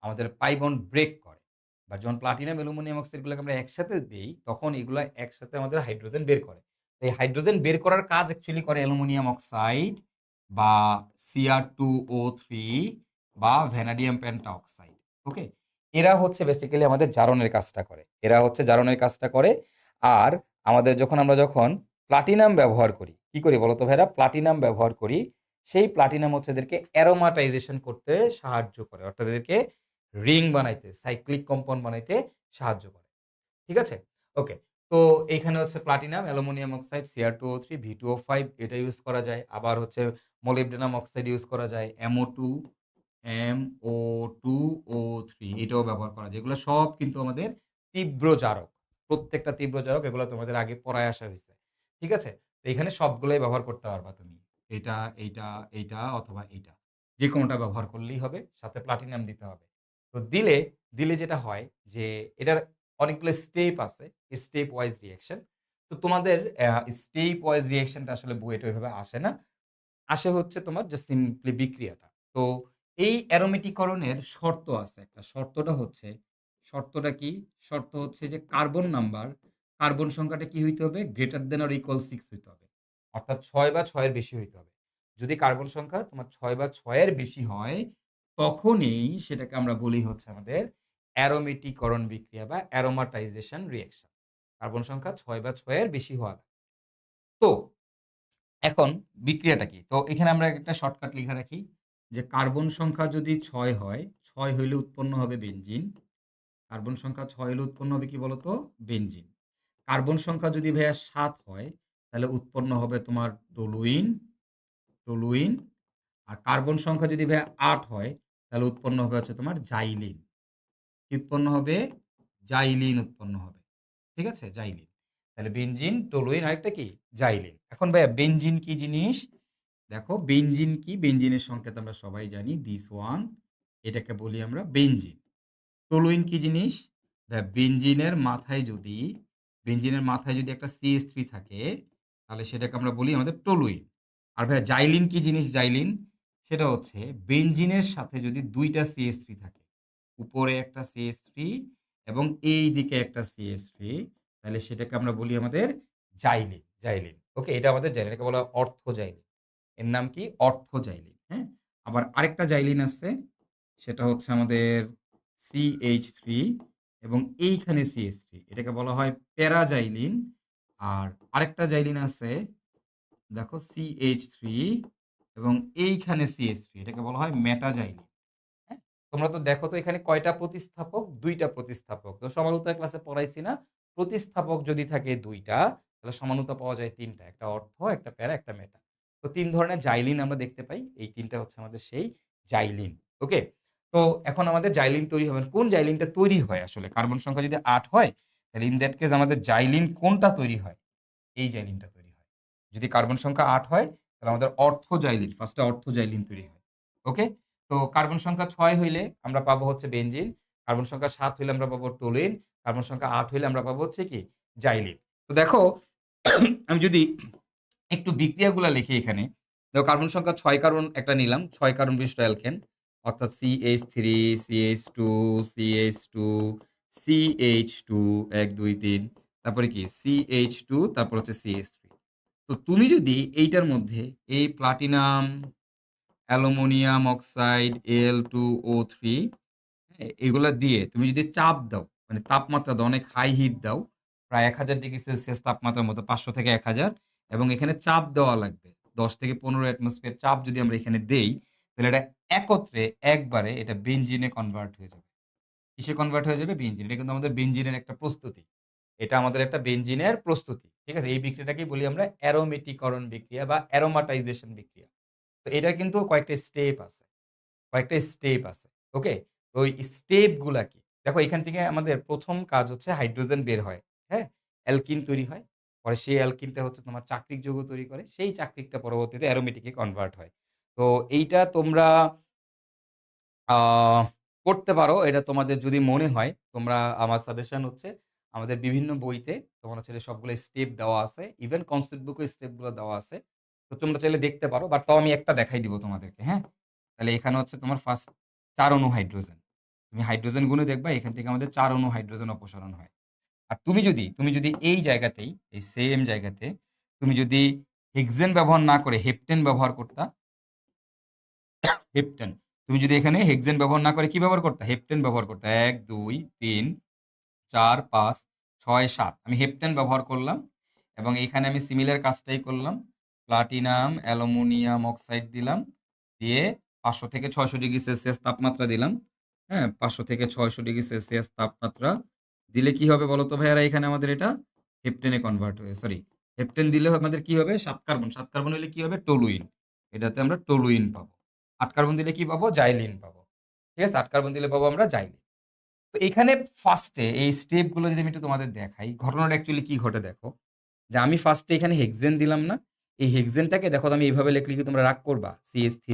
আমাদের পাই বন্ড ব্রেক করে। বা যখন প্লাটিনাম, অ্যালুমিনিয়াম অক্সাইড গুলোকে আমরা একসাথে দেই, তখন এগুলা একসাথে আমাদের হাইড্রোজেন বের করে। তো এই হাইড্রোজেন বের করার কাজ অ্যাকচুয়ালি করে অ্যালুমিনিয়াম অক্সাইড বা Cr2O3 বা ভ্যানাডিয়াম পেন্টাঅক্সাইড। ওকে? এরা হচ্ছে বেসিক্যালি আমাদের জারণের কাজটা করে। আর আমরা যখন প্লাটিনাম ব্যবহার করি, কি করি বলতো ভাইরা? প্লাটিনাম ব্যবহার করি, সেই প্লাটিনাম হচ্ছে এদেরকে অ্যারোমাটাইজেশন করতে সাহায্য করে। অর্থাৎ এদেরকে রিং বানাইতে, সাইক্লিক কম্পাউন্ড বানাইতে সাহায্য করে। ঠিক আছে? ওকে। তো এইখানে হচ্ছে platinum, aluminium oxide, Cr2O3, V2O5 এটা ইউজ করা যায়। আবার হচ্ছে মোলিবডেনাম অক্সাইড ইউজ করা যায়। MO2O3 এটাও ব্যবহার করা যায়। এগুলো সব কিন্তু আমাদের তীব্র জারক। প্রত্যেকটা তীব্র জারক, এগুলো তোমাদের আগে পড়ায় আসা হইছে। ঠিক আছে? তো এখানে সবগুলোই ব্যবহার করতে পারবা তুমি। এইটা, এইটা অথবা এইটা। যেকোনোটা ব্যবহার করলেই হবে। সাথে প্লাটিনাম দিতে হবে। তো দিলে যেটা হয় যে এটার অনেকগুলো স্টেপ আছে। Step wise reaction. তো তোমাদের স্টেপ ওয়াইজ রিঅ্যাকশনটা আসলে বুয়েটে ওইভাবে আসে না। আসে হচ্ছে তোমার যে সিম্পলি বিক্রিয়াটা। তো এই অ্যারোমেটিকরণের শর্ত আছে একটা। শর্তটা কি? শর্ত হচ্ছে যে কার্বন সংখ্যাটা কি হইতে হবে? গ্রেটার দ্যান অর ইকুয়াল 6 হইতে হবে। অর্থাৎ ৬ বা ৬ এর বেশি হইতে হবে। যদি কার্বন সংখ্যা তোমার ৬ বা ৬ এর বেশি হয়, তখনই সেটাকে আমরা বলি হচ্ছে আমাদের অ্যারোমেটিকরণ বিক্রিয়া বা অ্যারোমাটাইজেশন রিঅ্যাকশন। কার্বন সংখ্যা ৬ বা ৬ এর বেশি হওয়া লাগবে। তো এখন বিক্রিয়াটা কি? তো এখানে আমরা একটা শর্টকাট লিখে রাখি যে কার্বন সংখ্যা যদি ৬ হয়, ৬ হইলে উৎপন্ন হবে বেনজিন। কার্বন সংখ্যা ৬ হলে উৎপন্ন হবে কি বলতো? বেনজিন। কার্বন সংখ্যা যদি ভাইয়া ৭ হয়, তাহলে উৎপন্ন হবে তোমার টলুইন। আর কার্বন সংখ্যা যদি ভাইয়া ৮ হয়, তাহলে উৎপন্ন হবে হচ্ছে তোমার জাইলিন। কি উৎপন্ন হবে? জাইলিন উৎপন্ন হবে। ঠিক আছে? জাইলিন। তাহলে বেনজিন, টলুইন আরেকটা কি? জাইলিন। এখন ভাইয়া বেনজিন কি জিনিস? দেখো বেনজিন কি? বেনজিনের সংকেত আমরা সবাই জানি this one, এটাকে বলি আমরা বেনজিন। টলুইন কি জিনিস? বেনজিনের মাথায় যদি একটা CH3 থাকে, তাহলে সেটাকে আমরা বলি আমাদের টলুইন। আর ভাইয়া জাইলিন কি জিনিস? সেটা হচ্ছে বেনজিনের সাথে যদি ২ টা CH3 থাকে, উপরে একটা CH3 এবং এই দিকে একটা CH3, তাহলে সেটাকে আমরা বলি আমাদের জাইলিন। ওকে? এটা আমাদের জাইলিন। এটাকে বলা হয় অর্থোজাইলিন। এর নাম কি? অর্থোজাইলিন। হ্যাঁ? আবার আরেকটা জাইলিন আছে, সেটা হচ্ছে আমাদের CH3 এবং এইখানে CH3, এটাকে বলা হয় প্যারাজাইলিন। আর আরেকটা জাইলিন আছে, দেখো CH3 এবং এইখানে CH3, এটাকে বলা হয় মেটাজাইলিন। হ্যাঁ? তোমরা তো দেখো তো এখানে কয়টা প্রতিস্থাপক? ২ টা প্রতিস্থাপক। তো সমানুতা ক্লাসে পড়াইছি না? প্রতিস্থাপক যদি থাকে ২ টা, তাহলে সমানুতা পাওয়া যায় ৩ টা। একটা অর্থ, একটা প্যারা, একটা মেটা। তো ৩ ধরনের জাইলিন আমরা দেখতে পাই। এই ৩ টা হচ্ছে আমাদের সেই জাইলিন। ওকে? তো এখন আমাদের জাইলিন তৈরি হবে। কোন জাইলিনটা তৈরি হয় আসলে? কার্বন সংখ্যা যদি ৮ হয়, তাহলে ইন দ্যাট কেস আমাদের জাইলিন কোনটা তৈরি হয়? এই জাইলিনটা তৈরি হয়। যদি কার্বন সংখ্যা ৮ হয়, তাহলে আমাদের অর্থোজাইলিন, ফার্স্টে অর্থোজাইলিন তৈরি হয়। ওকে? তো কার্বন সংখ্যা ৬ হইলে আমরা পাবো হচ্ছে বেনজিন। কার্বন সংখ্যা ৭ হইলে আমরা পাবো টলুইন, কার্বন সংখ্যা 8 হইলে আমরা পাবো হচ্ছে কি জাইলিন। তো দেখো আমি যদি একটু বিক্রিয়াগুলা লিখি এখানে। দেখো কার্বন সংখ্যা ৬ কার্বন একটা নিলাম। ৬ কার্বন বিশিষ্ট অ্যালকেন অর্থাৎ CH3, CH2, CH2, CH2 ১, ২, ৩ তারপরে কি CH2 তারপর হচ্ছে CH3। তো তুমি যদি এইটার মধ্যে এই প্লাটিনাম, অ্যালুমিনিয়াম অক্সাইড, Al2O3 হ্যাঁ? এগুলা দিয়ে তুমি যদি চাপ দাও, মানে তাপমাত্রা দাও, অনেক হাই হিট দাও, প্রায় ১০০০ ডিগ্রি সেলসিয়াস তাপমাত্রার মতো ৫০০ থেকে ১০০০ এবং এখানে চাপ দেওয়া লাগবে। ১০ থেকে ১৫ অ্যাটমসফিয়ার চাপ যদি আমরা এখানে দেই, তাহলে এটা একত্রে একবারে এটা বেনজিনে কনভার্ট হয়ে যাবে। কিসে কনভার্ট হয়ে যাবে? বেনজিন। এটা কিন্তু আমাদের বেনজিনের একটা প্রস্তুতি। এটা আমাদের একটা বেনজিনের প্রস্তুতি। ঠিক আছে? এই বিক্রিয়াটাকেই বলি আমরা অ্যারোমেটিকরণ বিক্রিয়া বা অ্যারোমাটাইজেশন বিক্রিয়া। তো এটার কিন্তু কয়েকটা স্টেপ আছে। কয়েকটা স্টেপ আছে। ওকে? তো ওই স্টেপ গুলা কি? দেখো এখান থেকে আমাদের ১ম কাজ হচ্ছে হাইড্রোজেন বের হয়। হ্যাঁ? অ্যালকিন তৈরি হয়। পরে সেই অ্যালকিনটা হচ্ছে তোমার চাক্রিক যৌগ তৈরি করে। সেই চাক্রিকটা পরবর্তীতে অ্যারোমেটিক এ কনভার্ট হয়। তো এইটা তোমরা আ করতে পারো। এটা তোমাদের যদি মনে হয়, তোমরা আমার সাজেশন হচ্ছে আমাদের বিভিন্ন বইতে তোমার হচ্ছে যে সবগুলো স্টেপ দেওয়া আছে। ইভেন কনসেপ্ট বুকেও স্টেপ গুলো দেওয়া আছে। তো তোমরা চাইলে দেখতে পারো। বাট তাও আমি একটা দেখাই দিব তোমাদেরকে। হ্যাঁ? তাহলে এখানে হচ্ছে তোমার ফার্স্ট ৪ অণু হাইড্রোজেন। তুমি হাইড্রোজেন গুণে দেখবা এখান থেকে আমাদের ৪ অণু হাইড্রোজেন অপসারণ হয়। আর তুমি যদি এই জায়গাতেই, এই সেম জায়গাতে তুমি যদি হেক্সেন ব্যবহার না করে হেপ্টেন ব্যবহার করতা, হেপ্টেন। তুমি যদি এখানে হেক্সেন ব্যবহার না করে কি ব্যবহার করতা? হেপ্টেন ব্যবহার করতা। ১, ২, ৩, ৪, ৫, ৬, ৭ আমি হেপ্টেন ব্যবহার করলাম এবং এখানে আমি সিমিলার কাজটাই করলাম। প্লাটিনাম, অ্যালুমিনিয়াম অক্সাইড দিলাম। দিয়ে ৫০০ থেকে ৬০০ ডিগ্রি সেলসিয়াস তাপমাত্রা দিলাম। হ্যাঁ? ৫০০ থেকে ৬০০ ডিগ্রি সেলসিয়াস তাপমাত্রা দিলে কি হবে বলো তো ভাইয়ারা এখানে আমাদের এটা হেপ্টেনে কনভার্ট হয়ে সরি হেপ্টেন দিলে আমাদের কি হবে ৭ কার্বন। ৭ কার্বন হলে কি হবে? টলুইন। এটাতে আমরা টলুইন পাবো। ৮ কার্বন দিলে কি পাবো? জাইলিন পাবো। ঠিক আছে? ৮ কার্বন দিলে পাবো আমরা জাইলিন। তো এখানে ফার্স্টে এই স্টেপ গুলো যদি আমি একটু তোমাদের দেখাই, ঘটনাটা অ্যাকচুয়ালি কি ঘটে দেখো। যে আমি ফার্স্টে এখানে হেক্সেন দিলাম না? এই হেক্সেনটাকে দেখো আমি এভাবে লিখলে কি তোমরা রাগ করবা? CH3,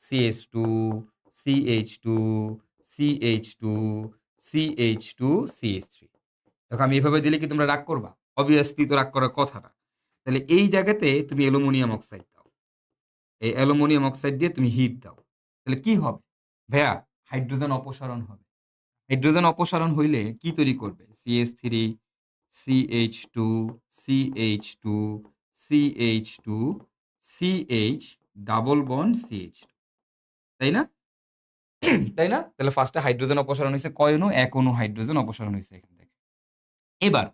CH2, CH2, CH2, CH2, CH3 দেখো আমি এভাবে দিলে কি তোমরা রাগ করবা? অবভিয়াসলি তো রাগ করার কথা না। তাহলে এই জায়গাতে তুমি অ্যালুমিনিয়াম অক্সাইড দাও। এই অ্যালুমিনিয়াম অক্সাইড দিয়ে তুমি হিট দাও। তাহলে কি হবে? ভাইয়া হাইড্রোজেন অপসারণ হবে। হাইড্রোজেন অপসারণ হইলে কি তৈরি করবে? CH3, CH2, CH2, CH2, CH double bond CH2 তাই না? তাই না? তাহলে ফার্স্টে হাইড্রোজেন অপসারণ হইছে কয় অণু? ১ অণু হাইড্রোজেন অপসারণ হইছে এখান থেকে। এবার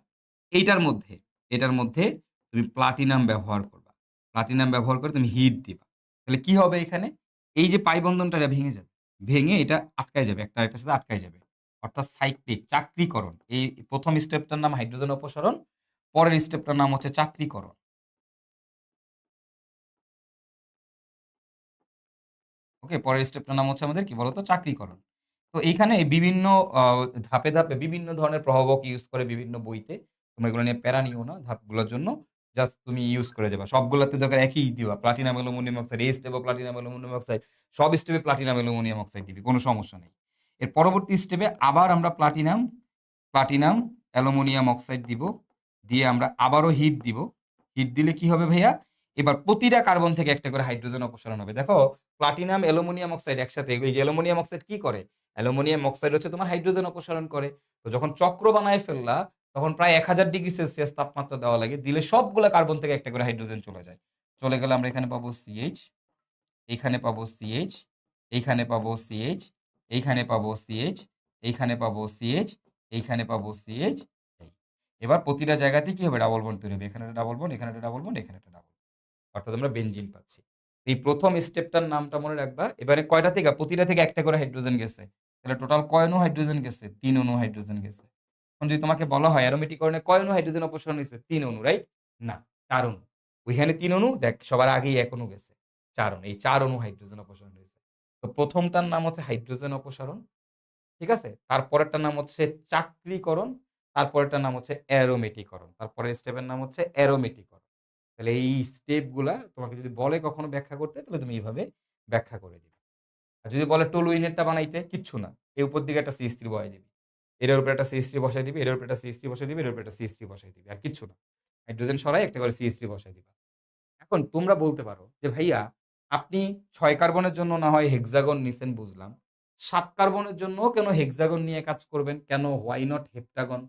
এইটার মধ্যে, এটার মধ্যে তুমি প্লাটিনাম ব্যবহার করবা। প্লাটিনাম ব্যবহার করে তুমি হিট দিবা। তাহলে কি হবে এখানে? এই যে পাই বন্ধনটা এটা ভেঙে যাবে। ভেঙে এটা আটকায় যাবে। একটা আরেকটার সাথে আটকায় যাবে। অর্থাৎ সাইক্লিক চাক্রিকরণ। এই ১ম স্টেপটার নাম হাইড্রোজেন অপসারণ। পরের স্টেপটার নাম হচ্ছে চাক্রিকরণ। ওকে? পরের স্টেপটার নাম হচ্ছে আমাদের কি বলতো? চাক্রিকরণ। তো এইখানে বিভিন্ন আ ধাপে, ধাপে বিভিন্ন ধরনের প্রভাবক ইউজ করে বিভিন্ন বইতে। তোমরা এগুলো নিয়ে প্যারা নিও না ধাপগুলোর জন্য। জাস্ট তুমি ইউজ করে যাবা। সবগুলাতে দরকার একই দিবা। প্লাটিনাম, অ্যালুমিনিয়াম অক্সাইড, এই স্টেপেও প্লাটিনাম, অ্যালুমিনিয়াম অক্সাইড। সব স্টেপে প্লাটিনাম, অ্যালুমিনিয়াম অক্সাইড দিবি। কোন সমস্যা নেই। এর পরবর্তী স্টেপে আবার আমরা প্লাটিনাম, প্লাটিনাম, অ্যালুমিনিয়াম অক্সাইড দিব। দিয়ে আমরা আবারও হিট দিব। হিট দিলে কি হবে ভাইয়া? এবার প্রতিটা কার্বন থেকে একটা করে হাইড্রোজেন অপসারণ হবে। দেখো প্লাটিনাম, অ্যালুমিনিয়াম অক্সাইড একসাথে এই যে অ্যালুমিনিয়াম অক্সাইড কি করে? অ্যালুমিনিয়াম অক্সাইড হচ্ছে তোমার হাইড্রোজেন অপসারণ করে। তো যখন চক্র বানায় ফেললা, তখন প্রায় ১০০০ ডিগ্রি সেলসিয়াস তাপমাত্রা দেওয়া লাগে। দিলে সবগুলা কার্বন থেকে একটা করে হাইড্রোজেন চলে যায়। চলে গেলে আমরা এখানে পাবো CH, এইখানে পাবো CH, এইখানে পাবো CH, এইখানে পাবো CH, এইখানে পাবো CH, এইখানে পাবো CH এই। এবার প্রতিটা জায়গাতেই কি হবে? ডাবল বন্ড তৈরি হবে। এখানে একটা ডাবল বন্ড, এখানে একটা ডাবল বন্ড, এখানে একটা ডাবল বন্ড। অর্থাৎ আমরা বেনজিন পাচ্ছি। এই ১ম স্টেপটার নামটা মনে রাখবা। এবারে কয়টা থেকে? প্রতিটা থেকে একটা করে হাইড্রোজেন গেছে। তাহলে টোটাল কয় অণু হাইড্রোজেন গেছে? ৩ অণু হাইড্রোজেন গেছে। এখন যদি তোমাকে বলা হয় অ্যারোমেটিকরণে কয় অণু হাইড্রোজেন অপসারণ হইছে? ৩ অণু, রাইট? না, ৪ অণু। ওইখানে ৩ অণু, দেখ সবার আগেই ১ অণু গেছে। ৪ অণু। এই ৪ অণু হাইড্রোজেন অপসারণ হইছে। তো ১ম টার নাম হচ্ছে হাইড্রোজেন অপসারণ। ঠিক আছে? তারপরেরটার নাম হচ্ছে চাক্রিকরণ। তারপরেরটার নাম হচ্ছে অ্যারোমেটিকরণ। তারপরের স্টেপের নাম হচ্ছে অ্যারোমেটিকরণ। তাহলে এই স্টেপ গুলা তোমাকে যদি বলে কখনো ব্যাখ্যা করতে, তাহলে তুমি এভাবে ব্যাখ্যা করে দিবে। আর যদি বলে টলুইনেরটা বানাইতে, কিচ্ছু না। এই উপর দিকে একটা CH3 বসায় দিবি। এটার উপরে একটা CH3 বসায় দিবি, এটার উপরে একটা CH3 বসায় দিবি, এটার উপরে একটা CH3 বসায় দিবি। আর কিচ্ছু না। হাইড্রোজেন সরায় একটা করে CH3 বসায় দিবা। এখন তোমরা বলতে পারো যে, "ভাইয়া আপনি ৬ কার্বনের জন্য না হয় হেক্সাগন নিছেন বুঝলাম। ৭ কার্বনের জন্যও কেন হেক্সাগন নিয়ে কাজ করবেন? কেন why not হেপ্টাগন?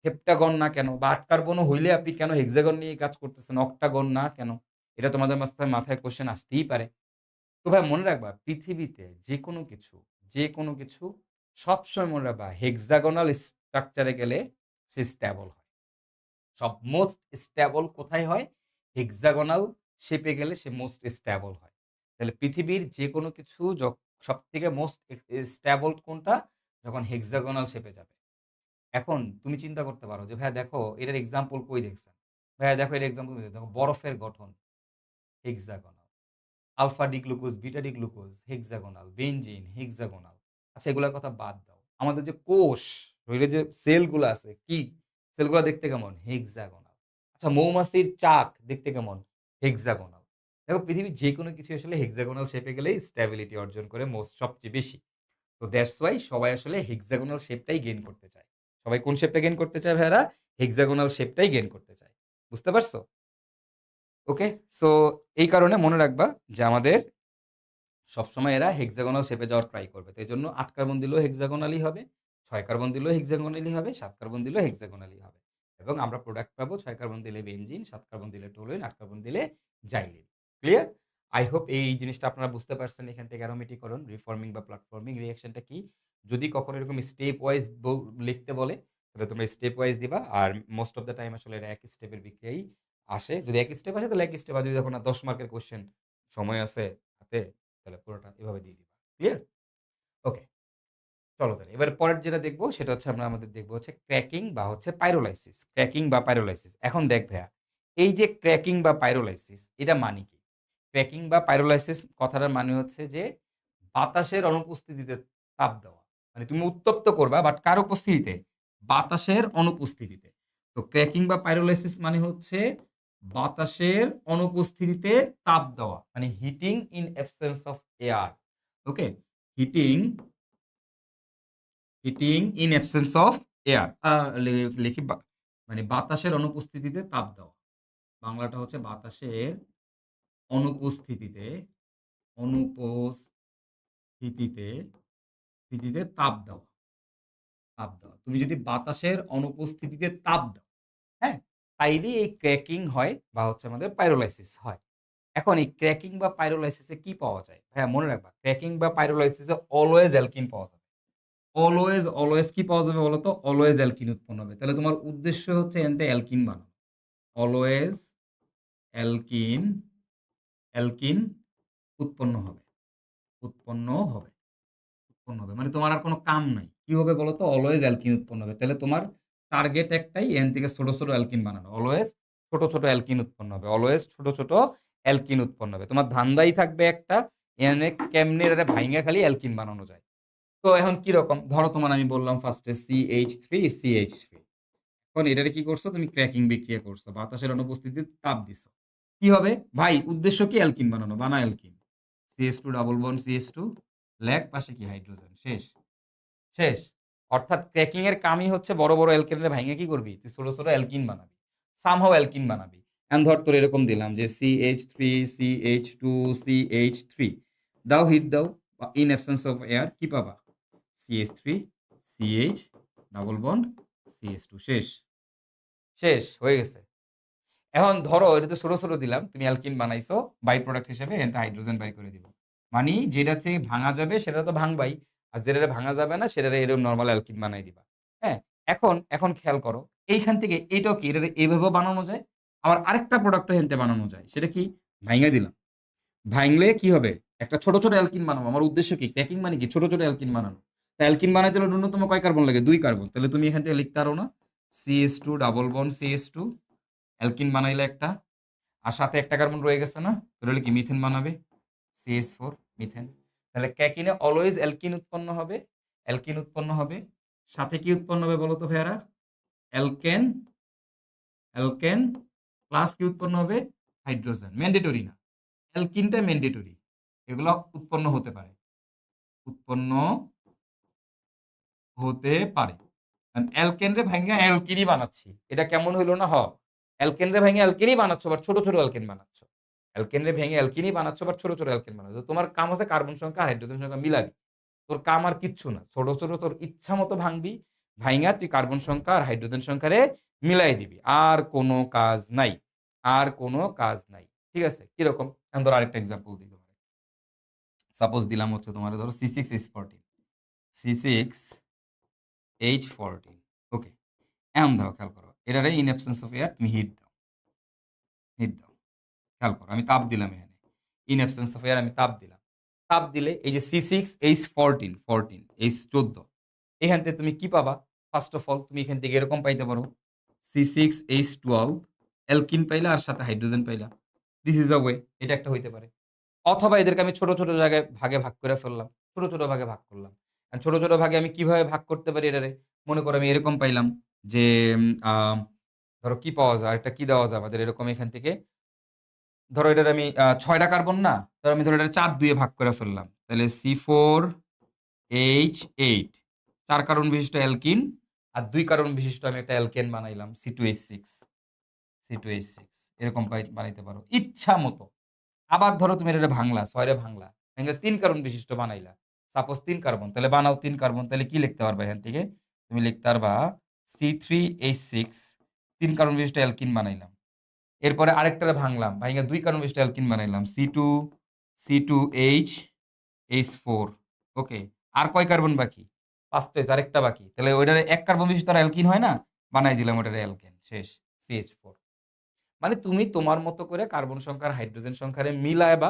হেপ্টাগন না কেন? বা ৮ কার্বনও হইলে আপনি কেন হেক্সাগন নিয়ে কাজ করতেছেন? অক্টাগন না কেন?" এটা তোমাদের মাথায় কোয়েশ্চেন আসতেই পারে। তো ভাই মনে রাখবা পৃথিবীতে যেকোনো কিছু সবসময় মনে রাখবা হেক্সাগোনাল স্ট্রাকচারে গেলে সে স্টেবল হয়। সব মোস্ট স্টেবল কোথায় হয়? হেক্সাগোনাল শেপে গেলে সে মোস্ট স্টেবল হয়। তাহলে পৃথিবীর যেকোনো কিছু সবথেকে মোস্ট স্টেবল কোনটা? যখন হেক্সাগোনাল শেপে যাবে। এখন তুমি চিন্তা করতে পারো যে ভাইয়া দেখো এটার এক্সাম্পল কই দেখছেন? ভাইয়া দেখো এর এক্সাম্পল দেখো বরফের গঠন hexagonal. Alpha D glucose, beta D glucose, hexagonal, benzene, hexagonal. আচ্ছা এগুলার কথা বাদ দাও। আমাদের যে কোষ, শরীরে যে সেলগুলো আছে কি? সেলগুলা দেখতে কেমন? হেক্সাগোনাল। আচ্ছা মৌমাছির চাক দেখতে কেমন? হেক্সাগোনাল। দেখো পৃথিবীর যেকোনো কিছু আসলে হেক্সাগোনাল শেপে গেলেই স্টেবিলিটি অর্জন করে সবচেয়ে বেশি। তো দ্যাটস ওয়াই সবাই আসলে হেক্সাগোনাল শেপটাই গেইন করতে চায়। সবাই কোন শেপটা গেইন করতে চায় ভাইয়ারা? হেক্সাগোনাল শেপটাই গেইন করতে চায়। বুঝতে পারছো? ওকে? সো এই কারণে মনে রাখবা যে আমাদের সবসময় এরা হেক্সাগোনাল শেপে যাওয়ার ট্রাই করবে। তো এজন্য ৮ কার্বন দিলেও হেক্সাগোনালই হবে, ৬ কার্বন দিলেও হেক্সাগোনালই হবে, ৭ কার্বন দিলেও হেক্সাগোনালই হবে। এবং আমরা প্রোডাক্ট পাবো ৬ কার্বন দিলে বেনজিন, ৭ কার্বন দিলে টলুইন, ৮ কার্বন দিলে জাইলিন। ক্লিয়ার? আই হোপ এই জিনিসটা আপনারা বুঝতে পারছেন এখান থেকে অ্যারোমেটিকরণ, রিফর্মিং বা প্ল্যাটফর্মিং রিঅ্যাকশনটা কি? যদি কখনো এরকম স্টেপ ওয়াইজ লিখতে বলে, তাহলে তোমরা স্টেপ ওয়াইজ দিবা। আর মোস্ট অফ দ্যা টাইম আসলে এরা একই স্টেপের বিক্রিয়াই আসে। যদি একই স্টেপ আসে তাহলে একই স্টেপ। আর যদি দেখো না ১০ মার্কের কোয়েশ্চেন সময় আছে হাতে তাহলে পুরোটা এভাবে দিয়ে দিবা। ক্লিয়ার? ওকে। চলো তাহলে। এবার পরের যেটা দেখব সেটা হচ্ছে আমরা আমাদের দেখব হচ্ছে ক্র্যাকিং বা হচ্ছে পাইরোলাইসিস। ক্র্যাকিং বা পাইরোলাইসিস। এখন দেখ ভাইয়া, এই যে ক্র্যাকিং বা পাইরোলাইসিস এটা মানে কি? ক্র্যাকিং বা পাইরোলাইসিস কথাটার মানে হচ্ছে যে বাতাসের অনুপস্থিতিতে তাপ দেওয়া। মানে তুমি উত্তপ্ত করবা বাট কার উপস্থিতিতে? বাতাসের অনুপস্থিতিতে। তো ক্র্যাকিং বা পাইরোলাইসিস মানে হচ্ছে বাতাসের অনুপস্থিতিতে তাপ দেওয়া। মানে heating in absence of air. Okay? Heating heating in absence of air. লিখি মানে বাতাসের অনুপস্থিতিতে তাপ দেওয়া। বাংলাটা হচ্ছে বাতাসের অনুপস্থিতিতে অনুপস্থিতিতে স্থিতিতে তাপ দেওয়া। তুমি যদি বাতাসের অনুপস্থিতিতে তাপ দাও, হ্যাঁ? তাইলেই এই ক্র্যাকিং হয় বা হচ্ছে আমাদের পাইরোলাইসিস হয়। এখন এই ক্র্যাকিং বা পাইরোলাইসিস এ কি পাওয়া যায়? হ্যাঁ, মনে রাখবা ক্র্যাকিং বা পাইরোলাইসিস এ অলওয়েজ অ্যালকিন পাওয়া যাবে। অলওয়েজ কি পাওয়া যাবে বলো তো? অলওয়েজ অ্যালকিন উৎপন্ন হবে। তাহলে তোমার উদ্দেশ্য হচ্ছে এনতে অ্যালকিন বানানো। অলওয়েজ অ্যালকিন অ্যালকিন উৎপন্ন হবে। উৎপন্ন হবে। উৎপন্ন হবে। মানে তোমার আর কোন কাম নাই। কি হবে বলো তো? অলওয়েজ অ্যালকিন উৎপন্ন হবে। তাহলে তোমার টার্গেট একটাই এখান থেকে ছোট অ্যালকিন বানানো। অলওয়েজ ছোট অ্যালকিন উৎপন্ন হবে। অলওয়েজ ছোট অ্যালকিন উৎপন্ন হবে। তোমার ধান্দাই থাকবে একটা এনে কেমনে এটারে ভাইঙ্গা খালি অ্যালকিন বানানো যায়। তো এখন কিরকম? ধরো তোমার আমি বললাম ফার্স্টে CH3 এখন এটারে কি করছো? তুমি ক্র্যাকিং বিক্রিয়া করছো। বাতাসের অনুপস্থিতিতে তাপ দিছো। কি হবে? ভাই উদ্দেশ্য কি? অ্যালকিন বানানো। বানা alkyne. CH2 double bond CH2 leg পাশে কি হাইড্রোজেন। শেষ। অর্থাৎ ক্র্যাকিং এর কামই হচ্ছে বড় অ্যালকেনের ভাইঙ্গা কি করবি? তুই ছোট অ্যালকিন বানাবি। সামহাউ অ্যালকিন বানাবি। এখন ধর তোর এরকম দিলাম যে CH3 দাও হিট দাও ইন অ্যাবসেন্স অফ এয়ার কি পাবা? CH3 CH double bond CH2 শেষ হয়ে গেছে। এখন ধরো এটা তো ছোট দিলাম। তুমি অ্যালকিন বানাইছো। বাই প্রোডাক্ট হিসেবে এনতে হাইড্রোজেন বাই করে দিব। মানি যেটা থেকে ভাঙা যাবে সেটা তো ভাঙবাই। আর যেটারে ভাঙা যাবে না সেটারে এরকম নরমাল অ্যালকিন বানাই দিবা। হ্যাঁ? এখন খেয়াল করো। এইখান থেকে এটাও কি এটারে এভাবেও বানানো যায়। আবার আরেকটা প্রোডাক্টও হেনতে বানানো যায়। সেটা কি? ভাইঙা দিলাম। ভাঙলে কি হবে? একটা ছোট অ্যালকিন বানাবো। আমার উদ্দেশ্য কি? ক্র্যাকিং মানে কি? ছোট অ্যালকিন বানানো। তা অ্যালকিন বানাইতে হলে ন্যূনতম কয় কার্বন লাগে? ২ কার্বন। তাহলে তুমি এখান থেকে লিখতে পারো না? CH2 double bond CH2 alkyne বানাইলে একটা আর সাথে একটা কার্বন রয়ে গেছে না? তাহলে হলে কি মিথেন বানাবে? CH4 methane. তাহলে ক্যাকিনে অলওয়েজ অ্যালকিন উৎপন্ন হবে। অ্যালকিন উৎপন্ন হবে। সাথে কি উৎপন্ন হবে বলো তো ভাইয়ারা? অ্যালকেন অ্যালকেন প্লাস কি উৎপন্ন হবে? হাইড্রোজেন। ম্যান্ডেটরি না। অ্যালকিনটা ম্যান্ডেটরি। এগুলো উৎপন্ন হতে পারে। উৎপন্ন হতে পারে। অ্যালকেন রে ভাইঙ্গা অ্যালকিনই বানাচ্ছি। এটা কেমন হইল না? অ্যালকেন রে ভাইঙ্গা অ্যালকিনই বানাচ্ছ বাট ছোট, ছোট অ্যালকেন বানাচ্ছ। অ্যালকেন রে ভেঙে অ্যালকিনই বানাচ্ছ বাট ছোট, ছোট অ্যালকেন বানাচ্ছ। তোমার কাম হচ্ছে কার্বন সংখ্যা আর হাইড্রোজেন সংখ্যা মিলাবি। তোর কাম আর কিচ্ছু না। ছোট, ছোট তোর ইচ্ছা মতো ভাঙবি। ভাইঙ্গা তুই কার্বন সংখ্যা আর হাইড্রোজেন সংখ্যারে মিলাই দিবি। আর কোন কাজ নাই। আর কোন কাজ নাই। ঠিক আছে? কিরকম? এখন ধরো আরেকটা এক্সাম্পল দিই তোমারে। সাপোজ দিলাম হচ্ছে তোমারে ধরো C6H14 C6H14 ওকে। এখন দাও খেয়াল করো। এটারে ইন অ্যাবসেন্স অফ এয়ার তুমি হিট দাও। হিট দাও। খেয়াল করো আমি তাপ দিলাম এখানে। ইন অ্যাবসেন্স অফ এয়ার আমি তাপ দিলাম। তাপ দিলে এই যে C6H14 এখান থেকে তুমি কি পাবা? ফার্স্ট অফ অল তুমি এখান থেকে এরকম পাইতে পারো। C6H12 অ্যালকিন পাইলা আর সাথে হাইড্রোজেন পাইলা। This is the way. এটা একটা হইতে পারে। অথবা এদেরকে আমি ছোট, ছোট জায়গায় ভাগে ভাগ করে ফেললাম। ছোট, ছোট ভাগে ভাগ করলাম। ছোট, ছোট ভাগে আমি কিভাবে ভাগ করতে পারি এটারে? মনে করো আমি এরকম পাইলাম যে আ ধরো কি পাওয়া যায়? আরেকটা কি দেওয়া যায় আমাদের এরকম এখান থেকে? ধরো এটার আমি ৬ টা কার্বন না? ধরো আমি এটারে ৪ দিয়ে ভাগ করে ফেললাম। তাহলে C4H8 ৪ কার্বন বিশিষ্ট অ্যালকিন আর ২ কার্বন বিশিষ্ট আমি একটা অ্যালকেন বানাইলাম C2H6 এরকম বানাইতে পারো। ইচ্ছা মতো। আবার ধরো তুমি এটারে ভাঙলা, ৬ রে ভাঙলা। ভেঙে ৩ কার্বন বিশিষ্ট বানাইলা। Suppose ৩ carbon. তাহলে বানাও ৩ কার্বন। তাহলে কি লিখতে পারবা এখান থেকে? তুমি লিখতে পারবা C3H6 ৩ কার্বন বিশিষ্ট অ্যালকিন বানাইলাম। এরপরে আরেকটারে ভাঙলাম। ভাইঙ্গা ২ কার্বন বিশিষ্ট অ্যালকিন বানাইলাম। C2H4 ওকে। আর কয় কার্বন বাকি? ৫ তো হইছে আরেকটা বাকি। তাহলে ওইটারে ১ কার্বন বিশিষ্ট আর অ্যালকিন হয় না? বানাই দিলাম ওটারে অ্যালকেন। শেষ। CH4 মানে তুমি তোমার মতো করে কার্বন সংখ্যা আর হাইড্রোজেন সংখ্যারে মিলাইবা,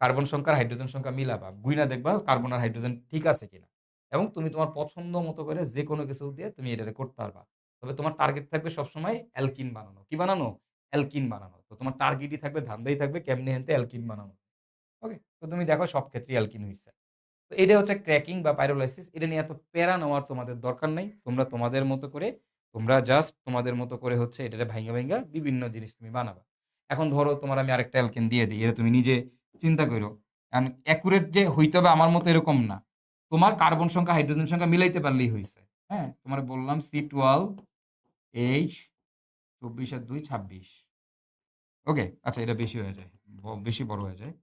কার্বন সংখ্যা আর হাইড্রোজেন সংখ্যা মিলাবা। গুইনা দেখবা কার্বন আর হাইড্রোজেন ঠিক আছে কিনা। এবং তুমি তোমার পছন্দ মতো করে যেকোনো কিছু দিয়ে তুমি এটারে করতে পারবা। তবে তোমার টার্গেট থাকবে সবসময় অ্যালকিন বানানো। কি বানানো? অ্যালকিন বানানো। তো তোমার টার্গেটই থাকবে ধান্দাই থাকবে কেমনে হেনতে অ্যালকিন বানানো। ওকে? তো তুমি দেখো সব ক্ষেত্রেই অ্যালকিন হইছে। তো এটা হচ্ছে ক্র্যাকিং বা পাইরোলাইসিস। এটা নিয়ে এত প্যারা নেওয়ার তোমাদের দরকার নাই। তোমরা তোমাদের মতো করে তোমরা জাস্ট তোমাদের মতো করে হচ্ছে এটারে ভাইঙ্গা, ভাইঙ্গা বিভিন্ন জিনিস তুমি বানাবা। এখন ধরো তোমার আমি আরেকটা অ্যালকেন দিয়ে দেই। এটা তুমি নিজে চিন্তা কইরো। এখন অ্যাকুরেট যে হইতে হবে আমার মতো এরকম না। তোমার কার্বন সংখ্যা, হাইড্রোজেন সংখ্যা মিলাইতে পারলেই হইছে। হ্যাঁ? তোমারে বললাম C12H ২৪ আর ২ ২৬ ওকে? আচ্ছা এটা বেশি হয়ে যায়। বেশি বড় হয়ে যায়।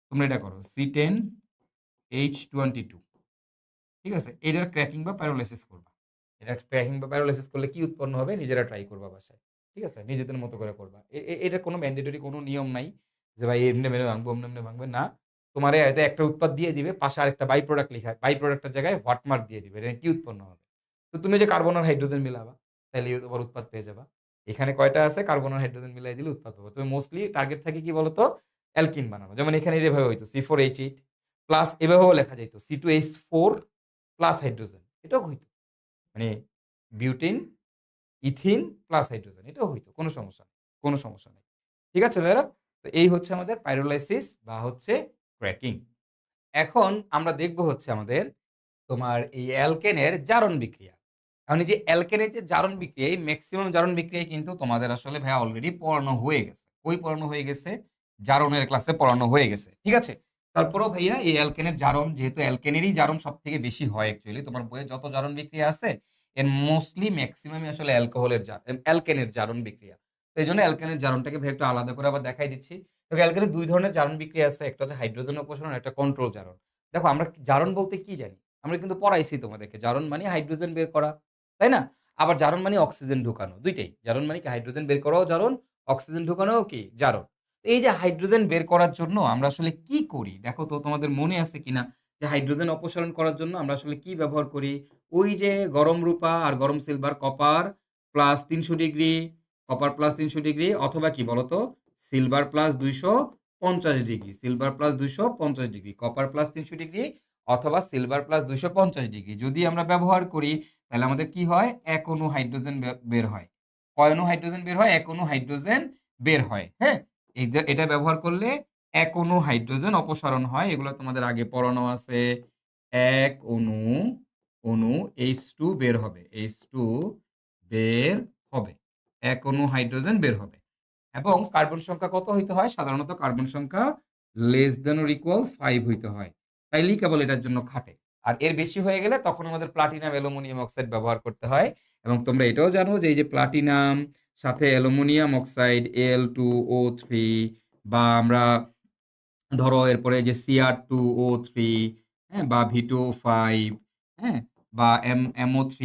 তোমরা এটা করো C10H22 ঠিক আছে? এটার ক্র্যাকিং বা প্যারালাইসিস করবা। এটা ক্র্যাকিং বা প্যারালাইসিস করলে কি উৎপন্ন হবে নিজেরা ট্রাই করবা বাসায়। ঠিক আছে? নিজেদের মতো করে করবা। এটার কোনো ম্যান্ডেটরি কোনো নিয়ম নাই যে ভাই এমনে মেরে ভাঙবো, অমনে ভাঙবে না। তোমারে হয়তো একটা উৎপাদ দিয়ে দিবে, পাশে আরেকটা বাই প্রোডাক্ট লিখা বাই প্রোডাক্টের জায়গায় হোয়াট মার্ক দিয়ে দিবে। এটা কি উৎপন্ন হবে? তো তুমি যে কার্বন আর হাইড্রোজেন মিলাবা, তাইলেই তোমার উৎপাদ পেয়ে যাবা। এখানে কয়টা আছে কার্বন আর হাইড্রোজেন মিলাই দিলে উৎপাদ পাবা। তবে মোস্টলি টার্গেট থাকে কি বলতো? অ্যালকিন বানানো। যেমন এখানে এভাবে হইতো C4H8 প্লাস এভাবেও লেখা যাইত C2H4 প্লাস হাইড্রোজেন। এটাও হইতো। মানে বিউটিন, ইথিন প্লাস হাইড্রোজেন। এটাও হইতো। কোন সমস্যা নাই। কোন সমস্যা নাই। ঠিক আছে ভাইয়ারা? তো এই হচ্ছে আমাদের পাইরোলাইসিস বা হচ্ছে ক্র্যাকিং। এখন আমরা দেখব হচ্ছে আমাদের তোমার এই অ্যালকেনের জারণ বিক্রিয়া। এখন এই যে অ্যালকেনের যে জারণ বিক্রিয়া, এই মেক্সিমাম জারণ বিক্রিয়াই কিন্তু তোমাদের আসলে ভাইয়া অলরেডি পড়ানো হয়ে গেছে। কই পড়ানো হয়ে গেছে? জারণের ক্লাসে পড়ানো হয়ে গেছে। ঠিক আছে? তারপরেও ভাইয়া এই অ্যালকেনের জারণ যেহেতু অ্যালকেনেরই জারণ সবথেকে বেশি হয় অ্যাকচুয়ালি। তোমার বইয়ে যত জারণ বিক্রিয়া আছে এর মোস্টলি মেক্সিমামই আসলে অ্যালকেনের জারণ বিক্রিয়া। তো এইজন্য অ্যালকেনের জারণটাকে ভাই একটু আলাদা করে আবার দেখাই দিচ্ছি। তো অ্যালকেনের ২ ধরনের জারণ বিক্রিয়া আছে। একটা হচ্ছে হাইড্রোজেন অপসারণ, একটা কন্ট্রোল জারণ। দেখো আমরা জারণ বলতে কি জানি? আমরা কিন্তু পড়াইছি তোমাদেরকে। জারণ মানে হাইড্রোজেন বের করা। তাই না? আবার জারণ মানে অক্সিজেন ঢুকানো। ২ টাই। জারণ মানে কি হাইড্রোজেন বের করাও জারণ, অক্সিজেন ঢুকানোও কি? জারণ। এই যে হাইড্রোজেন বের করার জন্য আমরা আসলে কি করি? দেখো তো তোমাদের মনে আছে কিনা যে হাইড্রোজেন অপসারণ করার জন্য আমরা আসলে কি ব্যবহার করি? ওই যে গরম রূপা আর গরম silver copper plus ৩০০ degree, copper plus ৩০০ degree অথবা কি বলতো? Silver plus ২৫০ degree, silver plus ২৫০ degree, copper plus ৩০০ degree অথবা সিলভার প্লাস ২৫০ ডিগ্রি যদি আমরা ব্যবহার করি তাহলে আমাদের কি হয়? ১ অণু হাইড্রোজেন বের হয়। কয় অণু হাইড্রোজেন বের হয়? ১ অণু হাইড্রোজেন বের হয়। হ্যাঁ? এটা ব্যবহার করলে ১ অণু হাইড্রোজেন অপসারণ হয়। এগুলো তোমাদের আগে পড়ানো আছে। ১ অণু H2 বের হবে। H2 বের হবে। ১ অণু হাইড্রোজেন বের হবে। এবং কার্বন সংখ্যা কত হইতে হয়? সাধারণত কার্বন সংখ্যা less than or equal 5 হইতে হয়। তাইলেই কেবল এটার জন্য খাটে। আর এর বেশি হয়ে গেলে তখন আমাদের প্লাটিনাম অ্যালুমিনিয়াম অক্সাইড ব্যবহার করতে হয়। এবং তোমরা এটাও জানো যে এই যে প্লাটিনাম সাথে অ্যালুমিনিয়াম অক্সাইড Al2O3 বা আমরা ধরো এরপরে যে Cr2O3, হ্যাঁ? বা V2O5, হ্যাঁ? বা MO3,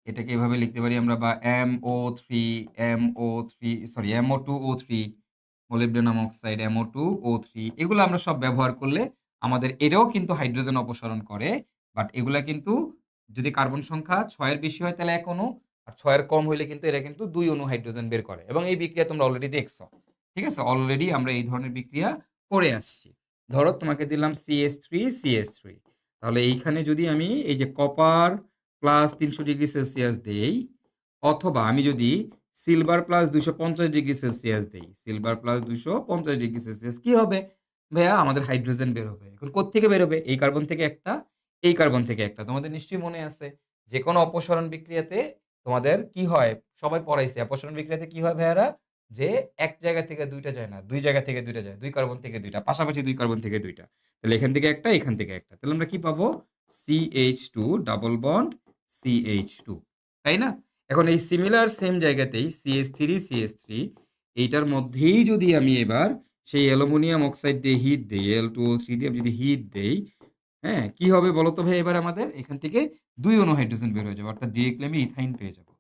এটাকে এভাবে লিখতে পারি আমরা, বা MO2O3 মোলিবডেনাম অক্সাইড MO2O3, এগুলো আমরা সব ব্যবহার করলে আমাদের এটাও কিন্তু হাইড্রোজেন অপসারণ করে। বাট এগুলা কিন্তু যদি কার্বন সংখ্যা ৬ এর বেশি হয় তাহলে ১ অণু, আর ৬ এর কম হইলে কিন্তু এরা কিন্তু ২ অণু হাইড্রোজেন বের করে। এবং এই বিক্রিয়া তোমরা অলরেডি দেখছো। ঠিক আছে? অলরেডি আমরা এই ধরনের বিক্রিয়া করে আসছি। ধরো তোমাকে দিলাম CH3CH3, তাহলে এইখানে যদি আমি এই যে কপার প্লাস ৩০০ ডিগ্রি সেলসিয়াস দেই, অথবা আমি যদি সিলভার প্লাস ২৫০ ডিগ্রি সেলসিয়াস দেই, সিলভার প্লাস ২৫০ ডিগ্রি সেলসিয়াস কি হবে? ভাইয়া আমাদের হাইড্রোজেন বের হবে। এখন কোত্থেকে বের হবে? এই কার্বন থেকে একটা, এই কার্বন থেকে একটা। তোমাদের নিশ্চয়ই মনে আছে যেকোনো অপসারণ বিক্রিয়াতে তোমাদের কি হয়? সবাই পড়াইছে। অপসারণ বিক্রিয়াতে কি হয় ভাইয়ারা? যে এক জায়গা থেকে ২ টা যায় না। ২ জায়গা থেকে ২ টা যায়। ২ কার্বন থেকে ২ টা। পাশাপাশি ২ কার্বন থেকে ২ টা। তাহলে এখান থেকে একটা, এখান থেকে একটা। তাহলে আমরা কি পাবো? CH2 ডাবল বন্ড CH2, তাই না? এখন এই সিমিলার সেম জায়গাতেই CH3CH3, এইটার মধ্যেই যদি আমি এবার সেই অ্যালুমিনিয়াম অক্সাইড দিয়ে হিট দেই, Al2O3 দিয়ে আমি যদি হিট দেই, হ্যাঁ? কি হবে বলো তো ভাই এবার আমাদের? এখান থেকে ২ অণু হাইড্রোজেন বের হয়ে যাবে। অর্থাৎ ডিরেক্টলি আমি ইথাইন পেয়ে যাবো।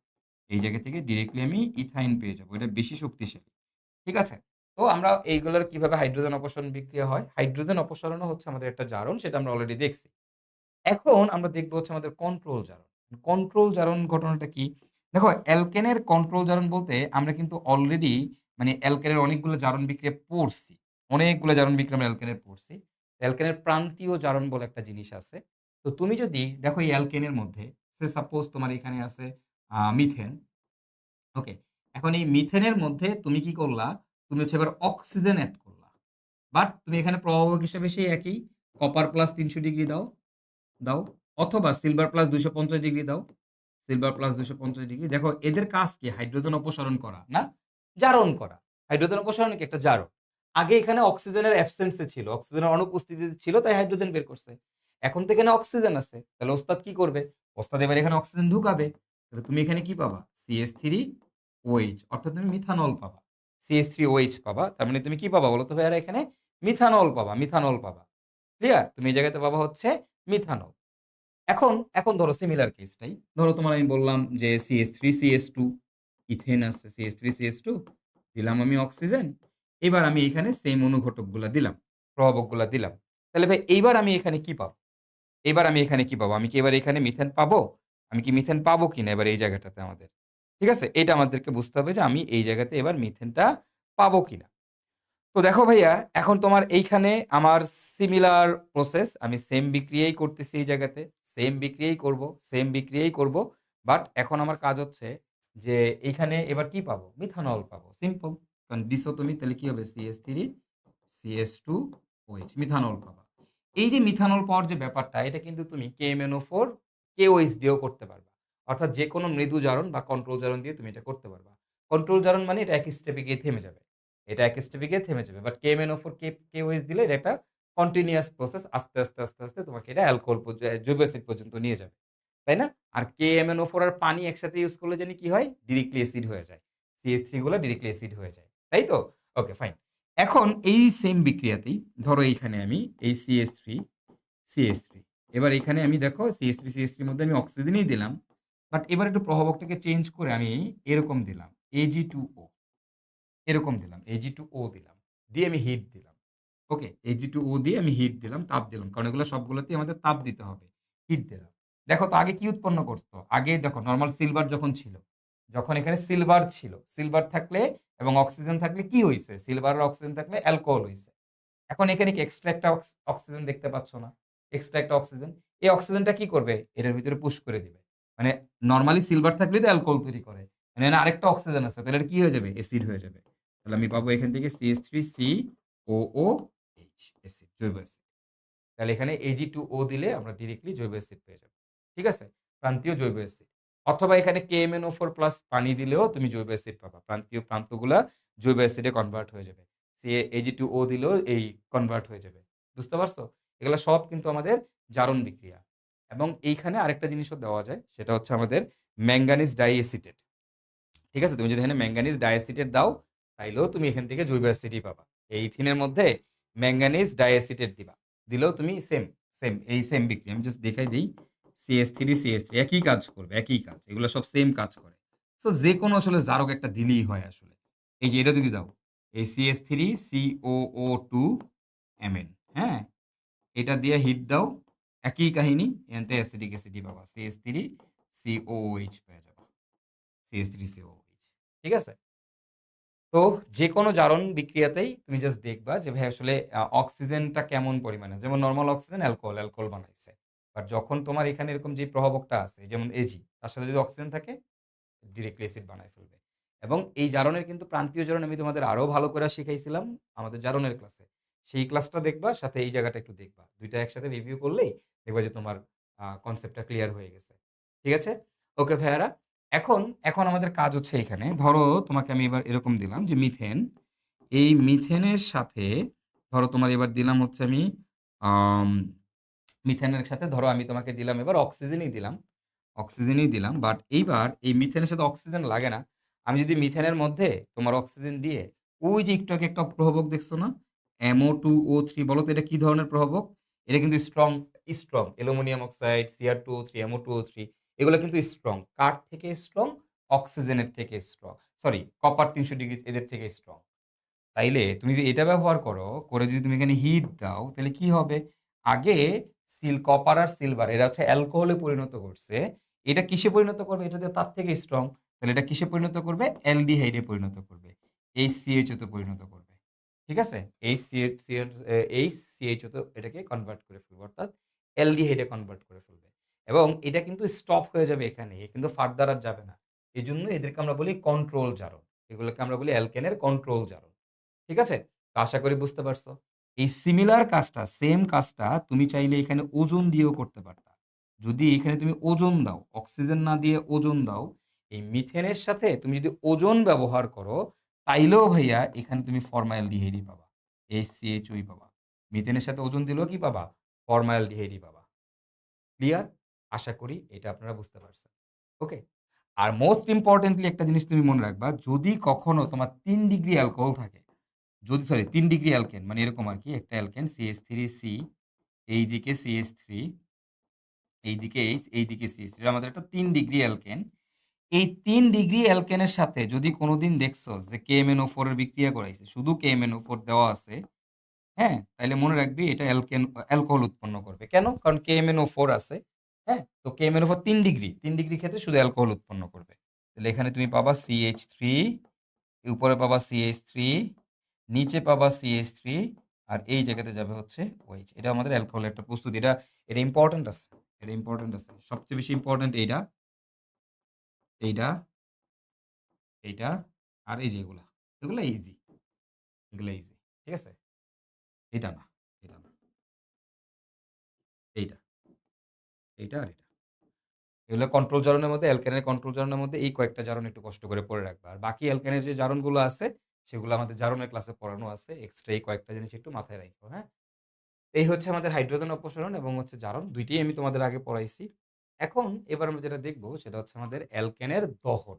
এই জায়গা থেকে ডিরেক্টলি আমি ইথাইন পেয়ে যাবো। এটা বেশি শক্তিশালী। ঠিক আছে? তো আমরা এইগুলোর কিভাবে হাইড্রোজেন অপসারণ বিক্রিয়া হয়? হাইড্রোজেন অপসারণও হচ্ছে আমাদের একটা জারণ, সেটা আমরা অলরেডি দেখছি। এখন আমরা দেখব হচ্ছে আমাদের কন্ট্রোল জারণ। কন্ট্রোল জারণ ঘটনাটা কি? দেখো অ্যালকেনের কন্ট্রোল জারণ বলতে আমরা কিন্তু অলরেডি মানে অ্যালকেনের অনেকগুলো জারণ বিক্রিয়া পড়ছি। অনেকগুলো জারণ বিক্রিয়া আমরা অ্যালকেনের পড়ছি। অ্যালকেনের প্রান্তীয় জারণ বলে একটা জিনিস আছে। তো তুমি যদি দেখো এই অ্যালকেনের মধ্যে সাপোজ তোমার এখানে আছে মিথেন। ওকে। এখন এই মিথেনের মধ্যে তুমি কি করলা? তুমি হচ্ছে এবার অক্সিজেন এড করলা। বাট তুমি এখানে প্রভাবক হিসেবে সেই একই কপার প্লাস ৩০০ ডিগ্রি দাও। অথবা সিলভার প্লাস ২৫০ ডিগ্রি দাও। Silver plus ২৫০ degree. দেখো এদের কাজ কি? হাইড্রোজেন অপসারণ করা, না? জারণ করা। হাইড্রোজেন অপসারণ কি? একটা জারণ। আগে এখানে অক্সিজেনের অ্যাবসেন্স এ ছিল। অক্সিজেনের অনুপস্থিতিতে ছিল তাই হাইড্রোজেন বের করছে। এখন তো এখানে অক্সিজেন আছে। তাহলে ওস্তাদ কি করবে? ওস্তাদ এবার এখানে অক্সিজেন ঢুকাবে। তাহলে তুমি এখানে কি পাবা? CH3OH, অর্থাৎ তুমি মিথানল পাবা। CH3OH পাবা। তার মানে তুমি কি পাবা বলো তো ভাইয়ারা এখানে? মিথানল পাবা। ক্লিয়ার? তুমি এই জায়গাতে পাবা হচ্ছে মিথানল। এখন ধরো সিমিলার কেসটাই। ধরো তোমার আমি বললাম যে CH3CH2, ইথেন আছে CH3CH2, দিলাম আমি অক্সিজেন। এবার আমি এখানে সেইম অনুঘটকগুলা দিলাম, প্রভাবকগুলা দিলাম। তাহলে ভাই এইবার আমি এখানে কি পাবো? এইবার আমি এখানে কি পাবো? আমি কি এবার এখানে মিথেন পাবো? আমি কি মিথেন পাবো কিনা এবার এই জায়গাটাতে আমাদের? ঠিক আছে? এটা আমাদেরকে বুঝতে হবে যে আমি এই জায়গাতে এবার মিথেনটা পাবো কিনা? তো দেখো ভাইয়া, এখন তোমার এইখানে আমার সিমিলার প্রসেস। আমি সেম বিক্রিয়াই করতেছি এই জায়গাতে। সেম বিক্রিয়াই করব, সেম বিক্রিয়াই করব। বাট এখন আমার কাজ হচ্ছে যে এইখানে এবার কি পাবো? মিথানল পাবো। সিম্পল। কারণ দিছো তুমি তাহলে কি হবে? CH3 CH2OH, মিথানল পাবা। এই যে মিথানল পাওয়ার যে ব্যাপারটা, এটা কিন্তু তুমি KMnO4 KOH দিয়েও করতে পারবা। অর্থাৎ যেকোনো মৃদু জারণ বা কন্ট্রোল জারণ দিয়ে তুমি এটা করতে পারবা। কন্ট্রোল জারণ মানে এটা এক স্টেপে গিয়ে থেমে যাবে। এটা এক স্টেপে গিয়ে থেমে যাবে। বাট KMnO4 KOH দিলে এটা একটা কন্টিনিউয়াস প্রসেস। আস্তে, আস্তে তোমাকে এটা অ্যালকোহল জৈব অ্যাসিড পর্যন্ত নিয়ে যাবে। তাই না? আর KMnO4 আর পানি একসাথে ইউজ করলে জানি কি হয়? ডিরেক্টলি অ্যাসিড হয়ে যায়। CH3 গুলা ডিরেক্টলি অ্যাসিড হয়ে যায়। তাই তো? Okay fine. এখন এই সেম বিক্রিয়াতেই ধরো এইখানে আমি এই CH3 এবার এখানে আমি দেখো CH3 এর মধ্যে আমি অক্সিজেনই দিলাম। বাট এবার একটু প্রভাবকটাকে চেঞ্জ করে আমি এরকম দিলাম Ag2O, এরকম দিলাম Ag2O দিলাম। দিয়ে আমি হিট দিলাম। ওকে? Ag2O দিয়ে আমি হিট দিলাম, তাপ দিলাম। কারণ এগুলো সবগুলোতেই আমাদের তাপ দিতে হবে। হিট দিলাম। দেখো তো আগে কি উৎপন্ন করত? আগে দেখো নরমাল সিলভার যখন ছিল, যখন এখানে সিলভার ছিল, সিলভার থাকলে এবং অক্সিজেন থাকলে কি হইছে? সিলভার আর অক্সিজেন থাকলে অ্যালকোহল হইছে। এখন এখানে কি এক্সট্রা একটা অক্সিজেন দেখতে পাচ্ছ না? এক্সট্রা একটা অক্সিজেন। এই অক্সিজেনটা কি করবে? এটার ভিতরে পুশ করে দিবে। মানে নরমালি সিলভার থাকলেই তো অ্যালকোহল তৈরি করে। মানে এখানে আরেকটা অক্সিজেন আছে। তাহলে এটা কি হয়ে যাবে? এসিড হয়ে যাবে। তাহলে আমি পাবো এখান থেকে CH3COOH, অ্যাসিড, জৈব অ্যাসিড। তাহলে এখানে Ag2O দিলে আমরা ডিরেক্টলি জৈব অ্যাসিড পেয়ে যাব। ঠিক আছে? প্রান্তীয় জৈব অ্যাসিড। অথবা এখানে KMnO4 প্লাস পানি দিলেও তুমি জৈব অ্যাসিড পাবা। প্রান্তীয় প্রান্তগুলা জৈব অ্যাসিডে কনভার্ট হয়ে যাবে। Ag2O দিলেও এই কনভার্ট হয়ে যাবে। বুঝতে পারছো? এগুলা সব কিন্তু আমাদের জারণ বিক্রিয়া। এবং এইখানে আরেকটা জিনিসও দেওয়া যায়, সেটা হচ্ছে আমাদের ম্যাঙ্গানিজ ডাইএসিটেট। ঠিক আছে? তুমি যদি এখানে ম্যাঙ্গানিজ ডাইএসিটেট দাও, তাইলেও তুমি এখান থেকে জৈব অ্যাসিডই পাবা। এই ইথিনের মধ্যে ম্যাঙ্গানিজ ডাইএসিটেট দিবা। দিলেও তুমি সেম বিক্রিয়া। আমি জাস্ট দেখাই দেই। CH3 একই কাজ করবে, একই কাজ। এগুলো সব সেম কাজ করে। সো যেকোনো আসলে জারক একটা দিলেই হয় আসলে। এই যে এটা যদি দাও, এই CH3COO2 Mn, হ্যাঁ? এটা দিয়ে হিট দাও, একই কাহিনী। এখান থেকে অ্যাসিটিক অ্যাসিডই পাবা। CH3COOH পেয়ে যাবা। CH3COOH, ঠিক আছে? তো যেকোনো জারণ বিক্রিয়াতেই তুমি জাস্ট দেখবা যে ভাই আসলে অক্সিজেনটা কেমন পরিমাণে। যেমন নরমাল অক্সিজেন অ্যালকোহল বানাইছে। বাট যখন তোমার এখানে এরকম যে প্রভাবকটা আছে যেমন Ag, তার সাথে যদি অক্সিজেন থাকে ডিরেক্টলি অ্যাসিড বানায় ফেলবে। এবং এই জারণের কিন্তু প্রান্তীয় জারণ আমি তোমাদের আরো ভালো করে শিখাইছিলাম আমাদের জারণের ক্লাসে। সেই ক্লাসটা দেখবা, সাথে এই জায়গাটা একটু দেখবা। ২ টা একসাথে রিভিউ করলেই দেখবা যে তোমার কনসেপ্টটা ক্লিয়ার হয়ে গেছে। ঠিক আছে? ওকে ভাইয়ারা। এখন এখন আমাদের কাজ হচ্ছে এখানে, ধরো তোমাকে আমি এবার এরকম দিলাম যে মিথেন। এই মিথেনের সাথে ধরো তোমার এবার দিলাম হচ্ছে আমি আম মিথেনের সাথে ধরো আমি তোমাকে দিলাম এবার অক্সিজেনই দিলাম। বাট এইবার এই মিথেনের সাথে অক্সিজেন লাগে না। আমি যদি মিথেনের মধ্যে তোমার অক্সিজেন দিয়ে ওই যে একটু আগে একটা প্রভাবক দেখছো না? MO2O3, বলো তো এটা কি ধরনের প্রভাবক? এটা কিন্তু strong. Aluminium oxide, Cr2O3, MO2O3 এগুলো কিন্তু স্ট্রং। কার থেকে স্ট্রং? অক্সিজেনের থেকে স্ট্রং। সরি, কপার ৩০০ ডিগ্রি এদের থেকে স্ট্রং। তাইলে তুমি যদি এটা ব্যবহার করো, করে যদি তুমি এখানে হিট দাও, তাহলে কি হবে? আগে কপার আর সিলভার এরা হচ্ছে অ্যালকোহলে পরিণত করছে। এটা কিসে পরিণত করবে? এটা দিয়ে তার থেকে স্ট্রং। তাহলে এটা কিসে পরিণত করবে? অ্যালডিহাইডে পরিণত করবে। HCHO তে পরিণত করবে। ঠিক আছে? HCHO তে এটাকে কনভার্ট করে ফেলবে। অর্থাৎ অ্যালডিহাইডে কনভার্ট করে ফেলবে। এবং এটা কিন্তু স্টপ হয়ে যাবে এখানে। এ কিন্তু ফার্দার আর যাবে না। এজন্য এদেরকে আমরা বলি কন্ট্রোল জারণ। এগুলোকে আমরা বলি অ্যালকেনের কন্ট্রোল জারণ। ঠিক আছে? তো আশা করি বুঝতে পারছো। এই সিমিলার কাজটা, সেম কাজটা তুমি চাইলে এখানে ওজন দিয়েও করতে পারতা। যদি এখানে তুমি ওজন দাও, অক্সিজেন না দিয়ে ওজন দাও, এই মিথেনের সাথে তুমি যদি ওজন ব্যবহার করো, তাইলেও ভাইয়া এখানে তুমি ফরমালডিহাইডই পাবা। HCHOই পাবা। মিথেনের সাথে ওজন দিলেও কি পাবা? ফরমালডিহাইডই পাবা। ক্লিয়ার? আশা করি এটা আপনারা বুঝতে পারছেন। ওকে? আর মোস্ট ইম্পোর্টেন্টলি একটা জিনিস তুমি মনে রাখবা, যদি কখনো তোমার ৩ ডিগ্রি অ্যালকোহল থাকে, যদি সরি ৩ ডিগ্রি অ্যালকেন মানে এরকম আরকি, একটা অ্যালকেন CH3C, এইদিকে CH3, এইদিকে H, এইদিকে CH3, এটা আমাদের একটা ৩ ডিগ্রি অ্যালকেন। এই ৩ ডিগ্রি অ্যালকেনের সাথে যদি কোনোদিন দেখছস যে KMnO4 এর বিক্রিয়া করাইছে, শুধু KMnO4 দেওয়া আছে, হ্যাঁ? তাইলে মনে রাখবি এটা অ্যালকোহল উৎপন্ন করবে। কেন? কারণ KMnO4 আছে, হ্যাঁ? তো KMnO4 ৩ ডিগ্রি ক্ষেত্রে শুধু অ্যালকোহল উৎপন্ন করবে। তাহলে এখানে তুমি পাবা CH3, উপরে পাবা CH3, নিচে পাবা CH3, আর এই জায়গাতে যাবে হচ্ছে OH। এটা আমাদের অ্যালকোহলের একটা প্রস্তুতি। এটা ইম্পোর্টেন্ট আছে। এটা ইম্পোর্টেন্ট আছে। সবচেয়ে বেশি ইম্পোর্টেন্ট এইটা, এইটা, আর এই যে এগুলা। এগুলা ইজি। এগুলা ইজি। ঠিক আছে? এটা না, এটা না। এইটা, এইটা আর এটা। এগুলো কন্ট্রোল জারণের মধ্যে, অ্যালকেনের কন্ট্রোল জারণের মধ্যে এই কয়েকটা জারণ একটু কষ্ট করে পড়ে রাখবা। আর বাকি অ্যালকেনের যে জারণগুলো আছে, সেগুলো আমাদের জারণের ক্লাসে পড়ানো আছে। এক্সট্রা এই কয়েকটা জিনিস একটু মাথায় রাইখো, হ্যাঁ? এই হচ্ছে আমাদের হাইড্রোজেন অপসারণ এবং হচ্ছে জারণ। ২ টিই আমি তোমাদের আগে পড়াইছি। এখন এবার আমরা যেটা দেখব সেটা হচ্ছে আমাদের অ্যালকেনের দহন।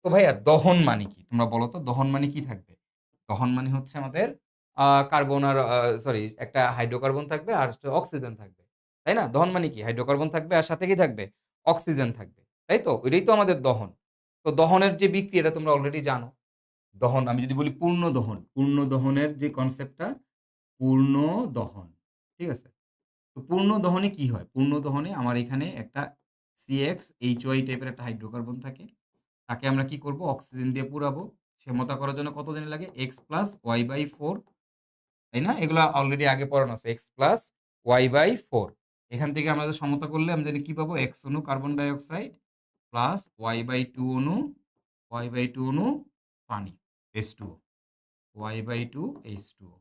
তো ভাইয়া দহন মানে কি? তোমরা বলো তো দহন মানে কি থাকবে? দহন মানে হচ্ছে আমাদের কার্বন আর সরি, একটা হাইড্রোকার্বন থাকবে আর হচ্ছে অক্সিজেন থাকবে। তাই না? দহন মানে কি? হাইড্রোকার্বন থাকবে আর সাথে কি থাকবে? অক্সিজেন থাকবে। তাই তো? এটাই তো আমাদের দহন। তো দহনের যে বিক্রিয়াটা তোমরা অলরেডি জানো। দহন আমি যদি বলি পূর্ণ দহনের যে কনসেপ্টটা, পূর্ণ দহন। ঠিক আছে? তো পূর্ণ দহনে কি হয়? পূর্ণ দহনে আমার এখানে একটা CXHY টাইপের একটা হাইড্রোকার্বন থাকে। তাকে আমরা কি করব? অক্সিজেন দিয়ে পুড়াবো। সমতা করার জন্য কত জানি লাগে? X+Y/4, তাই না? এগুলা অলরেডি আগে পড়ানো আছে। X+Y/4, এখান থেকে আমরা যদি সমতা করলে আমরা জানি কি পাবো? X অণু carbon die oxide plus Y/2 অণু পানি, H2O, Y/2 H2O,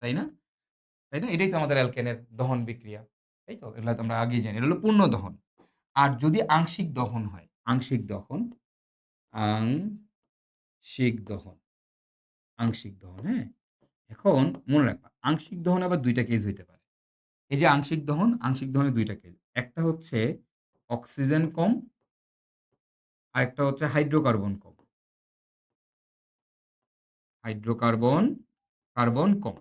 তাই না? তাই না? এটাই তো আমাদের অ্যালকেনের দহন বিক্রিয়া। তাই তো? এগুলা তো আমরা আগেই জানি। এটা হলো পূর্ণ দহন। আর যদি আংশিক দহন হয়, আংশিক দহন, আংশিক দহন, হ্যাঁ? এখন মনে রাখবা, আংশিক দহনে আবার ২ টা কেস হইতে পারে। এই যে আংশিক দহনে ২ টা কেস। একটা হচ্ছে অক্সিজেন কম, আরেকটা হচ্ছে হাইড্রোকার্বন কম। হাইড্রোকার্বন, কার্বন কম।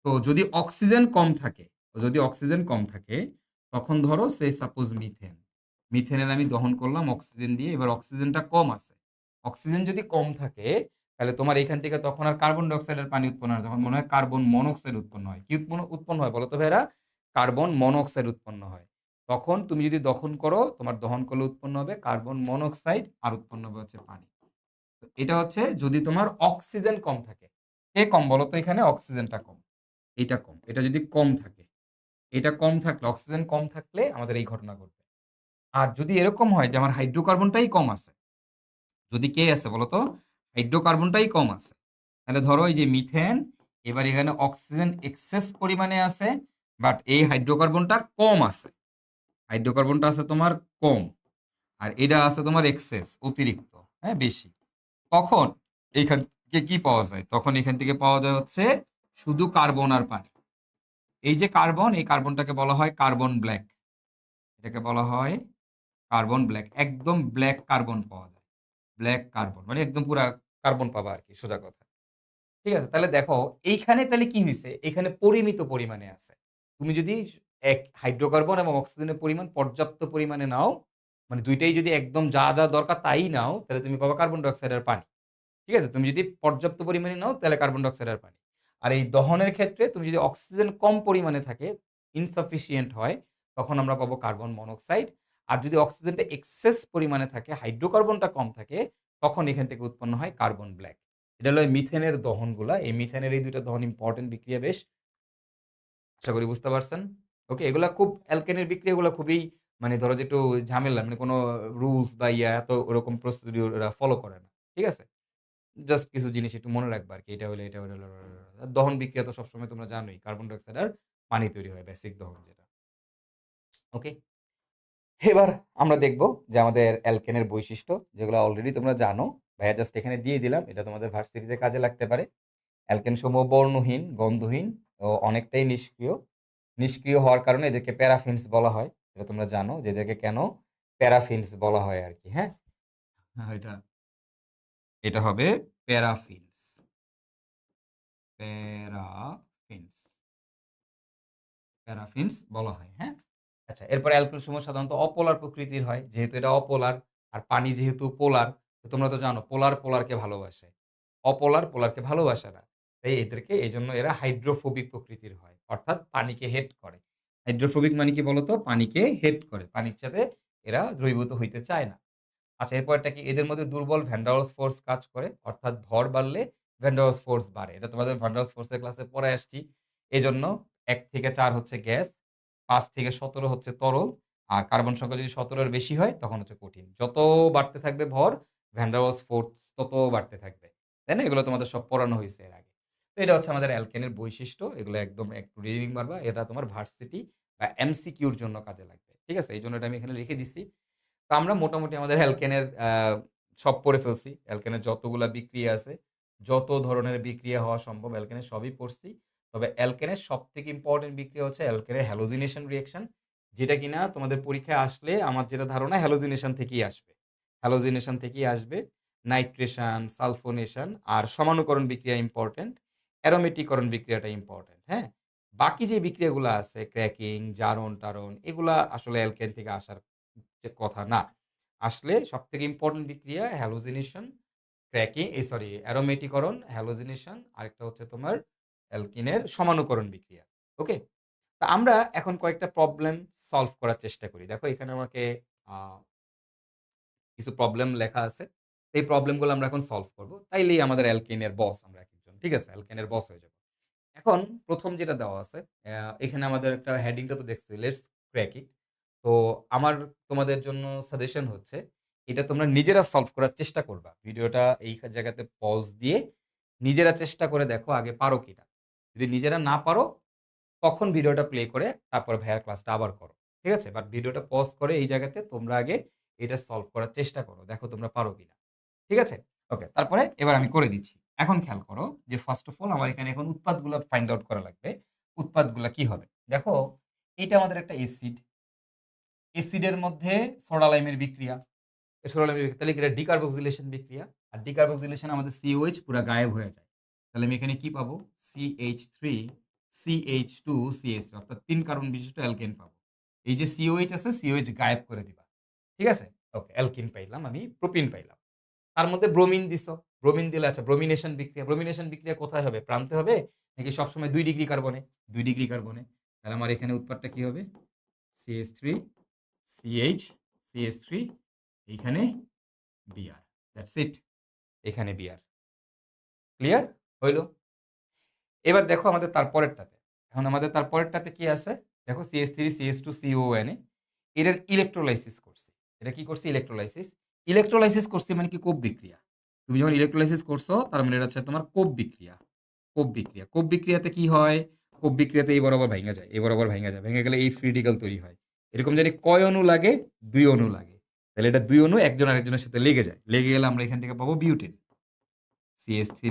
তো যদি অক্সিজেন কম থাকে, তখন ধরো সে সাপোজ মিথেন। মিথেনের আমি দহন করলাম অক্সিজেন দিয়ে, এবার অক্সিজেনটা কম আছে। অক্সিজেন যদি কম থাকে, তাহলে তোমার এখান থেকে তখন আর কার্বন ডাই অক্সাইডের পানি উৎপন্ন হয় না, তখন মনে হয় কার্বন মনোক্সাইড উৎপন্ন হয়। কি উৎপন্ন হয় বলো তো ভাইয়েরা? কার্বন মনোক্সাইড উৎপন্ন হয়। তখন তুমি যদি দহন করো, তোমার দহন করলে উৎপন্ন হবে কার্বন মনোক্সাইড আর উৎপন্ন হবে হচ্ছে পানি। তো এটা হচ্ছে যদি তোমার অক্সিজেন কম থাকে। কে কম বলো তো এখানে? অক্সিজেনটা কম। এটা কম। এটা যদি কম থাকে, এটা কম থাকলে অক্সিজেন কম থাকলে আমাদের এই ঘটনা ঘটবে। আর যদি এরকম হয় যে আমার হাইড্রোকার্বনটাই কম আছে, যদি কে আছে বলতো? হাইড্রোকার্বনটাই কম আছে। তাহলে ধরো এই যে মিথেন, এবার এখানে অক্সিজেন এক্সেস পরিমাণে আছে, বাট এই হাইড্রোকার্বনটা কম আছে। হাইড্রোকার্বনটা আছে তোমার কম। আর এটা আছে তোমার এক্সেস, অতিরিক্ত, হ্যাঁ, বেশি। তখন এইখান থেকে কি পাওয়া যায়? তখন এখান থেকে পাওয়া যায় হচ্ছে শুধু কার্বন আর পানি। এই যে কার্বন, এই কার্বনটাকে বলা হয় কার্বন ব্ল্যাক। এটাকে বলা হয় কার্বন ব্ল্যাক। একদম ব্ল্যাক কার্বন পাওয়া যায়। ব্ল্যাক কার্বন মানে একদম পুরা কার্বন পাবা আরকি, সোজা কথা। ঠিক আছে? তাহলে দেখো এইখানে তাহলে কি হইছে? এখানে পরিমিত পরিমাণে আছে। তুমি যদি হাইড্রোকার্বন এবং অক্সিজেনের পরিমাণ পর্যাপ্ত পরিমাণে নাও, মানে ২ টাই যদি একদম যা দরকার তাই নাও, তাহলে তুমি পাবা কার্বন ডাই অক্সাইড আর পানি। ঠিক আছে? তুমি যদি পর্যাপ্ত পরিমাণে নাও, তাহলে কার্বন ডাই অক্সাইড আর পানি। আর এই দহনের ক্ষেত্রে তুমি যদি অক্সিজেন কম পরিমাণে থাকে, ইনসাফিসিয়েন্ট হয়, তখন আমরা পাবো কার্বন মনোক্সাইড। আর যদি অক্সিজেনটা এক্সেস পরিমাণে থাকে, হাইড্রোকার্বনটা কম থাকে, তখন এখান থেকে উৎপন্ন হয় কার্বন ব্ল্যাক। এটা হলো মিথেনের দহনগুলা। এই মিথেনের এই ২ টা দহন ইম্পোর্টেন্ট বিক্রিয়া বেশ। আশা করি বুঝতে পারছেন। ওকে, এগুলা খুব অ্যালকেনের বিক্রিয়াগুলা খুবই, মানে ধরো যে একটু ঝামেলা, মানে কোনো রুলস বা এত ওরকম প্রসিডিউর এরা ফলো করে না। ঠিক আছে? জাস্ট কিছু জিনিস একটু মনে রাখবা আরকি। এটা হইলো দহন বিক্রিয়া তো সবসময় তোমরা জানোই। কার্বন ডাই অক্সাইড আর পানি তৈরি হয়, বেসিক দহন যেটা। ওকে? এবার আমরা দেখব যে আমাদের অ্যালকেনের বৈশিষ্ট্য, যেগুলো অলরেডি তোমরা জানো। ভাইয়া জাস্ট এখানে দিয়ে দিলাম। এটা তোমাদের ভার্সিটিতে কাজে লাগতে পারে। অ্যালকেন সমূহ বর্ণহীন, গন্ধহীন ও অনেকটাই নিষ্ক্রিয়। নিষ্ক্রিয় হওয়ার কারণে এদেরকে প্যারাফিনস বলা হয়। এটা তোমরা জানো যে এদেরকে কেন প্যারাফিনস বলা হয় আরকি, হ্যাঁ? হ্যাঁ, এটা হবে প্যারাফিনস। প্যারাফিনস। প্যারাফিনস বলা হয়, হ্যাঁ? আচ্ছা, এরপরে অ্যালকেন সমূহ সাধারণত অপোলার প্রকৃতির হয়। যেহেতু এটা অপোলার, আর পানি যেহেতু পোলার, তো তোমরা তো জানো পোলার পোলারকে ভালোবাসে। অপোলার পোলারকে ভালোবাসে না। তাই এদেরকে এজন্য এরা হাইড্রোফোবিক প্রকৃতির হয়। অর্থাৎ পানিকে হেট করে। হাইড্রোফোবিক মানে কি বলতো? পানিকে হেট করে। পানির সাথে এরা দ্রবীভূত হইতে চায় না। আচ্ছা, এরপরেরটা কি? এদের মধ্যে দুর্বল ভ্যান ডার ওয়ালস ফোর্স কাজ করে। অর্থাৎ ভর বাড়লে ভ্যান ডার ওয়ালস ফোর্স বাড়ে। এটা তোমাদের ভ্যান ডার ওয়ালস ফোর্স এর ক্লাসে পড়ে আসছি। এজন্য ১ থেকে ৪ হচ্ছে গ্যাস, ৫ থেকে ১৭ হচ্ছে তরল, আর কার্বন সংখ্যা যদি ১৭ এর বেশি হয় তখন হচ্ছে কঠিন। যত বাড়তে থাকবে ভর, ভ্যান ডার ওয়ালস ফোর্স তত বাড়তে থাকবে। তাই না? এগুলো তোমাদের সব পড়ানো হইছে এর আগে। তো এটা হচ্ছে আমাদের অ্যালকেনের বৈশিষ্ট্য। এগুলো একদম একটু রিডিং মারবা। এটা তোমার ভার্সিটি বা এমসিকিউ এর জন্য কাজে লাগবে। ঠিক আছে? এইজন্য এটা আমি এখানে লিখে দিছি। তো আমরা মোটামুটি আমাদের অ্যালকেনের সব পড়ে ফেলছি। অ্যালকেনের যতগুলা বিক্রিয়া আছে, যত ধরনের বিক্রিয়া হওয়া সম্ভব অ্যালকেনের সবই পড়ছি। তবে অ্যালকেনের সবথেকে ইম্পোর্টেন্ট বিক্রিয়া হচ্ছে অ্যালকেনের হ্যালোজিনেশন রিঅ্যাকশন। যেটা কিনা তোমাদের পরীক্ষায় আসলে আমার যেটা ধারণা হ্যালোজিনেশন থেকেই আসবে। হ্যালোজিনেশন থেকেই আসবে। নাইট্রেশন, সালফোনেশন আর সমাণুকরণ বিক্রিয়া ইম্পোর্টেন্ট। অ্যারোমেটিকরণ বিক্রিয়াটা ইম্পোর্টেন্ট, হ্যাঁ? বাকি যে বিক্রিয়াগুলা আছে ক্র্যাকিং, জারণ-টারণ এগুলা আসলে অ্যালকেন থেকে আসার যে কথা না। আসলে সবথেকে ইম্পোর্টেন্ট বিক্রিয়া হ্যালোজিনেশন, অ্যারোমেটিকরণ, হ্যালোজিনেশন, আরেকটা হচ্ছে তোমার অ্যালকিনের সমাণুকরণ বিক্রিয়া। ওকে? তো আমরা এখন কয়েকটা প্রবলেম সলভ করার চেষ্টা করি। দেখো এখানে আমাকে আ কিছু প্রবলেম লেখা আছে। এই প্রবলেম গুলো আমরা এখন সলভ করব। তাইলেই আমাদের অ্যালকেনের বস আমরা একেকজন। ঠিক আছে? অ্যালকেনের বস হয়ে যাব। এখন ১ম যেটা দেওয়া আছে, এখানে আমাদের একটা হেডিংটা তো দেখছোই, লেটস ক্র্যাক ইট। তো আমার তোমাদের জন্য সাজেশন হচ্ছে, এটা তোমরা নিজেরা সলভ করার চেষ্টা করবা। ভিডিওটা এই জায়গাতে পজ দিয়ে নিজেরা চেষ্টা করে দেখো আগে পারো কিনা। যদি নিজেরা না পারো, তখন ভিডিওটা প্লে করে তারপর ভাইয়ার ক্লাসটা আবার করো। ঠিক আছে? বাট ভিডিওটা পজ করে এই জায়গাতে তোমরা আগে এটা সলভ করার চেষ্টা করো। দেখো তোমরা পারো কিনা। ঠিক আছে? ওকে। তারপরে এবার আমি করে দিচ্ছি। এখন খেয়াল করো যে ফার্স্ট অফ অল আমার এখানে এখন উৎপাদগুলো ফাইন্ড আউট করা লাগবে। উৎপাদগুলা কি হবে? দেখো, এইটা আমাদের একটা এসিড। এসিডের মধ্যে সোডা লাইমের বিক্রিয়া। সোডা লাইমের বিক্রিয়া, তাহলে এটা ডিকার্বক্সিলেশন বিক্রিয়া। আর ডিকার্বক্সিলেশন আমাদের COH পুরা গায়েব হয়ে যায়। তাহলে আমি এখানে কি পাবো? CH3 CH2 CH3 অর্থাৎ ৩ কার্বন বিশিষ্ট অ্যালকেন পাবো। এই যে COH আছে, COH গায়েব করে দিবা। ঠিক আছে? ওকে, অ্যালকিন পাইলাম আমি, প্রোপিন পাইলাম। তার মধ্যে ব্রোমিন দিছো। ব্রোমিন দিলে আচ্ছা ব্রোমিনেশন বিক্রিয়া। ব্রোমিনেশন বিক্রিয়া কোথায় হবে? প্রান্তে হবে নাকি সবসময় ২ ডিগ্রি কার্বনে? ২ ডিগ্রি কার্বনে। তাহলে আমার এখানে উৎপাদটা কি হবে? CH3 CH CH3 এইখানে Br। That's it. এখানে Br। ক্লিয়ার? হইল? এবার দেখো আমাদের তারপরেরটাতে। এখন আমাদের তারপরেরটাতে কি আছে? দেখো CH3 CH2 COONA এটার ইলেক্ট্রোলাইসিস করছি। এটা কি করছি? ইলেক্ট্রোলাইসিস। ইলেক্ট্রোলাইসিস করছি মানে কি? কোপ বিক্রিয়া। তুমি যখন ইলেক্ট্রোলাইসিস করছো তার মানে এটা হচ্ছে তোমার কোপ বিক্রিয়া। কোপ বিক্রিয়া। কোপ বিক্রিয়াতে কি হয়? কোপ বিক্রিয়াতে এই বরাবর ভাইঙা যায়, এই বরাবর ভাইঙা যায়। ভেঙে গেলে এই ফ্রি রেডিক্যাল তৈরি হয়। এরকম জানি কয় অণু লাগে? ২ অণু লাগে। তাহলে এটা ২ অণু একজন আরেকজনের সাথে লেগে যায়। লেগে গেলে আমরা এখান থেকে পাবো বিউটেন। CH3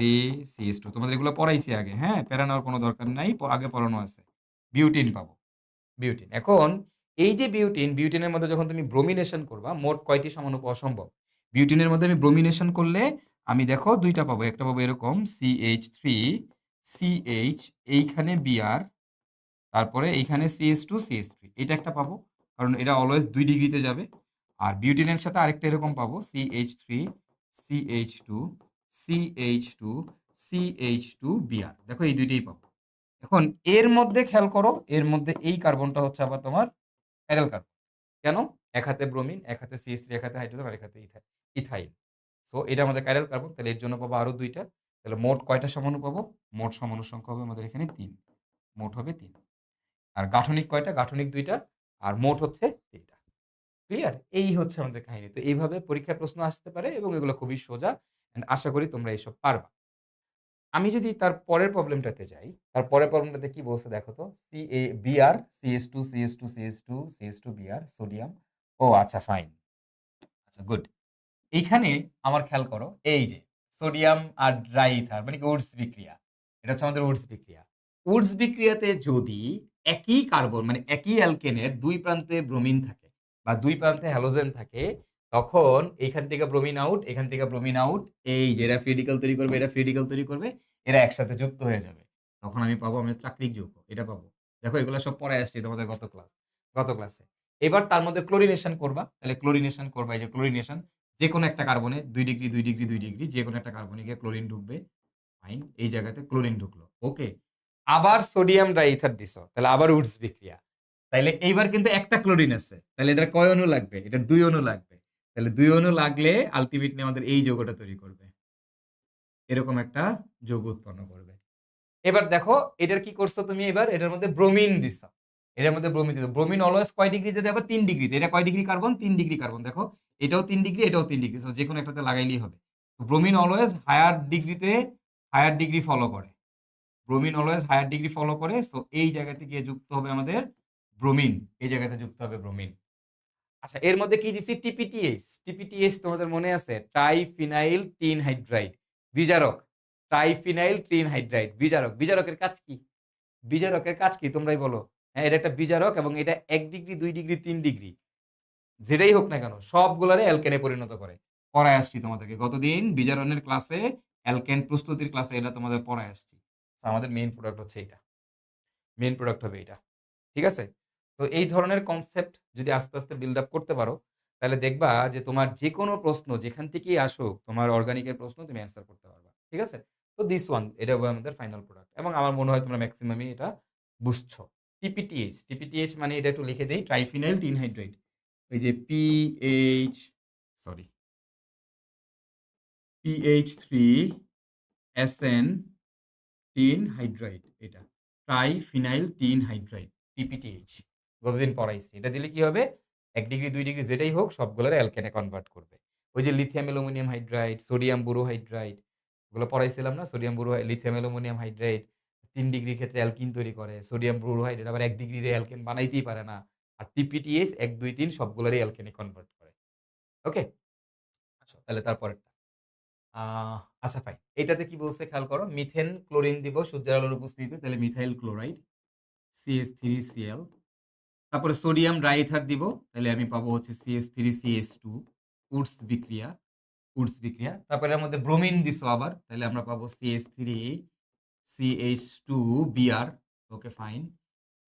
CH2 তোমাদের এগুলো পড়াইছি আগে, হ্যাঁ? প্যারা নেওয়ার কোনো দরকার নাই। আগে পড়ানো আছে। বিউটিন পাবো। বিউটিন। এখন এই যে বিউটিন, বিউটিনের মধ্যে যখন তুমি ব্রোমিনেশন করবা, মোট কয়টি সমাণু পাওয়া সম্ভব? বিউটিনের মধ্যে আমি ব্রোমিনেশন করলে আমি দেখো ২ টা পাবো। একটা পাবো এরকম CH3 CH, এইখানে Br, তারপরে এইখানে CH2 CH3 এটা একটা পাবো। কারণ এটা অলওয়েজ ২ ডিগ্রিতে যাবে। আর বিউটিনের সাথে আরেকটা এরকম পাবো CH3 CH2 CH2 CH2 Br। দেখো এই ২ টাই পাবো। এখন এর মধ্যে খেয়াল করো, এর মধ্যে এই কার্বনটা হচ্ছে আবার তোমার চিরাল কার্বন। কেন? এক হাতে ব্রোমিন, এক হাতে CH3, এক হাতে হাইড্রোজেন, আর এক হাতে ইথাইল। সো এটা আমাদের চিরাল কার্বন। তাহলে এর জন্য পাবো আরো ২ টা। তাহলে মোট কয়টা সমাণু পাবো? মোট সমাণুর সংখ্যা হবে আমাদের এখানে ৩। মোট হবে ৩। আর গাঠনিক কয়টা? গাঠনিক ২ টা। আর মোট হচ্ছে ৩ টা। ক্লিয়ার? এই হচ্ছে আমাদের কাহিনী। তো এইভাবে পরীক্ষায় প্রশ্ন আসতে পারে এবং এগুলো খুবই সোজা। অ্যান্ড আশা করি তোমরা এসব পারবা। আমি যদি তার পরের প্রবলেমটাতে যাই, তার পরের প্রবলেমটাতে কি বলছে দেখো তো? Br CH2 CH2 CH2 CH2 Br sodium. ও আচ্ছা ফাইন। আচ্ছা গুড। এইখানে আমার খেয়াল করো, এই যে সোডিয়াম আর ড্রাই ইথার মানে কি উডস বিক্রিয়া। এটা হচ্ছে আমাদের উডস বিক্রিয়া। উডস বিক্রিয়াতে যদি একই কার্বন মানে একই অ্যালকেনের ২ প্রান্তে ব্রোমিন থাকে বা ২ প্রান্তে হ্যালোজেন থাকে, তখন এখান থেকে ব্রোমিন আউট, এখান থেকে ব্রোমিন আউট, এই যে এরা ফ্রি রেডিক্যাল তৈরি করবে, এরা ফ্রি রেডিক্যাল তৈরি করবে, এরা একসাথে যুক্ত হয়ে যাবে। তখন আমি পাবো আমি চাক্রিক যৌগ। এটা পাবো। দেখো এগুলো সব পড়ায় আসছি তোমাদের গত ক্লাসে। এবার তার মধ্যে ক্লোরিনেশন করবা। তাহলে ক্লোরিনেশন করবা, এই যে ক্লোরিনেশন যেকোনো একটা কার্বনে ২ ডিগ্রি ২ ডিগ্রি ২ ডিগ্রি যেকোনো একটা কার্বনে গিয়ে ক্লোরিন ঢুকবে। ফাইন। এই জায়গাতে ক্লোরিন ঢুকলো। ওকে। আবার সোডিয়াম ডাইইথার দিছো। তাহলে আবার উডস বিক্রিয়া। তাইলে এইবার কিন্তু একটা ক্লোরিন আছে। তাহলে এটার কয় অণু লাগবে? এটার ২ অণু লাগবে। তাহলে ২ অণু লাগলে আল্টিমেটলি আমাদের এই যৌগটা তৈরি করবে। এরকম একটা যৌগ উৎপন্ন করবে। এবার দেখো এটার কি করছো তুমি? এবার এটার মধ্যে ব্রোমিন দিছো। এটার মধ্যে ব্রোমিন দিছো। ব্রোমিন অলওয়েজ কয় ডিগ্রিতে দেবে? ৩ ডিগ্রিতে। এটা কয় ডিগ্রি কার্বন? ৩ degree carbon. দেখো এটাও ৩ ডিগ্রি, এটাও ৩ ডিগ্রি। সো যেকোনো একটাতে লাগাইলেই হবে। ব্রোমিন অলওয়েজ হায়ার ডিগ্রিতে হায়ার ডিগ্রি ফলো করে। Bromine always higher degree follow করে। সো এই জায়গাতে গিয়ে যুক্ত হবে আমাদের ব্রোমিন। এই জায়গাতে যুক্ত হবে ব্রোমিন। আচ্ছা এর মধ্যে কি দিছি? টিপিটিএইচ। টিপিটিএইচ তোমাদের মনে আছে? Triphenyl tin hydride. বিজারক। ট্রাইফিনাইল টিন হাইড্রাইড বিজারক। বিজারকের কাজ কি? বিজারকের কাজ কি তোমরাই বলো? হ্যাঁ, এটা একটা বিজারক এবং এটা ১ ডিগ্রি, ২ ডিগ্রি, ৩ ডিগ্রি যেটাই হোক না কেন সবগুলারে অ্যালকেনে পরিণত করে। পড়ায় আসছি তোমাদেরকে। গতদিন বিজারণের ক্লাসে অ্যালকেন প্রস্তুতির ক্লাসে এটা তোমাদের পড়ায় আসছি। সো আমাদের মেইন প্রোডাক্ট হচ্ছে এইটা। মেইন প্রোডাক্ট হবে এইটা। ঠিক আছে? তো এই ধরনের কনসেপ্ট যদি আস্তে, আস্তে বিল্ড আপ করতে পারো, তাহলে দেখবা যে তোমার যেকোনো প্রশ্ন যেখান থেকেই আসুক, তোমার অর্গানিকের প্রশ্ন তুমি অ্যান্সার করতে পারবা। ঠিক আছে? তো দিস ওয়ান এটা হবে আমাদের ফাইনাল প্রোডাক্ট এবং আমার মনে হয় তোমরা মেক্সিমামই এটা বুঝছো। টিপিটিএইচ, টিপিটিএইচ মানে এটা একটু লিখে দেই ট্রাইফিনাইল টিন হাইড্রাইড। এই যে pH sorry PH3SN tin hydride এটা। ট্রাইফিনাইল টিন হাইড্রাইড টিপিটিএইচ। গতদিন পড়াইছি। এটা দিলে কি হবে? ১ ডিগ্রি ২ ডিগ্রি যেটাই হোক সবগুলোরে অ্যালকেনে কনভার্ট করবে। ওই যে লিথিয়াম অ্যালুমিনিয়াম হাইড্রাইড, সোডিয়াম বোরোহাইড্রাইড ওগুলো পড়াইছিলাম না? সোডিয়াম লিথিয়াম অ্যালুমিনিয়াম হাইড্রাইড ৩ ডিগ্রির ক্ষেত্রে অ্যালকিন তৈরি করে। সোডিয়াম বোরোহাইড্রাইড আবার ১ ডিগ্রির অ্যালকেন বানাইতেই পারে না। আর টিপিটিএইচ ১, ২, ৩ সবগুলোরই অ্যালকেনে কনভার্ট করে। ওকে? আচ্ছা তাহলে তারপরেরটা। আ আচ্ছা ফাইন। এটাতে কি বলছে খেয়াল করো। মিথেন ক্লোরিন দিব সূর্যের আলোর উপস্থিতিতে তাহলে মিথাইল ক্লোরাইড। CH3Cl। তারপরে সোডিয়াম ডাইইথার দিব। তাহলে আমি পাবো হচ্ছে CH3CH2, উডস বিক্রিয়া, উডস বিক্রিয়া। তারপরে এর মধ্যে ব্রোমিন দিছো আবার। তাহলে আমরা পাবো CH3CH2Br। Okay fine.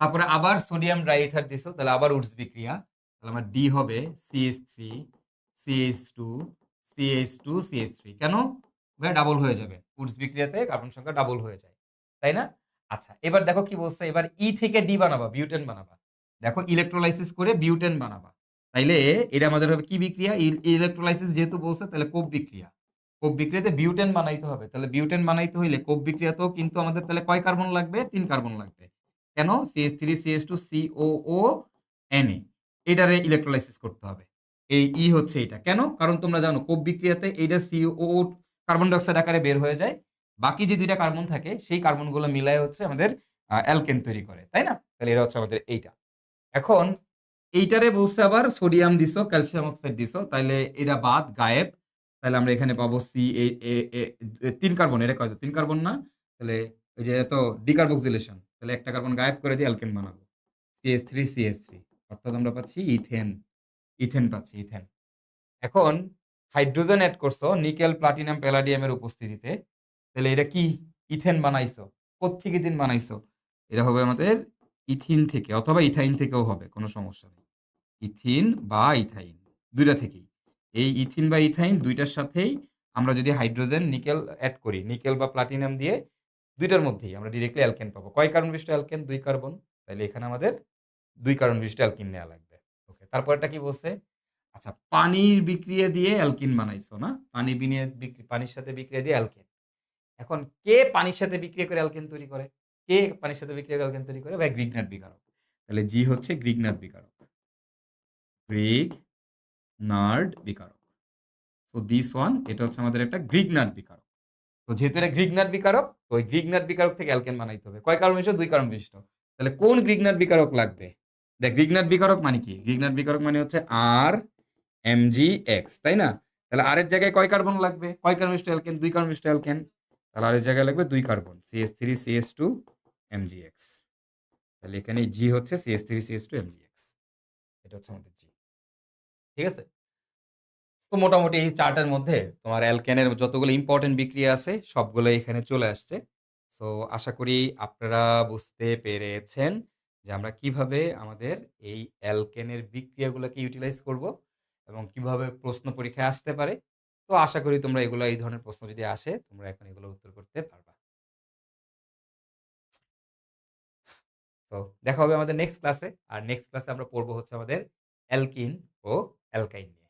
তারপরে আবার সোডিয়াম ডাইইথার দিছো। তাহলে আবার উডস বিক্রিয়া। তাহলে আমার ডি হবে CH3CH2CH2CH3। কেন? ভাইয়া ডাবল হয়ে যাবে। উডস বিক্রিয়াতে কার্বন সংখ্যা ডাবল হয়ে যায়। তাই না? আচ্ছা, এবার দেখো কি বলছে? এবার ই থেকে ডি বানাবা, বিউটেন বানাবা। দেখো ইলেকট্রোলাইসিস করে বিউটেন বানাবা। তাইলে এটা আমাদের হবে কি বিক্রিয়া? ইলেকট্রোলাইসিস যেহেতু বলছে তাহলে কোপ বিক্রিয়া। কোপ বিক্রিয়াতে বিউটেন বানাইতে হবে। তাহলে বিউটেন বানাইতে হইলে কোপ বিক্রিয়াতেও কিন্তু আমাদের তাহলে কয় কার্বন লাগবে? ৩ কার্বন লাগবে। কেন? CH3CH2COONA। এটারে ইলেকট্রোলাইসিস করতে হবে। এই ই হচ্ছে এটা। কেন? কারণ তোমরা জানো কোপ বিক্রিয়াতে এইটা COO কার্বন ডাই অক্সাইড আকারে বের হয়ে যায়। বাকি যে ২ টা কার্বন থাকে সেই কার্বনগুলো মিলায় হচ্ছে আমাদের অ্যালকেন তৈরি করে। তাই না? তাহলে এটা হচ্ছে আমাদের এইটা। এখন এইটারে বলছে আবার সোডিয়াম দিছো, ক্যালসিয়াম অক্সাইড দিছো। তাইলে এটা বাদ, গায়েব। তাহলে আমরা এখানে পাবো সি এ এ এ ৩ কার্বন। এটা কয়টা? ৩ কার্বন না? তাহলে ওই যে এত ডিকার্বক্সিলেশন। তাহলে একটা কার্বন গায়েব করে দিয়ে অ্যালকেন বানাবো। CH3CH3। অর্থাৎ আমরা পাচ্ছি ইথেন। ইথেন পাচ্ছি, ইথেন। এখন হাইড্রোজেন এড করছো নিকেল, প্লাটিনাম, প্যালাডিয়ামের উপস্থিতিতে। তাহলে এটা কি? ইথেন বানাইছো। কোত্থেকে ইথেন বানাইছো? এটা হবে আমাদের ইথিন থেকে অথবা ইথাইন থেকেও হবে, কোনো সমস্যা নেই। ইথিন বা ইথাইন ২ টা থেকেই। এই ইথিন বা ইথাইন ২ টার সাথেই আমরা যদি হাইড্রোজেন, নিকেল এড করি, নিকেল বা প্লাটিনাম দিয়ে ২ টার মধ্যেই আমরা ডিরেক্টলি অ্যালকেন পাবো। কয় কার্বন বিশিষ্ট অ্যালকেন? ২ কার্বন। তাইলে এখানে আমাদের ২ কার্বন বিশিষ্ট অ্যালকিন নেয়া লাগবে। ওকে, তারপরেরটা কি বলছে? আচ্ছা, পানির বিক্রিয়া দিয়ে অ্যালকিন বানাইছো না? পানির সাথে বিক্রিয়া দিয়ে অ্যালকেন। এখন কে পানির সাথে বিক্রিয়া করে অ্যালকেন তৈরি করে? কে পানির সাথে বিক্রিয়া করে অ্যালকেন তৈরি করে? ভাই গ্রিগনাট বিকারক। তাহলে জি হচ্ছে Grignard বিকারক। Grignard বিকারক। So this one, এটা হচ্ছে আমাদের একটা গ্রিগনাট বিকারক। তো যেহেতু এটা গ্রিগনাট বিকারক, তো ওই গ্রিগনাট বিকারক থেকে অ্যালকেন বানাইতে হবে। কয় কার্বন বিশিষ্ট? ২ কার্বন বিশিষ্ট। তাহলে কোন গ্রিগনাট বিকারক লাগবে? দেখ, গ্রিগনাট বিকারক মানে কি? গ্রিগনাট বিকারক মানে হচ্ছে RMgX, তাই না? তাহলে আর এর জায়গায় কয় কার্বন লাগবে? কয় কার্বন বিশিষ্ট অ্যালকেন? ২ কার্বন বিশিষ্ট অ্যালকেন। তাহলে আর এর জায়গায় লাগবে ২ কার্বন, CH3CH2MgX। তাহলে এখানে জি হচ্ছে CH3CH2MgX। এটা হচ্ছে আমাদের জি। ঠিক আছে? তো মোটামুটি এই চার্টের মধ্যে তোমার অ্যালকেনের যতগুলো ইম্পোর্টেন্ট বিক্রিয়া আছে সবগুলো এখানে চলে আসছে। সো আশা করি আপনারা বুঝতে পেরেছেন যে আমরা কিভাবে আমাদের এই অ্যালকেনের বিক্রিয়াগুলোকে ইউটিলাইজ করব এবং কিভাবে প্রশ্ন পরীক্ষায় আসতে পারে। তো আশা করি তোমরা এগুলো, এই ধরনের প্রশ্ন যদি আসে তোমরা এখন এগুলো উত্তর করতে পারবা। তো দেখা হবে আমাদের নেক্সট ক্লাসে। আর নেক্সট ক্লাসে আমরা পড়বো হচ্ছে আমাদের অ্যালকিন ও অ্যালকাইন নিয়ে।